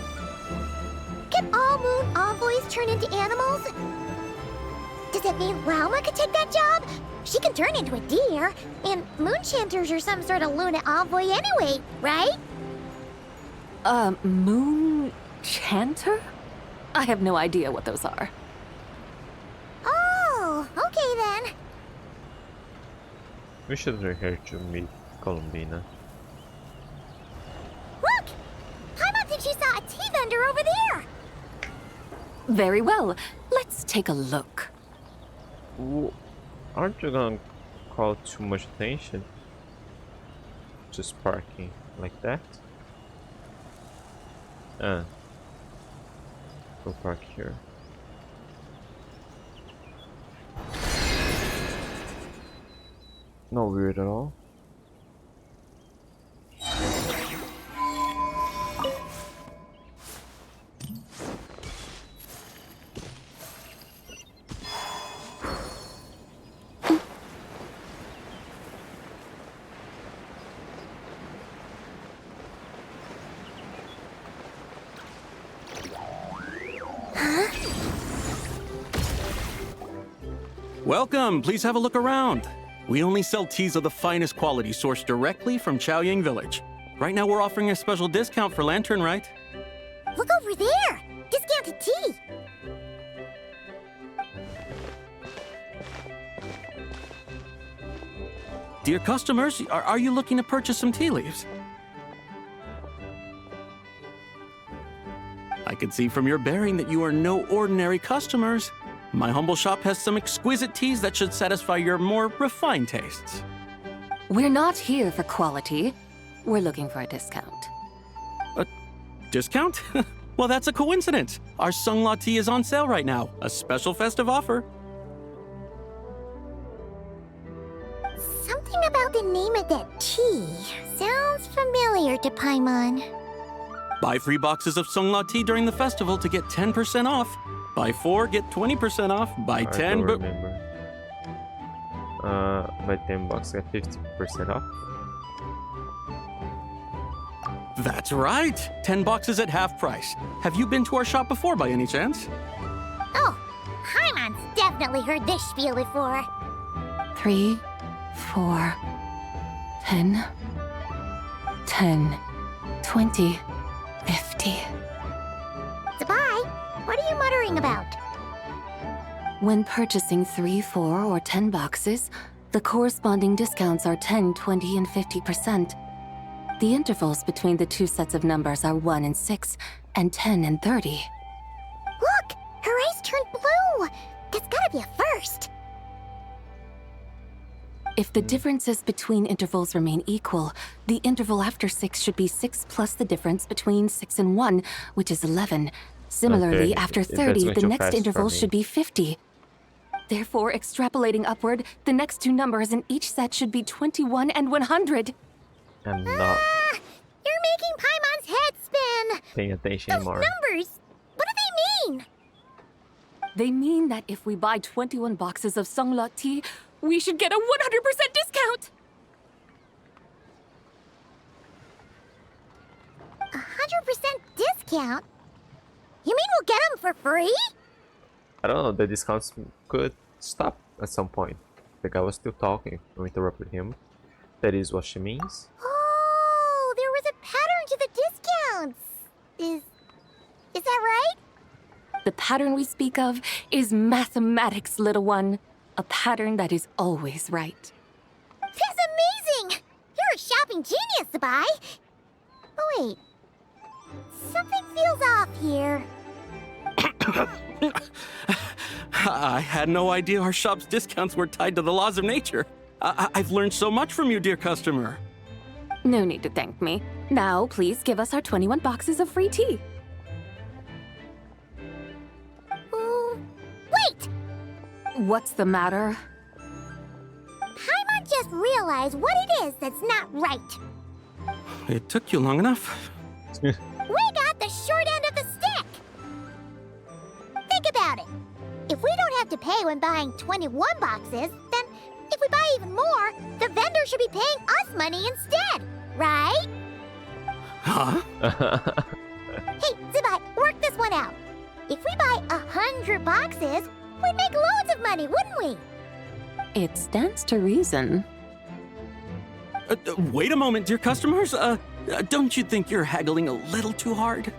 Can all moon envoys turn into animals? Does that mean Rauma could take that job? She can turn into a deer, and moon chanters are some sort of Luna envoy anyway, right? Moon chanter? I have no idea what those are. Oh, okay then. We should bring her to meet Columbina. Look! Paimon thinks she saw a tea vendor over there! Very well. Let's take a look. Ooh, aren't you gonna call too much attention? Just parking like that? We'll park here. Not weird at all. Welcome, please have a look around. We only sell teas of the finest quality sourced directly from Chaoying Village. Right now we're offering a special discount for Lanternlit. Look over there! Discounted tea! Dear customers, are you looking to purchase some tea leaves? I can see from your bearing that you are no ordinary customers. My humble shop has some exquisite teas that should satisfy your more refined tastes. We're not here for quality. We're looking for a discount. A discount? Well, that's a coincidence. Our Sungla tea is on sale right now. A special festive offer. Something about the name of that tea sounds familiar to Paimon. Buy 3 boxes of Sungla tea during the festival to get 10% off. Buy 4, get 20% off. Buy 10, but... buy 10 bucks, get 50% off. That's right! 10 boxes at half price. Have you been to our shop before by any chance? Oh, Paimon's definitely heard this spiel before. 3, 4, 10, 10, 20, 50. Zabai, what are you muttering about? When purchasing 3, 4, or 10 boxes, the corresponding discounts are 10, 20, and 50%. The intervals between the two sets of numbers are 1 and 6, and 10 and 30. Look! Her eyes turned blue! That's gotta be a first! If the differences between intervals remain equal, the interval after 6 should be 6 plus the difference between 6 and 1, which is 11. Similarly, after 30, the next interval should be 50. Therefore, extrapolating upward, the next two numbers in each set should be 21 and 100. I'm not You're making Paimon's head spin! paying attention Those anymore. numbers! What do they mean? They mean that if we buy 21 boxes of Sungla tea, we should get a 100% discount! 100% discount? You mean we'll get them for free? I don't know, the discounts could stop at some point. The guy was still talking when we interrupted him. That is what she means. Oh, there was a pattern to the discounts. Is that right? The pattern we speak of is mathematics, little one. A pattern that is always right. That's amazing! You're a shopping genius, Zabai! Oh wait, something feels off here. I had no idea our shop's discounts were tied to the laws of nature. I've learned so much from you, dear customer. No need to thank me. Now, please give us our 21 boxes of free tea. Wait! What's the matter? Paimon just realized what it is that's not right. It took you long enough. We got the short end of the stick! Think about it. If we don't have to pay when buying 21 boxes, then if we buy even more, the vendor should be paying us money instead, right? Huh? Hey, Zabai, work this one out. If we buy 100 boxes, we'd make loads of money, wouldn't we? It stands to reason. Wait a moment, dear customers. Don't you think you're haggling a little too hard?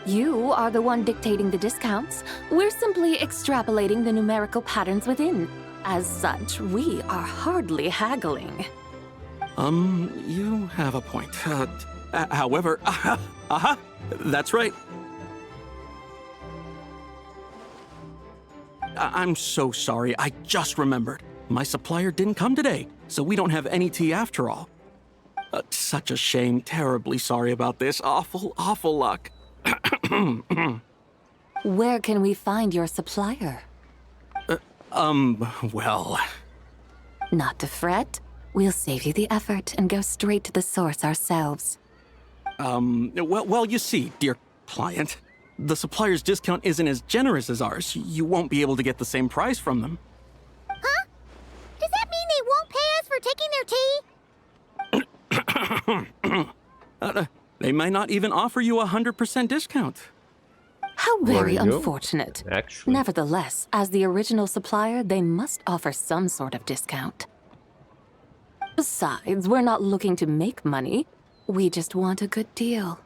You are the one dictating the discounts. We're simply extrapolating the numerical patterns within. As such, we are hardly haggling. You have a point. However, that's right. I'm so sorry. I just remembered. My supplier didn't come today, so we don't have any tea after all. Such a shame. Terribly sorry about this. Awful luck. Where can we find your supplier? Well... Not to fret. We'll save you the effort and go straight to the source ourselves. Well, you see, dear client, the supplier's discount isn't as generous as ours. You won't be able to get the same price from them. Huh? Does that mean they won't pay us for taking their tea? They might not even offer you a 100% discount. How very unfortunate. Actually. Nevertheless, as the original supplier, they must offer some sort of discount. Besides, we're not looking to make money. We just want a good deal.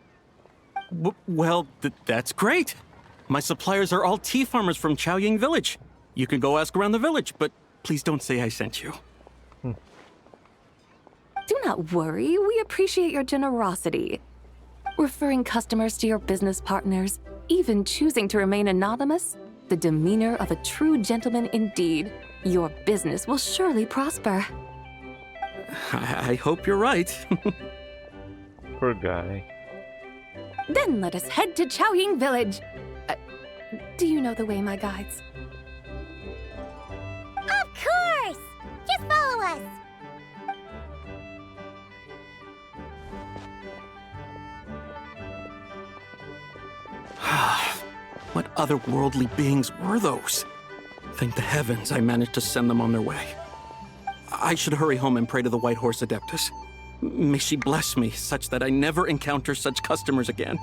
Well, that's great. My suppliers are all tea farmers from Chaoying Village. You can go ask around the village, but please don't say I sent you. Do not worry, we appreciate your generosity. Referring customers to your business partners, even choosing to remain anonymous, the demeanor of a true gentleman indeed. Your business will surely prosper. I hope you're right. Poor guy. Then let us head to Chaoying Village. Do you know the way, my guides? Of course! Just follow us! What otherworldly beings were those? Thank the heavens I managed to send them on their way. I should hurry home and pray to the White Horse Adeptus. May she bless me such that I never encounter such customers again.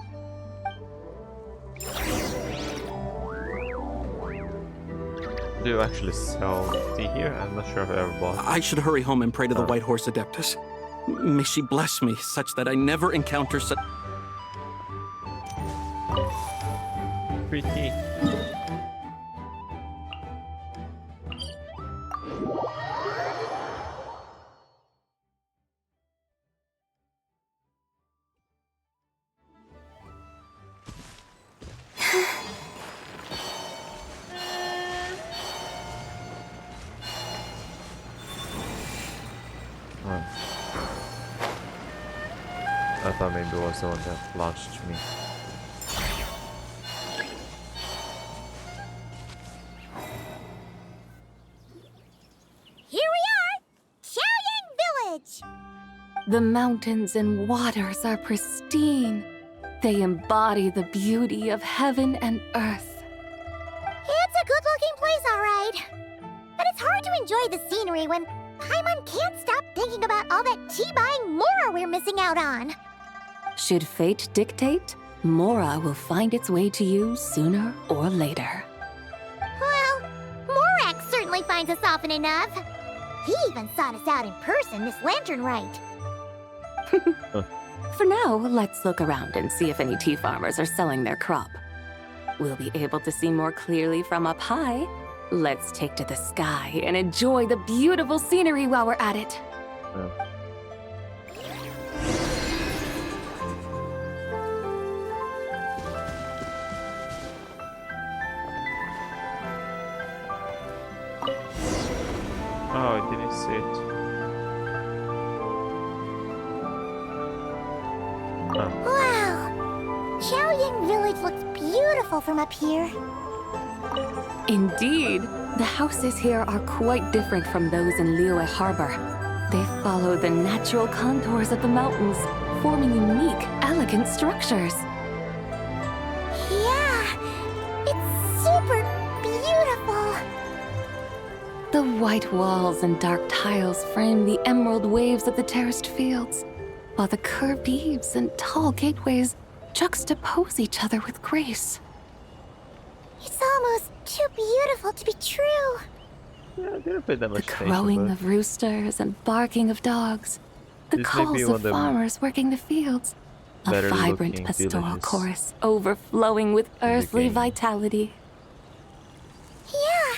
Do you actually sell tea here? I'm not sure if I ever bought. I should hurry home and pray to the White Horse Adeptus. May she bless me such that I never encounter such... Free tea. I thought maybe it was the one that launched me. Here we are! Chaoying Village! The mountains and waters are pristine. They embody the beauty of heaven and earth. It's a good-looking place, all right. But it's hard to enjoy the scenery when Paimon can't stop thinking about all that tea-buying Mora we're missing out on. Should fate dictate, Mora will find its way to you sooner or later. Well, Morak certainly finds us often enough. He even sought us out in person this lantern rite. For now, let's look around and see if any tea farmers are selling their crop. We'll be able to see more clearly from up high. Let's take to the sky and enjoy the beautiful scenery while we're at it. Oh, I didn't see it. Wow! Chaoying Village looks beautiful from up here. Indeed, the houses here are quite different from those in Liyue Harbor. They follow the natural contours of the mountains, forming unique, elegant structures. Yeah, it's super beautiful. The white walls and dark tiles frame the emerald waves of the terraced fields, while the curved eaves and tall gateways juxtapose each other with grace. It's almost too beautiful to be true. Yeah, I didn't pay that much The attention, crowing but of roosters and barking of dogs, the this may be calls one of of the farmers working the fields, a better vibrant looking pastoral villages chorus overflowing with earthly game. vitality. Yeah,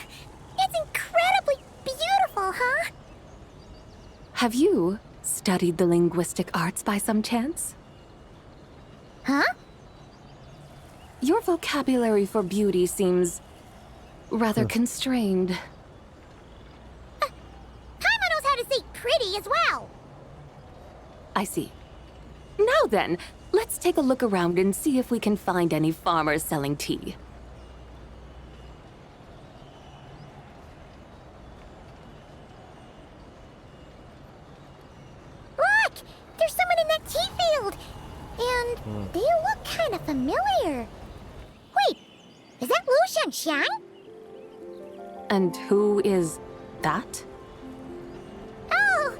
it's incredibly beautiful, huh? Have you studied the linguistic arts by some chance? Huh? Your vocabulary for beauty seems rather constrained. Paimon knows how to say pretty as well. I see. Now then, let's take a look around and see if we can find any farmers selling tea. Look! There's someone in that tea field! And they look kind of familiar. Wait, is that Lu Xiangxiang? And who is that? Oh,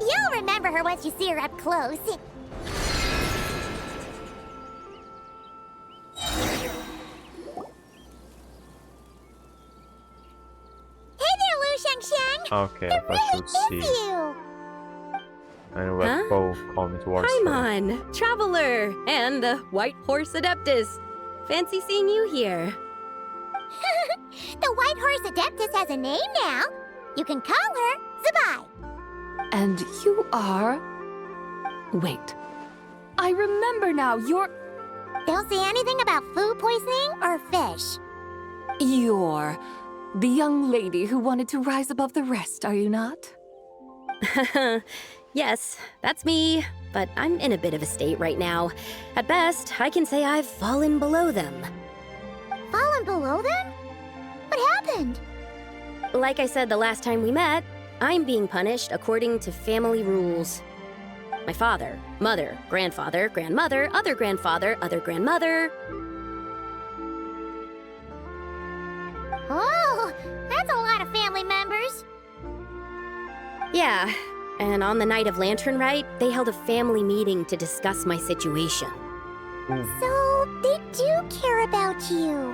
you'll remember her once you see her up close. Hey there, Lu Xiangxiang! Okay, I thought she would see. You! I know what bow called me towards her. Paimon, Traveler, and the White Horse Adeptus. Fancy seeing you here. The White Horse Adeptus has a name now. You can call her Zabai. And you are... Wait. I remember now, you're... Don't say anything about food poisoning or fish. You're the young lady who wanted to rise above the rest, are you not? Yes, that's me, but I'm in a bit of a state right now. At best, I can say I've fallen below them. Fallen below them? What happened? Like I said the last time we met, I'm being punished according to family rules. My father, mother, grandfather, grandmother, other grandfather, other grandmother. Oh, that's a lot of family members. Yeah, and on the night of Lantern Rite, they held a family meeting to discuss my situation. So, they do care about you.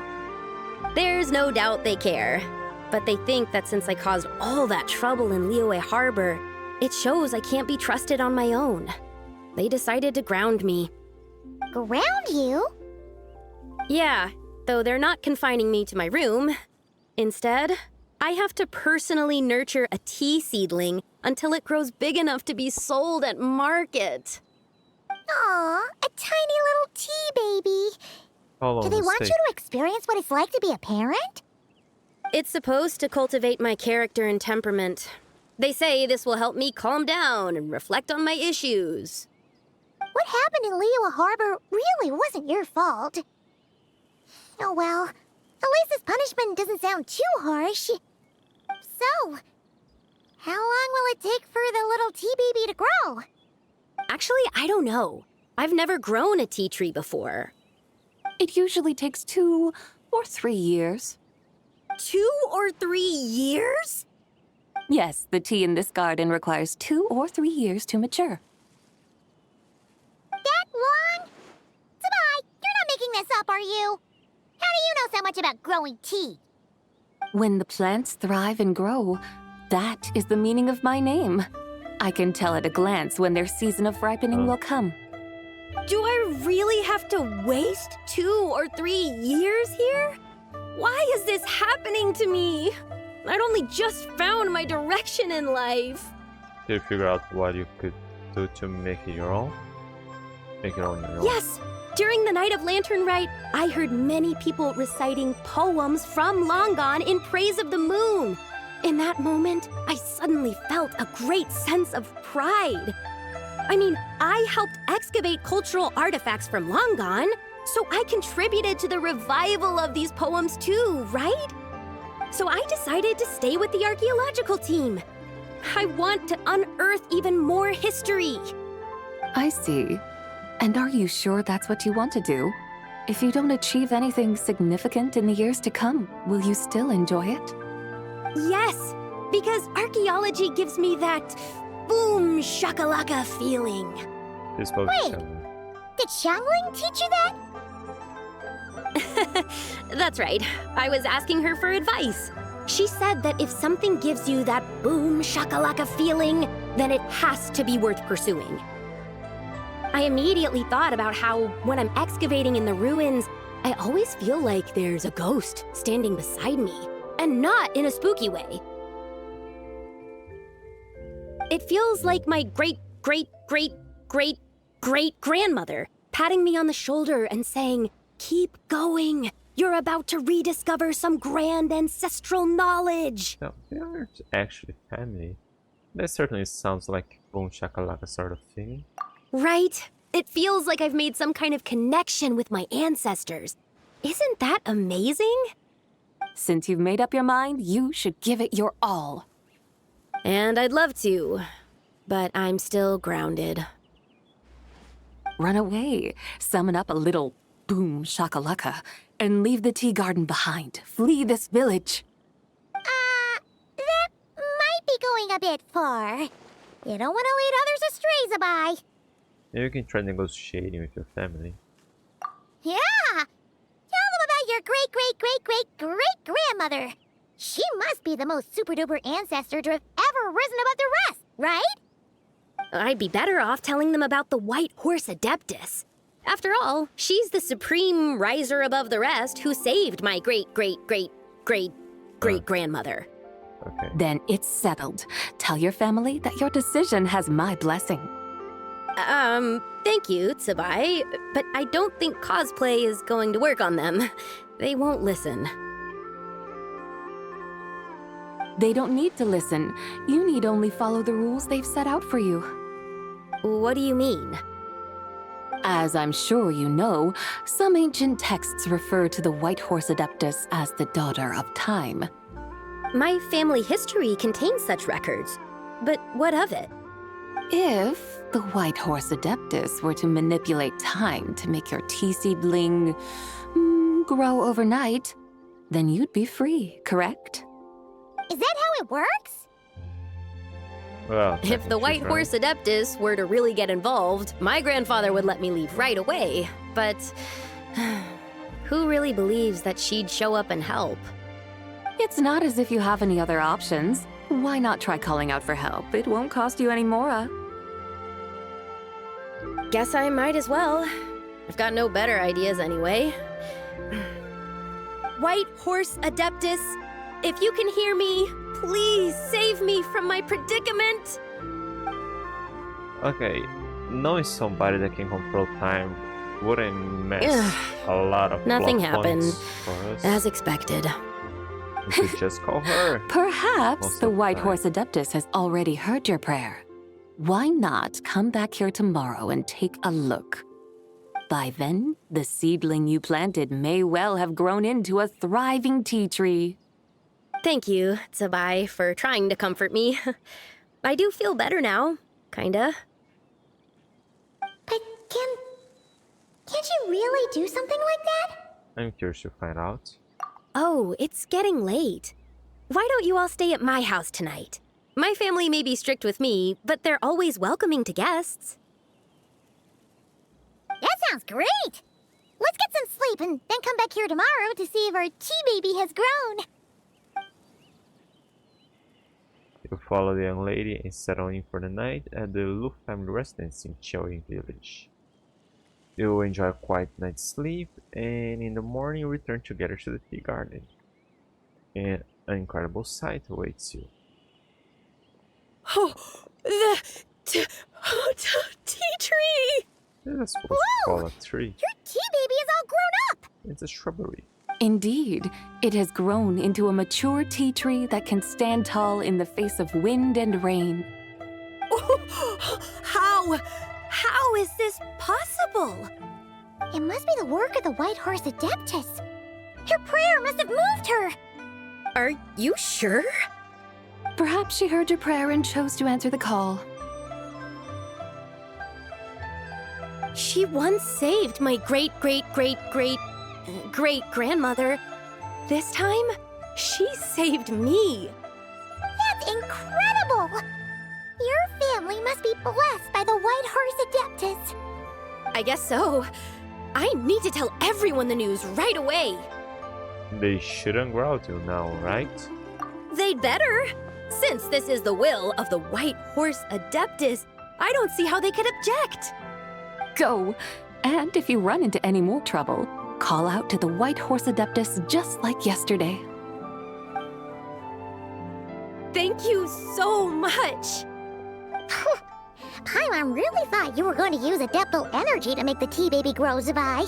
There's no doubt they care. But they think that since I caused all that trouble in Liyue Harbor, it shows I can't be trusted on my own. They decided to ground me. Ground you? Yeah, though they're not confining me to my room. Instead, I have to personally nurture a tea seedling until it grows big enough to be sold at market. Aw, a tiny little tea baby. Do they want you to experience what it's like to be a parent? It's supposed to cultivate my character and temperament. They say this will help me calm down and reflect on my issues. What happened in Liyue Harbor really wasn't your fault. Oh well, at least this punishment doesn't sound too harsh. So, how long will it take for the little tea baby to grow? Actually, I don't know. I've never grown a tea tree before. It usually takes 2 or 3 years. 2 or 3 years? Yes, the tea in this garden requires 2 or 3 years to mature. That long? Zabai, you're not making this up, are you? How do you know so much about growing tea? When the plants thrive and grow, that is the meaning of my name. I can tell at a glance when their season of ripening will come. Do I really have to waste 2 or 3 years here? Why is this happening to me? I'd only just found my direction in life. Did you figure out what you could do to make it your own? Make it on your own? Yes! During the night of Lantern Rite, I heard many people reciting poems from long gone in praise of the moon. In that moment, I suddenly felt a great sense of pride. I mean, I helped excavate cultural artifacts from long gone, so I contributed to the revival of these poems too, right? So I decided to stay with the archaeological team. I want to unearth even more history. I see. And are you sure that's what you want to do? If you don't achieve anything significant in the years to come, will you still enjoy it? Yes, because archaeology gives me that boom shakalaka feeling. Wait, did Xiangling teach you that? That's right. I was asking her for advice. She said that if something gives you that boom shakalaka feeling, then it has to be worth pursuing. I immediately thought about how, when I'm excavating in the ruins, I always feel like there's a ghost standing beside me, and not in a spooky way. It feels like my great-great-great-great-great-grandmother patting me on the shoulder and saying, "Keep going. You're about to rediscover some grand ancestral knowledge. No, they aren't actually family. That certainly sounds like boom shakalaka sort of thing. Right? It feels like I've made some kind of connection with my ancestors. Isn't that amazing? Since you've made up your mind, you should give it your all. And I'd love to, but I'm still grounded. Run away, summon up a little boom shakalaka, and leave the tea garden behind. Flee this village. That might be going a bit far. You don't want to lead others astray, Zabai. You can try negotiating with your family. Yeah! Tell them about your great-great-great-great-great-grandmother. She must be the most super-duper ancestor to have ever risen above the rest, right? I'd be better off telling them about the White Horse Adeptus. After all, she's the supreme riser above the rest who saved my great-great-great-great-great-grandmother. Okay. Then it's settled. Tell your family that your decision has my blessing. Thank you, Tsubai, but I don't think cosplay is going to work on them. They won't listen. They don't need to listen. You need only follow the rules they've set out for you. What do you mean? As I'm sure you know, some ancient texts refer to the White Horse Adeptus as the Daughter of Time. My family history contains such records, but what of it? If the White Horse Adeptus were to manipulate time to make your tea seedling grow overnight, then you'd be free, correct? Is that how it works? Well, if the White Horse Adeptus were to really get involved, my grandfather would let me leave right away. But who really believes that she'd show up and help? It's not as if you have any other options. Why not try calling out for help? It won't cost you any more. Guess I might as well. I've got no better ideas anyway. White Horse Adeptus, if you can hear me, please save me from my predicament. Okay, knowing somebody that can control time wouldn't mess a lot of Nothing plot happened, points for us. as expected. We could just call her. Perhaps Most the of the White time. Horse Adeptus has already heard your prayer. Why not come back here tomorrow and take a look? By then, the seedling you planted may well have grown into a thriving tea tree. Thank you, Tsubai, for trying to comfort me. I do feel better now, kinda. But can't you really do something like that? I'm curious to find out. Oh, it's getting late. Why don't you all stay at my house tonight? My family may be strict with me, but they're always welcoming to guests. That sounds great! Let's get some sleep and then come back here tomorrow to see if our tea baby has grown. You follow the young lady and settle in for the night at the Lu family residence in Chiaoying village. You will enjoy a quiet night's sleep, and in the morning return together to the tea garden. And an incredible sight awaits you. Oh, the tea tree! That's supposed to call a tree. Your tea baby is all grown up! It's a shrubbery. Indeed, it has grown into a mature tea tree that can stand tall in the face of wind and rain. How is this possible? It must be the work of the White Horse Adeptus. Her prayer must have moved her. Are you sure? Perhaps she heard your prayer and chose to answer the call. She once saved my great-great-great-great-great-grandmother. This time, she saved me. That's incredible! Your family must be blessed by the White Horse Adeptus. I guess so. I need to tell everyone the news right away. They shouldn't growl till now, right? They'd better. Since this is the will of the White Horse Adeptus, I don't see how they could object. Go! And if you run into any more trouble, call out to the White Horse Adeptus just like yesterday. Thank you so much. Paimon really thought you were going to use Adeptal energy to make the tea baby grow, Zabai.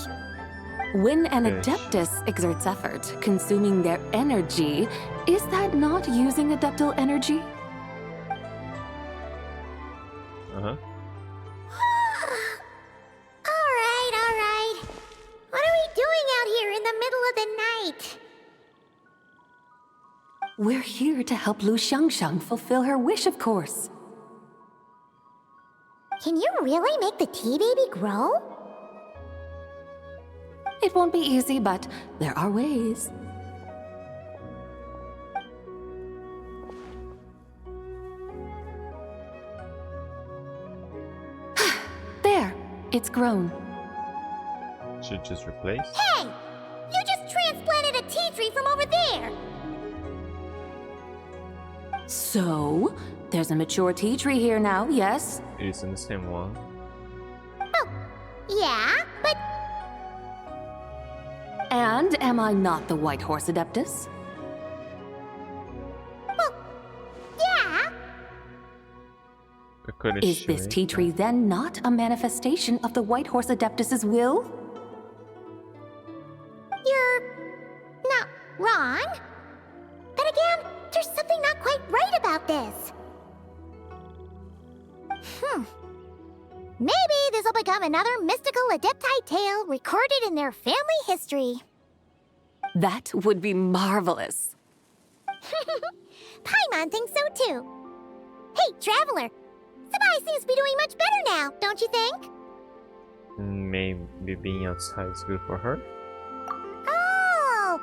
When an Yes. Adeptus exerts effort, consuming their energy, is that not using Adeptal energy? Uh-huh. All right. What are we doing out here in the middle of the night? We're here to help Lu Xiangxiang fulfill her wish, of course. Can you really make the tea baby grow? It won't be easy, but there are ways. There, it's grown. Should just replace? Hey! You just transplanted a tea tree from over there! So, there's a mature tea tree here now, yes? It is in the same one. Yeah, but And am I not the White Horse Adeptus? yeah! According Is to this it, tea tree then not a manifestation of the White Horse Adeptus's will? You're not wrong. But again, there's something not quite right about this. Maybe this will become another mystical Adepti tale recorded in their family history. That would be marvelous. Paimon thinks so too. Hey, Traveler! Sabai seems to be doing much better now, don't you think? Maybe being outside is good for her? Oh!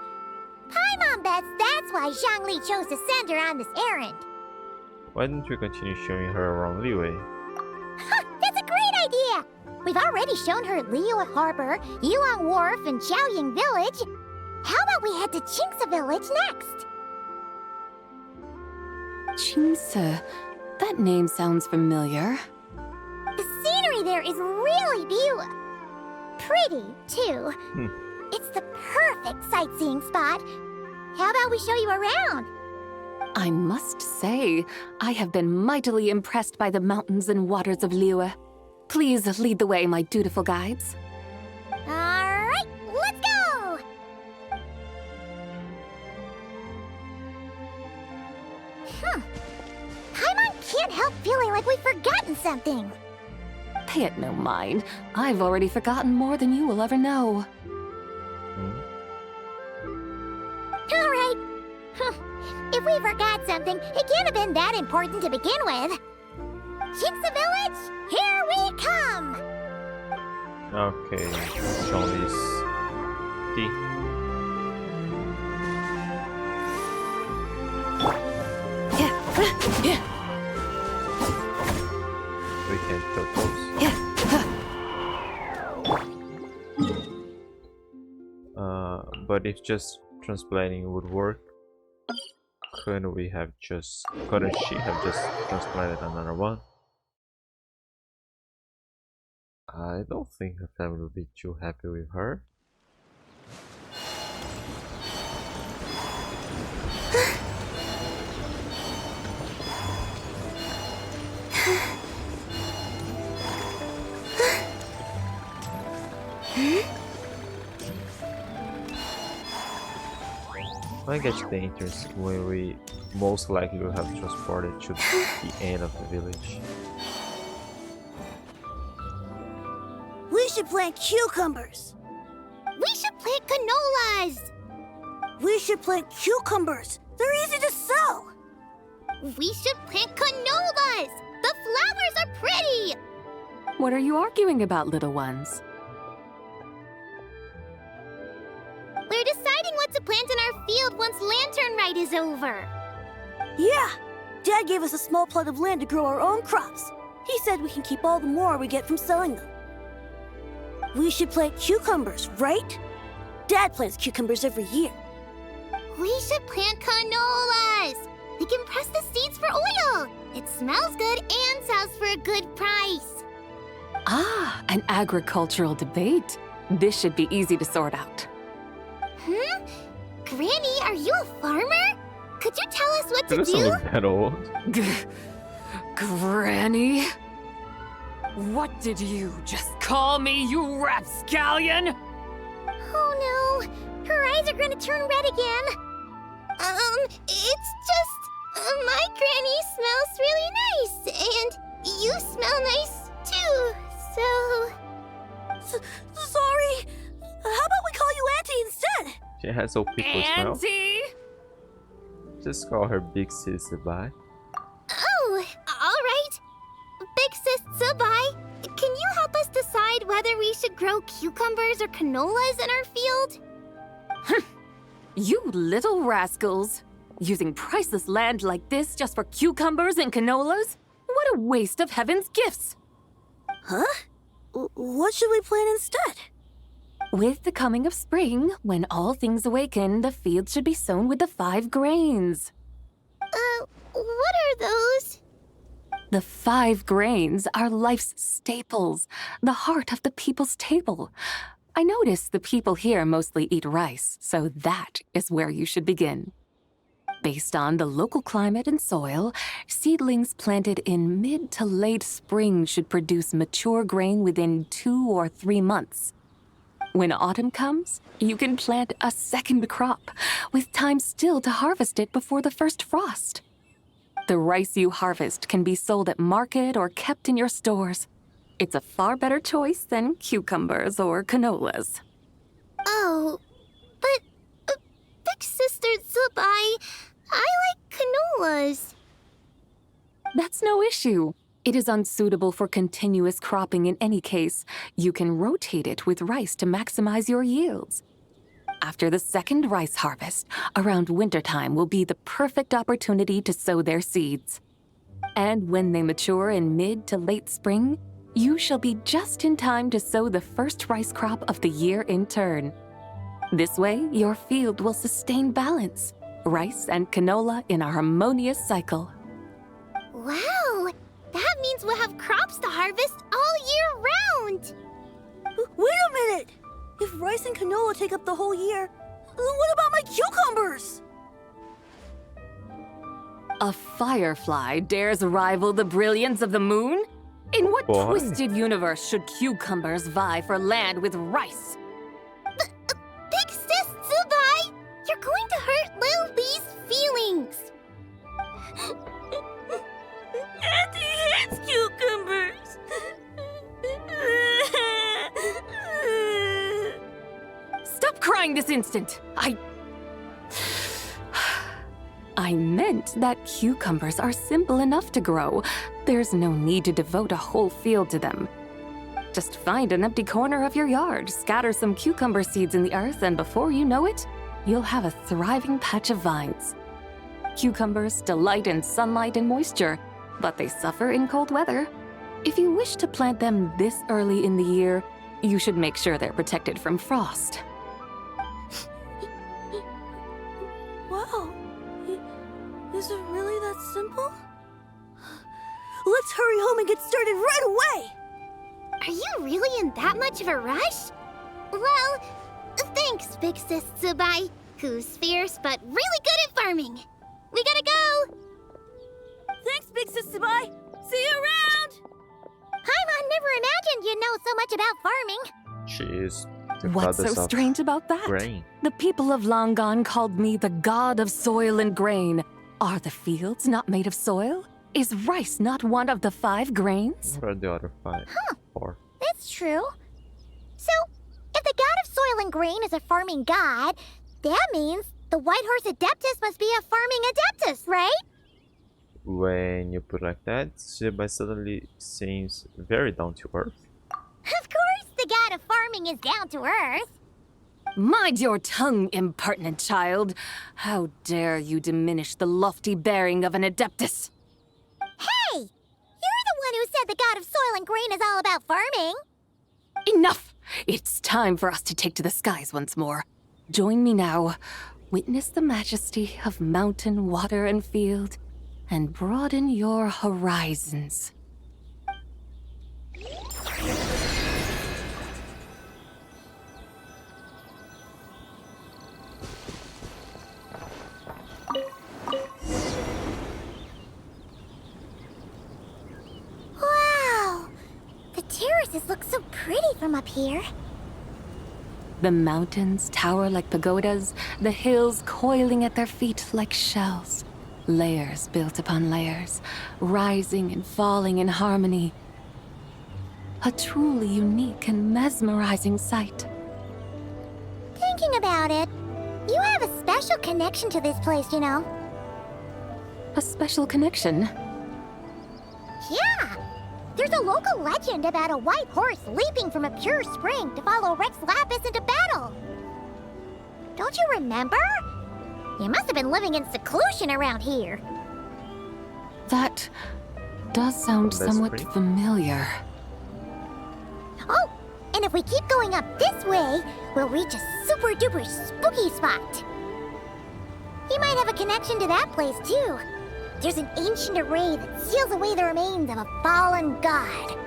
Paimon bets that's why Zhangli chose to send her on this errand. Why don't you continue showing her around Liyue? That's a great idea! We've already shown her Liyue Harbor, Yulong Wharf, and Xiaoying Village. How about we head to Qingce Village next? Qingce. That name sounds familiar. The scenery there is really beautiful. Pretty, too. It's the perfect sightseeing spot. How about we show you around? I must say, I have been mightily impressed by the mountains and waters of Liyue. Please lead the way, my dutiful guides. Alright, let's go! Paimon can't help feeling like we've forgotten something. Pay it no mind. I've already forgotten more than you will ever know. Alright. If we forgot something, it can't have been that important to begin with. Qingce Village, here we come! Okay, Charlie's tea. We can propose. But if just transplanting would work, couldn't she have just transplanted another one? I don't think her family will be too happy with her. I guess the entrance where we most likely will have transported to the end of the village. We should plant cucumbers. We should plant canolas. We should plant cucumbers. They're easy to sow. We should plant canolas. The flowers are pretty. What are you arguing about, little ones? We're deciding what to plant in our field once Lanternlit is over. Yeah. Dad gave us a small plot of land to grow our own crops. He said we can keep all the more we get from selling them. We should plant cucumbers, right? Dad plants cucumbers every year. We should plant canolas. We can press the seeds for oil. It smells good and sells for a good price. Ah, an agricultural debate. This should be easy to sort out. Granny, are you a farmer? Could you tell us what to Doesn't do? look that old. Granny? What did you just call me, you rapscallion? Oh no, her eyes are gonna turn red again. It's just my granny smells really nice, and you smell nice too. So, sorry. How about we call you Auntie instead? She has so people smell. Auntie! Just call her Big Sis Bye. oh, all right. Big Sis Zubai, can you help us decide whether we should grow cucumbers or canolas in our field? You little rascals! Using priceless land like this just for cucumbers and canolas? What a waste of heaven's gifts! Huh? What should we plant instead? With the coming of spring, when all things awaken, the field should be sown with the 5 grains. What are those? The 5 grains are life's staples, the heart of the people's table. I notice the people here mostly eat rice, so that is where you should begin. Based on the local climate and soil, seedlings planted in mid to late spring should produce mature grain within 2 or 3 months. When autumn comes, you can plant a second crop, with time still to harvest it before the first frost. The rice you harvest can be sold at market or kept in your stores. It's a far better choice than cucumbers or canolas. Oh, but Big Sister Zubai, I like canolas. That's no issue. It is unsuitable for continuous cropping in any case. You can rotate it with rice to maximize your yields. After the second rice harvest, around wintertime will be the perfect opportunity to sow their seeds. And when they mature in mid to late spring, you shall be just in time to sow the first rice crop of the year in turn. This way, your field will sustain balance, rice and canola in a harmonious cycle. Wow, that means we'll have crops to harvest all year round. Wait a minute! If rice and canola take up the whole year, what about my cucumbers? A firefly dares rival the brilliance of the moon? In what twisted universe should cucumbers vie for land with rice? Big Sis Zubai, you're going to hurt Lil Lee's feelings. Auntie hates cucumbers. Stop crying this instant! I meant that cucumbers are simple enough to grow. There's no need to devote a whole field to them. Just find an empty corner of your yard, scatter some cucumber seeds in the earth, and before you know it, you'll have a thriving patch of vines. Cucumbers delight in sunlight and moisture, but they suffer in cold weather. If you wish to plant them this early in the year, you should make sure they're protected from frost. Wow. Is it really that simple? Let's hurry home and get started right away! Are you really in that much of a rush? Well, thanks, Big Sis Zubai, who's fierce but really good at farming. We gotta go! Thanks, Big Sis Zubai! See you around! Paimon never imagined you'd know so much about farming. She is the What's so goddess of strange about that? grain. The people of Langan called me the god of soil and grain. Are the fields not made of soil? Is rice not one of the 5 grains? What are the other 5? Huh. 4. That's true. So, if the god of soil and grain is a farming god, that means the White Horse Adeptus must be a farming adeptus, right? When you put it like that, Shiba suddenly seems very down to earth. Of course the god of farming is down to earth. Mind your tongue, impertinent child. How dare you diminish the lofty bearing of an adeptus? Hey! You're the one who said the god of soil and grain is all about farming. Enough! It's time for us to take to the skies once more. Join me now. Witness the majesty of mountain, water, and field, and broaden your horizons. Wow! The terraces look so pretty from up here. The mountains tower like pagodas, the hills coiling at their feet like shells. Layers built upon layers, rising and falling in harmony. A truly unique and mesmerizing sight. Thinking about it, you have a special connection to this place, you know. A special connection? Yeah! There's a local legend about a white horse leaping from a pure spring to follow Rex Lapis into battle. Don't you remember? You must have been living in seclusion around here. That does sound somewhat familiar. Oh, and if we keep going up this way, we'll reach a super duper spooky spot. He might have a connection to that place too. There's an ancient array that seals away the remains of a fallen god.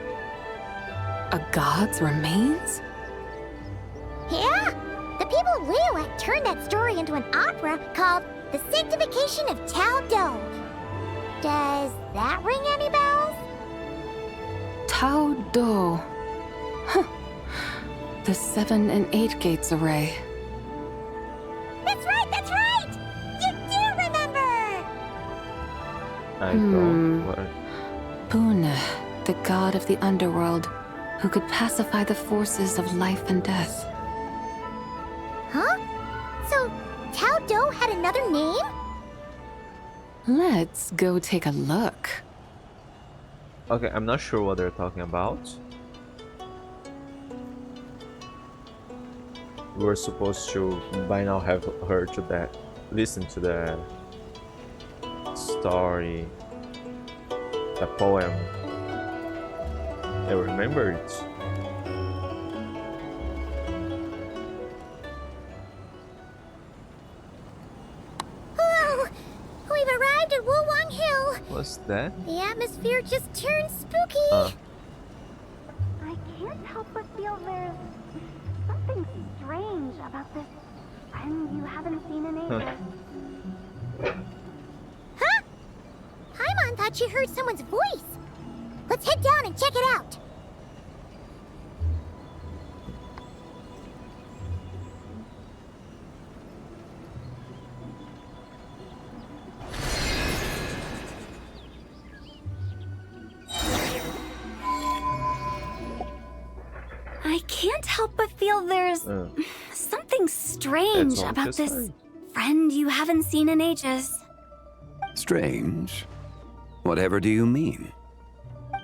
A god's remains? Yeah! The people of Liyue turned that story into an opera called The Sanctification of Tao Do. Does that ring any bells? Tao Do. Huh. The 7 and 8 gates array. That's right, that's right! You do remember! I don't. What? Boone, the god of the underworld, who could pacify the forces of life and death. Huh? So, Tao Do had another name? Let's go take a look. Okay, I'm not sure what they're talking about. We were supposed to by now have heard to that, listen to the story, the poem. I remember it. Oh, we've arrived at Wulwang Hill. What's that? The atmosphere just turned spooky. Uh. I can't help but feel there's something strange about this friend you haven't seen in ages. Huh? Paimon thought she heard someone's voice. Let's head down and check it out. I can't help but feel there's something strange about this friend you haven't seen in ages. Strange? Whatever do you mean?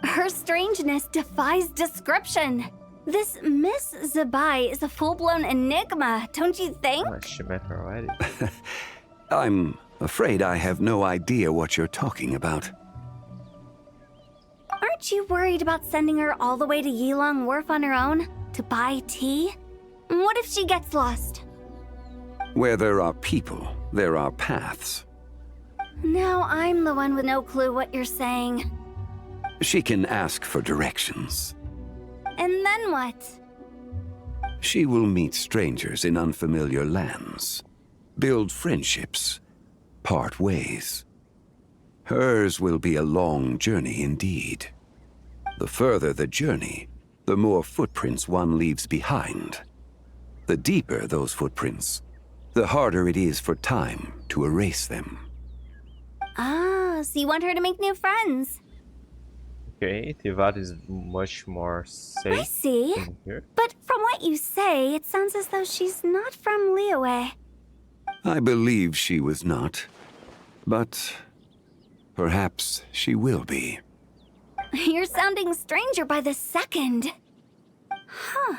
Her strangeness defies description. This Miss Zabai is a full-blown enigma, don't you think? She met her already. I'm afraid I have no idea what you're talking about. Aren't you worried about sending her all the way to Yilong Wharf on her own to buy tea? What if she gets lost? Where there are people, there are paths. Now I'm the one with no clue what you're saying. She can ask for directions. And then what? She will meet strangers in unfamiliar lands, build friendships, part ways. Hers will be a long journey indeed. The further the journey, the more footprints one leaves behind. The deeper those footprints, the harder it is for time to erase them. Ah, so you want her to make new friends? Okay, Tivat is much more safe. I see. in here. But from what you say, it sounds as though she's not from Liyue. I believe she was not, but perhaps she will be. You're sounding stranger by the second. Huh.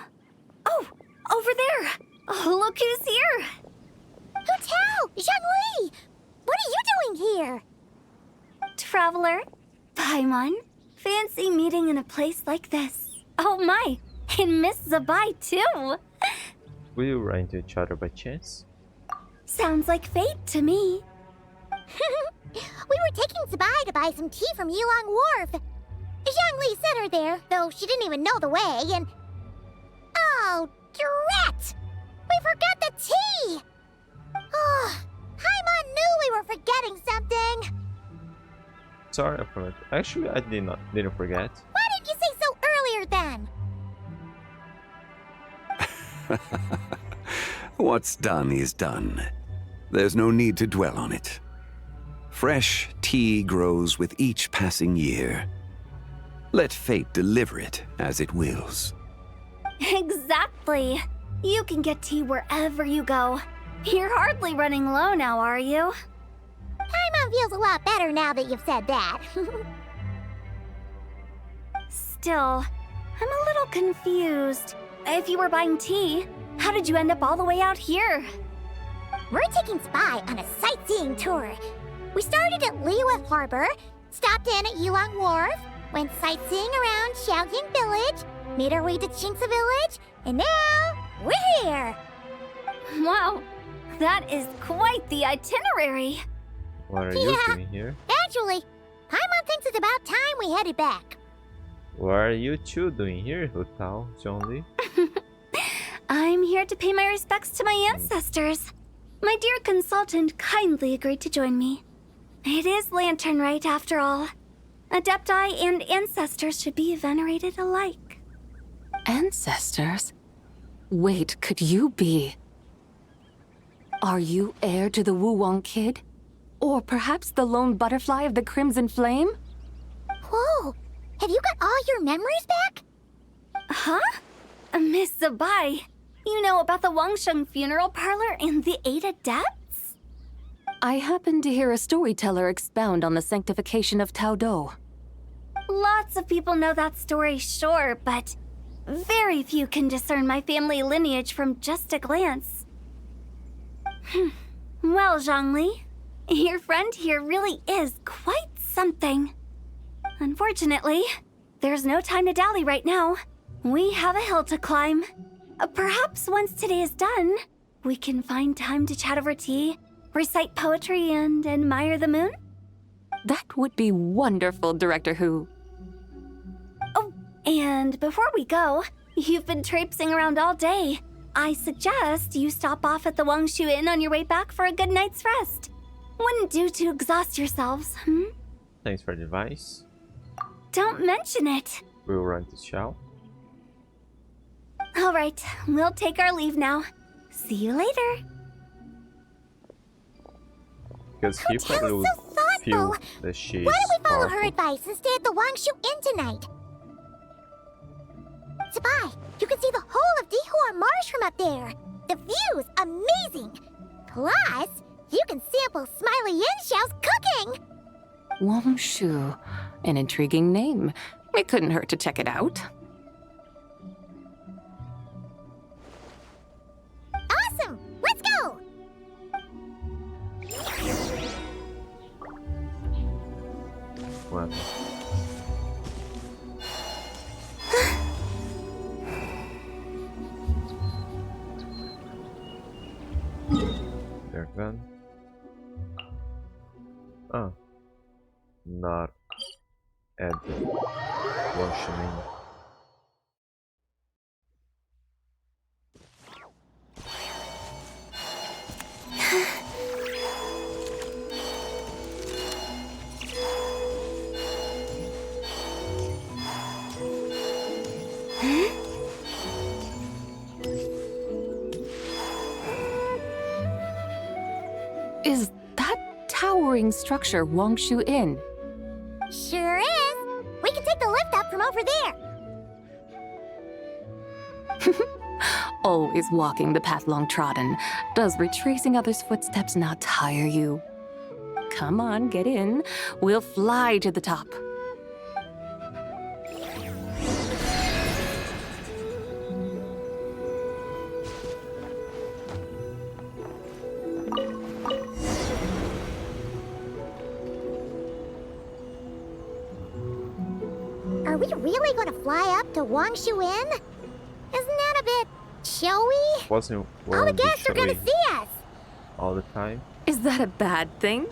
Oh, over there. Oh, look who's here. Hu Tao! Zhongli! What are you doing here? Traveler, Paimon, fancy meeting in a place like this. Oh my, and Miss Zabai too. Will you run into each other by chance? Sounds like fate to me. We were taking Zabai to buy some tea from Yilong Wharf. Zhongli sent her there, though she didn't even know the way, and... Oh, drat! We forgot the tea! Oh, Paimon knew we were forgetting something! Sorry, I forgot. Actually, I didn't forget. Why didn't you say so earlier then? What's done is done. There's no need to dwell on it. Fresh tea grows with each passing year. Let fate deliver it as it wills. Exactly. You can get tea wherever you go. You're hardly running low now, are you? Paimon feels a lot better now that you've said that. Still, I'm a little confused. If you were buying tea, how did you end up all the way out here? We're taking Spy on a sightseeing tour. We started at Liyue Harbor, stopped in at Yulong Wharf, went sightseeing around Xiaoying Village, made our way to Jinxa Village, and now we're here! Wow, that is quite the itinerary. What are you doing here? Actually, Paimon thinks it's about time we headed back. What are you two doing here, Hu Tao, Zhongli? I'm here to pay my respects to my ancestors. My dear consultant kindly agreed to join me. It is Lanternlit after all. Adepti and ancestors should be venerated alike. Ancestors? Wait, could you be? Are you heir to the Wuwang kid? Or perhaps the lone butterfly of the Crimson Flame? Whoa! Have you got all your memories back? Huh? Miss Zabai, you know about the Wangsheng funeral parlor and the 8 adepts? I happened to hear a storyteller expound on the sanctification of Tao Do. Lots of people know that story, sure, but very few can discern my family lineage from just a glance. Well, Zhongli, your friend here really is quite something. Unfortunately, there's no time to dally right now. We have a hill to climb. Perhaps once today is done, we can find time to chat over tea, recite poetry, and admire the moon? That would be wonderful, Director Hu. Oh, and before we go, you've been traipsing around all day. I suggest you stop off at the Wangshu Inn on your way back for a good night's rest. Wouldn't do to exhaust yourselves, Thanks for the advice. Don't mention it. We will run to Xiao. All right, we'll take our leave now. See you later. Because he probably will feel that she Why don't we follow powerful. her advice and stay at the Wangshu Inn tonight? Zabai, you can see the whole of Dihua Marsh from up there. The view's amazing. Plus, you can sample Smiley Yin-Xiao's cooking. Wangshu. An intriguing name. It couldn't hurt to check it out. Awesome! Let's go! Well. They're gone. Oh. Not at the washing. Is that towering structure Wangshu Inn? Sure is. We can take the lift up from over there. Always walking the path long trodden. Does retracing others' footsteps not tire you? Come on, get in. We'll fly to the top. Are we really going to fly up to Wangshu Inn? Isn't that a bit showy? Wasn't All the guests are going to see us. all the time? Is that a bad thing?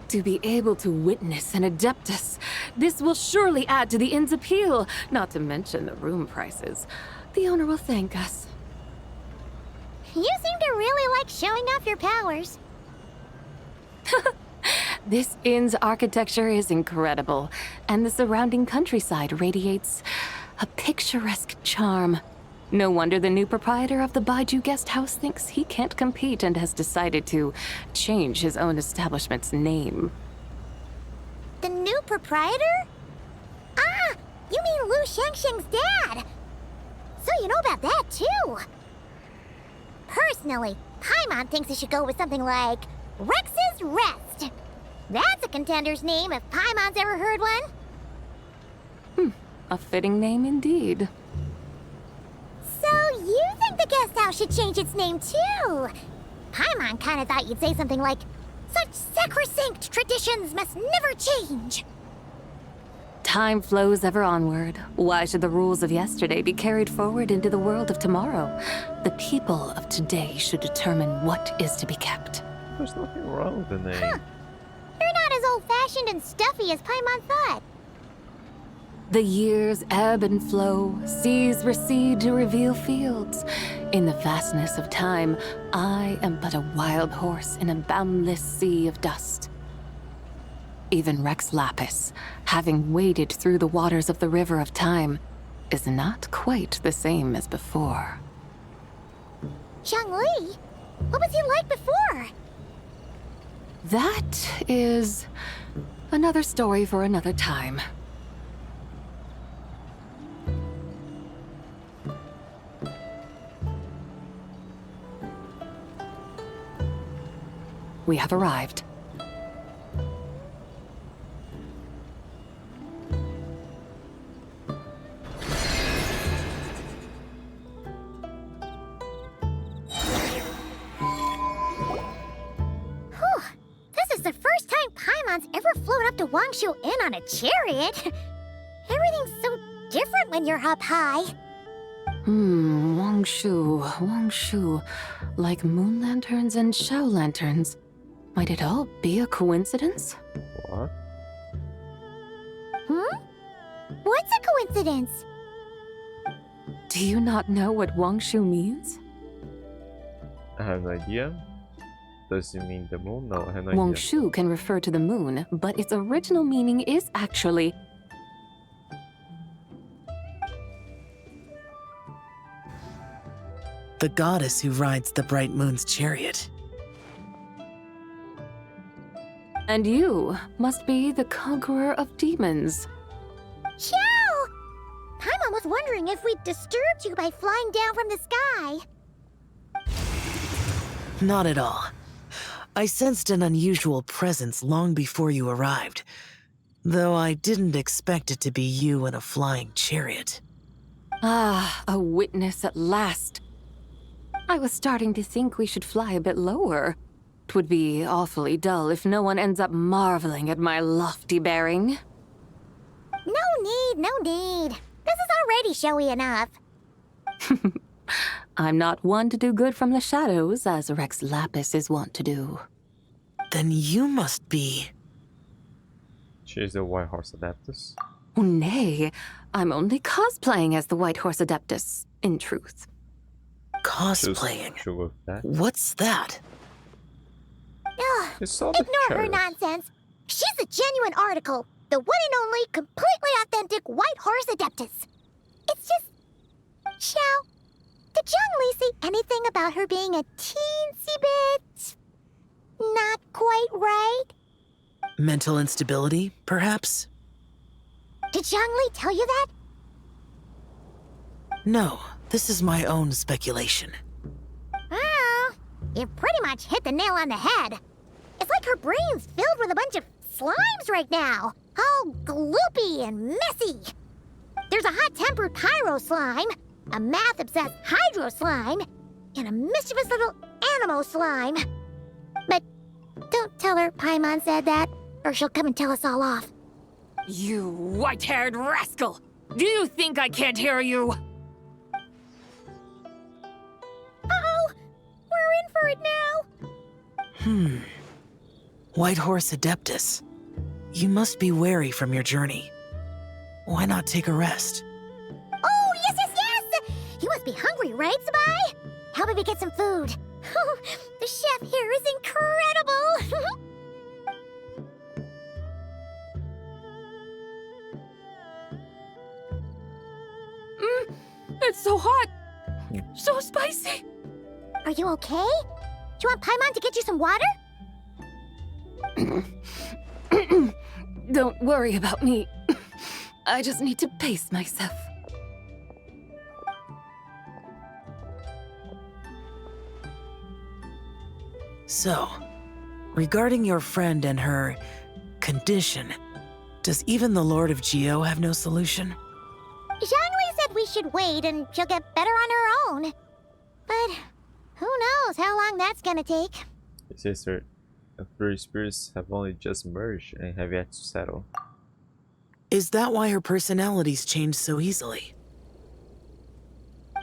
To be able to witness an Adeptus. This will surely add to the inn's appeal, not to mention the room prices. The owner will thank us. You seem to really like showing off your powers. This inn's architecture is incredible, and the surrounding countryside radiates a picturesque charm. No wonder the new proprietor of the Baiju guest house thinks he can't compete and has decided to change his own establishment's name. The new proprietor? Ah, you mean Lu Shengsheng's dad. So you know about that, too. Personally, Paimon thinks it should go with something like Rex's Rest. That's a contender's name if Paimon's ever heard one. A fitting name indeed. So you think the guest house should change its name, too? Paimon kinda thought you'd say something like, such sacrosanct traditions must never change. Time flows ever onward. Why should the rules of yesterday be carried forward into the world of tomorrow? The people of today should determine what is to be kept. There's nothing wrong with the name. Huh. You're not as old-fashioned and stuffy as Paimon thought. The years ebb and flow, seas recede to reveal fields. In the vastness of time, I am but a wild horse in a boundless sea of dust. Even Rex Lapis, having waded through the waters of the river of time, is not quite the same as before. Zhongli? What was he like before? That is another story for another time. We have arrived. This is the first time Paimon's ever flown up to Wangshu Inn on a chariot. Everything's so different when you're up high. Wangshu. Like moon lanterns and Shao lanterns. Might it all be a coincidence? What? What's a coincidence? Do you not know what Wangshu means? I have no idea. Does it mean the moon? No, I have no idea. Wangshu can refer to the moon, but its original meaning is actually the goddess who rides the bright moon's chariot. And you must be the conqueror of demons. Xiao! Paimon was wondering if we'd disturbed you by flying down from the sky. Not at all. I sensed an unusual presence long before you arrived, though I didn't expect it to be you in a flying chariot. Ah, a witness at last. I was starting to think we should fly a bit lower. 'Twould be awfully dull if no one ends up marveling at my lofty bearing. No need. This is already showy enough. I'm not one to do good from the shadows, as Rex Lapis is wont to do. Then you must be... She's the White Horse Adeptus. Oh, nay, I'm only cosplaying as the White Horse Adeptus, in truth. Cosplaying? Sure, What's that? Ugh, It's all the ignore her chairs. nonsense. She's a genuine article. The one and only, completely authentic White Horse Adeptus. It's just... Xiao, did Zhongli say anything about her being a teensy bit... not quite right? Mental instability, perhaps? Did Zhongli tell you that? No, this is my own speculation. Well, you pretty much hit the nail on the head. It's like her brain's filled with a bunch of slimes right now. All gloopy and messy. There's a hot-tempered pyro slime, a math-obsessed hydro slime, and a mischievous little animo slime. But don't tell her Paimon said that, or she'll come and tell us all off. You white-haired rascal! Do you think I can't hear you? Uh-oh! We're in for it now! White Horse Adeptus. You must be weary from your journey. Why not take a rest? Oh, yes! You must be hungry, right, Sabai? Help me get some food. The chef here is incredible! It's so hot! So spicy! Are you okay? Do you want Paimon to get you some water? Don't worry about me. I just need to pace myself. So, regarding your friend and her condition, does even the Lord of Geo have no solution? Zhongli said we should wait and she'll get better on her own. But who knows how long that's gonna take. Sister, the three spirits have only just merged and have yet to settle. Is that why her personalities change so easily?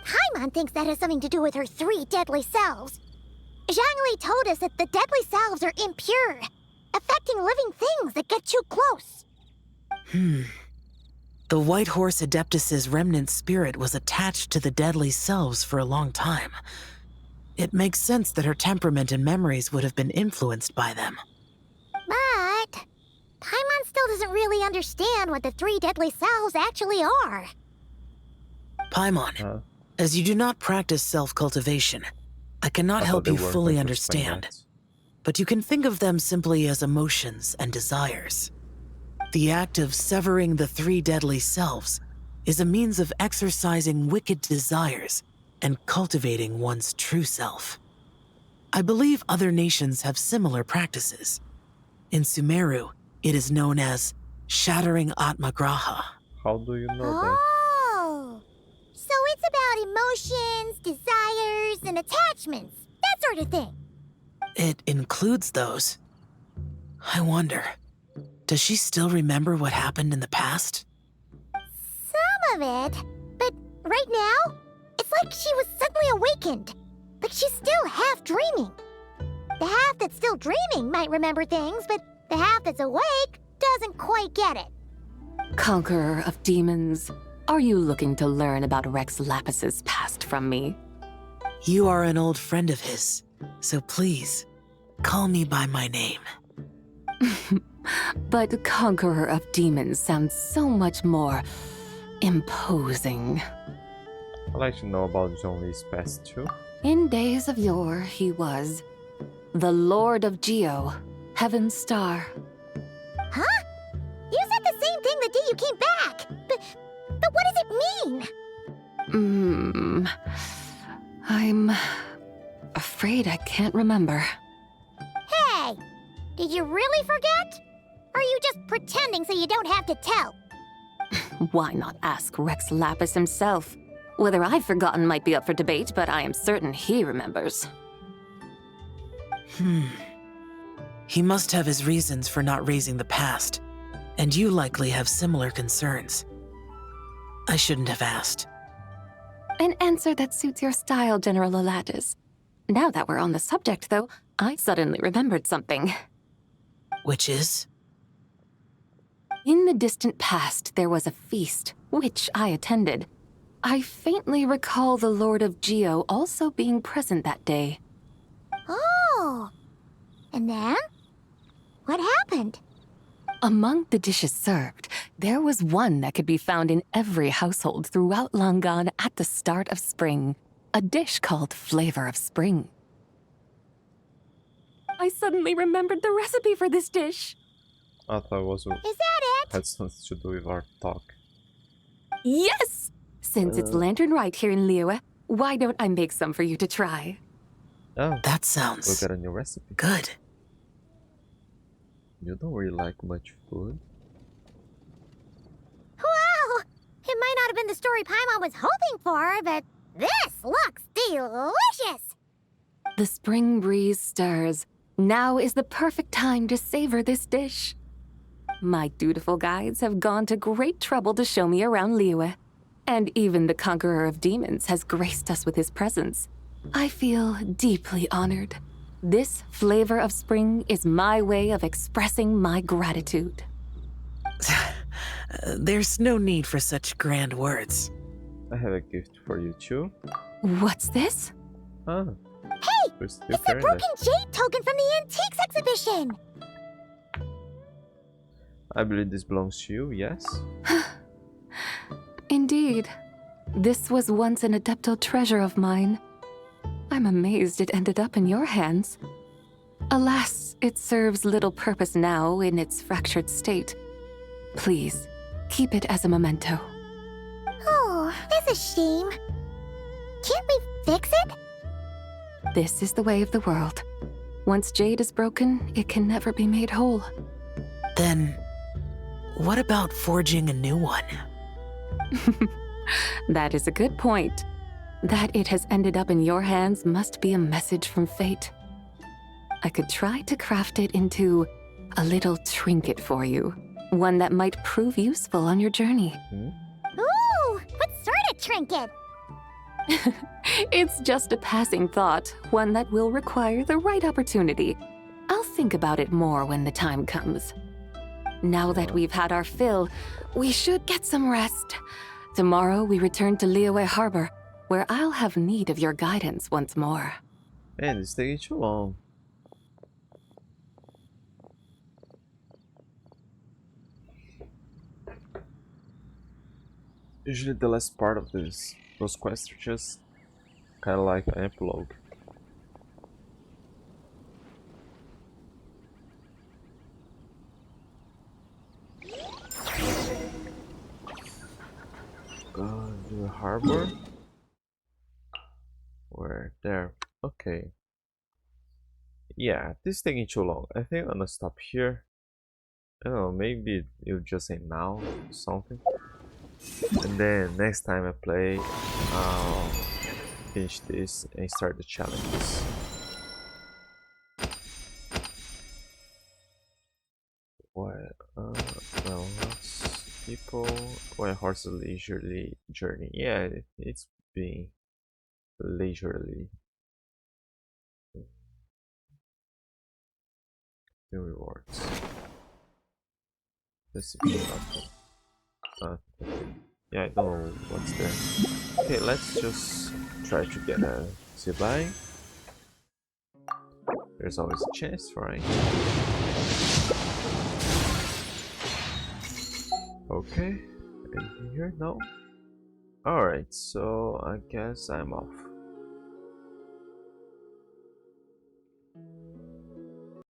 Paimon thinks that has something to do with her 3 deadly selves. Zhongli told us that the deadly selves are impure, affecting living things that get too close. The White Horse Adeptus's remnant spirit was attached to the deadly selves for a long time. It makes sense that her temperament and memories would have been influenced by them. But Paimon still doesn't really understand what the 3 deadly selves actually are. Paimon, as you do not practice self-cultivation, I cannot help you fully understand. But you can think of them simply as emotions and desires. The act of severing the 3 deadly selves is a means of exercising wicked desires and cultivating one's true self. I believe other nations have similar practices. In Sumeru, it is known as shattering Atmagraha. How do you know that? Oh, so it's about emotions, desires, and attachments, that sort of thing. It includes those. I wonder, does she still remember what happened in the past? Some of it, but right now, it's like she was suddenly awakened. Like she's still half dreaming. The half that's still dreaming might remember things, but the half that's awake doesn't quite get it. Conqueror of demons, are you looking to learn about Rex Lapis's past from me? You are an old friend of his, so please, call me by my name. But Conqueror of Demons sounds so much more imposing. I'd like to know about Zhongli's past too. In days of yore, he was the Lord of Geo, Heaven's Star. Huh? You said the same thing the day you came back. But what does it mean? I'm afraid I can't remember. Hey, did you really forget? Or are you just pretending so you don't have to tell? Why not ask Rex Lapis himself? Whether I've forgotten might be up for debate, but I am certain he remembers. He must have his reasons for not raising the past, and you likely have similar concerns. I shouldn't have asked. An answer that suits your style, General Alatis. Now that we're on the subject, though, I suddenly remembered something. Which is? In the distant past, there was a feast, which I attended. I faintly recall the Lord of Geo also being present that day. Oh, and then? What happened? Among the dishes served, there was one that could be found in every household throughout Langan at the start of spring. A dish called Flavor of Spring. I suddenly remembered the recipe for this dish. I thought it was Is that it? had something to do with our talk. Yes! Since it's Lanternlit here in Liyue, why don't I make some for you to try? Oh, that sounds we'll get a new recipe. Good. You don't really like much food. Wow! It might not have been the story Paimon was hoping for, but this looks delicious! The spring breeze stirs. Now is the perfect time to savor this dish. My dutiful guides have gone to great trouble to show me around Liyue. And even the Conqueror of Demons has graced us with his presence. I feel deeply honored. This Flavor of Spring is my way of expressing my gratitude. There's no need for such grand words. I have a gift for you too. What's this? Ah. Hey! It's the broken jade token from the antiques exhibition! I believe this belongs to you, yes? Indeed. This was once an Adeptal treasure of mine. I'm amazed it ended up in your hands. Alas, it serves little purpose now in its fractured state. Please, keep it as a memento. Oh, that's a shame. Can't we fix it? This is the way of the world. Once jade is broken, it can never be made whole. Then, what about forging a new one? That is a good point. That it has ended up in your hands must be a message from fate. I could try to craft it into a little trinket for you. One that might prove useful on your journey. Ooh, what sort of trinket? It's just a passing thought, one that will require the right opportunity. I'll think about it more when the time comes. Now that we've had our fill, we should get some rest. Tomorrow we return to Liyue Harbor, where I'll have need of your guidance once more. Man, it's taking too long. Usually the last part of those quests are just kind of like an epilogue. The harbor? Where? There. Okay. Yeah, this is taking too long. I think I'm gonna stop here. I don't know, maybe it'll just end now or something. And then next time I play, I'll finish this and start the challenges. What? Well, lots people. Why horse a leisurely journey? Yeah, it's being leisurely. The rewards. Let's see. Yeah, I don't know what's there. Okay, let's just try to get a zipline. There's always a chance, right? Okay, anything here? No? Alright, so I guess I'm off.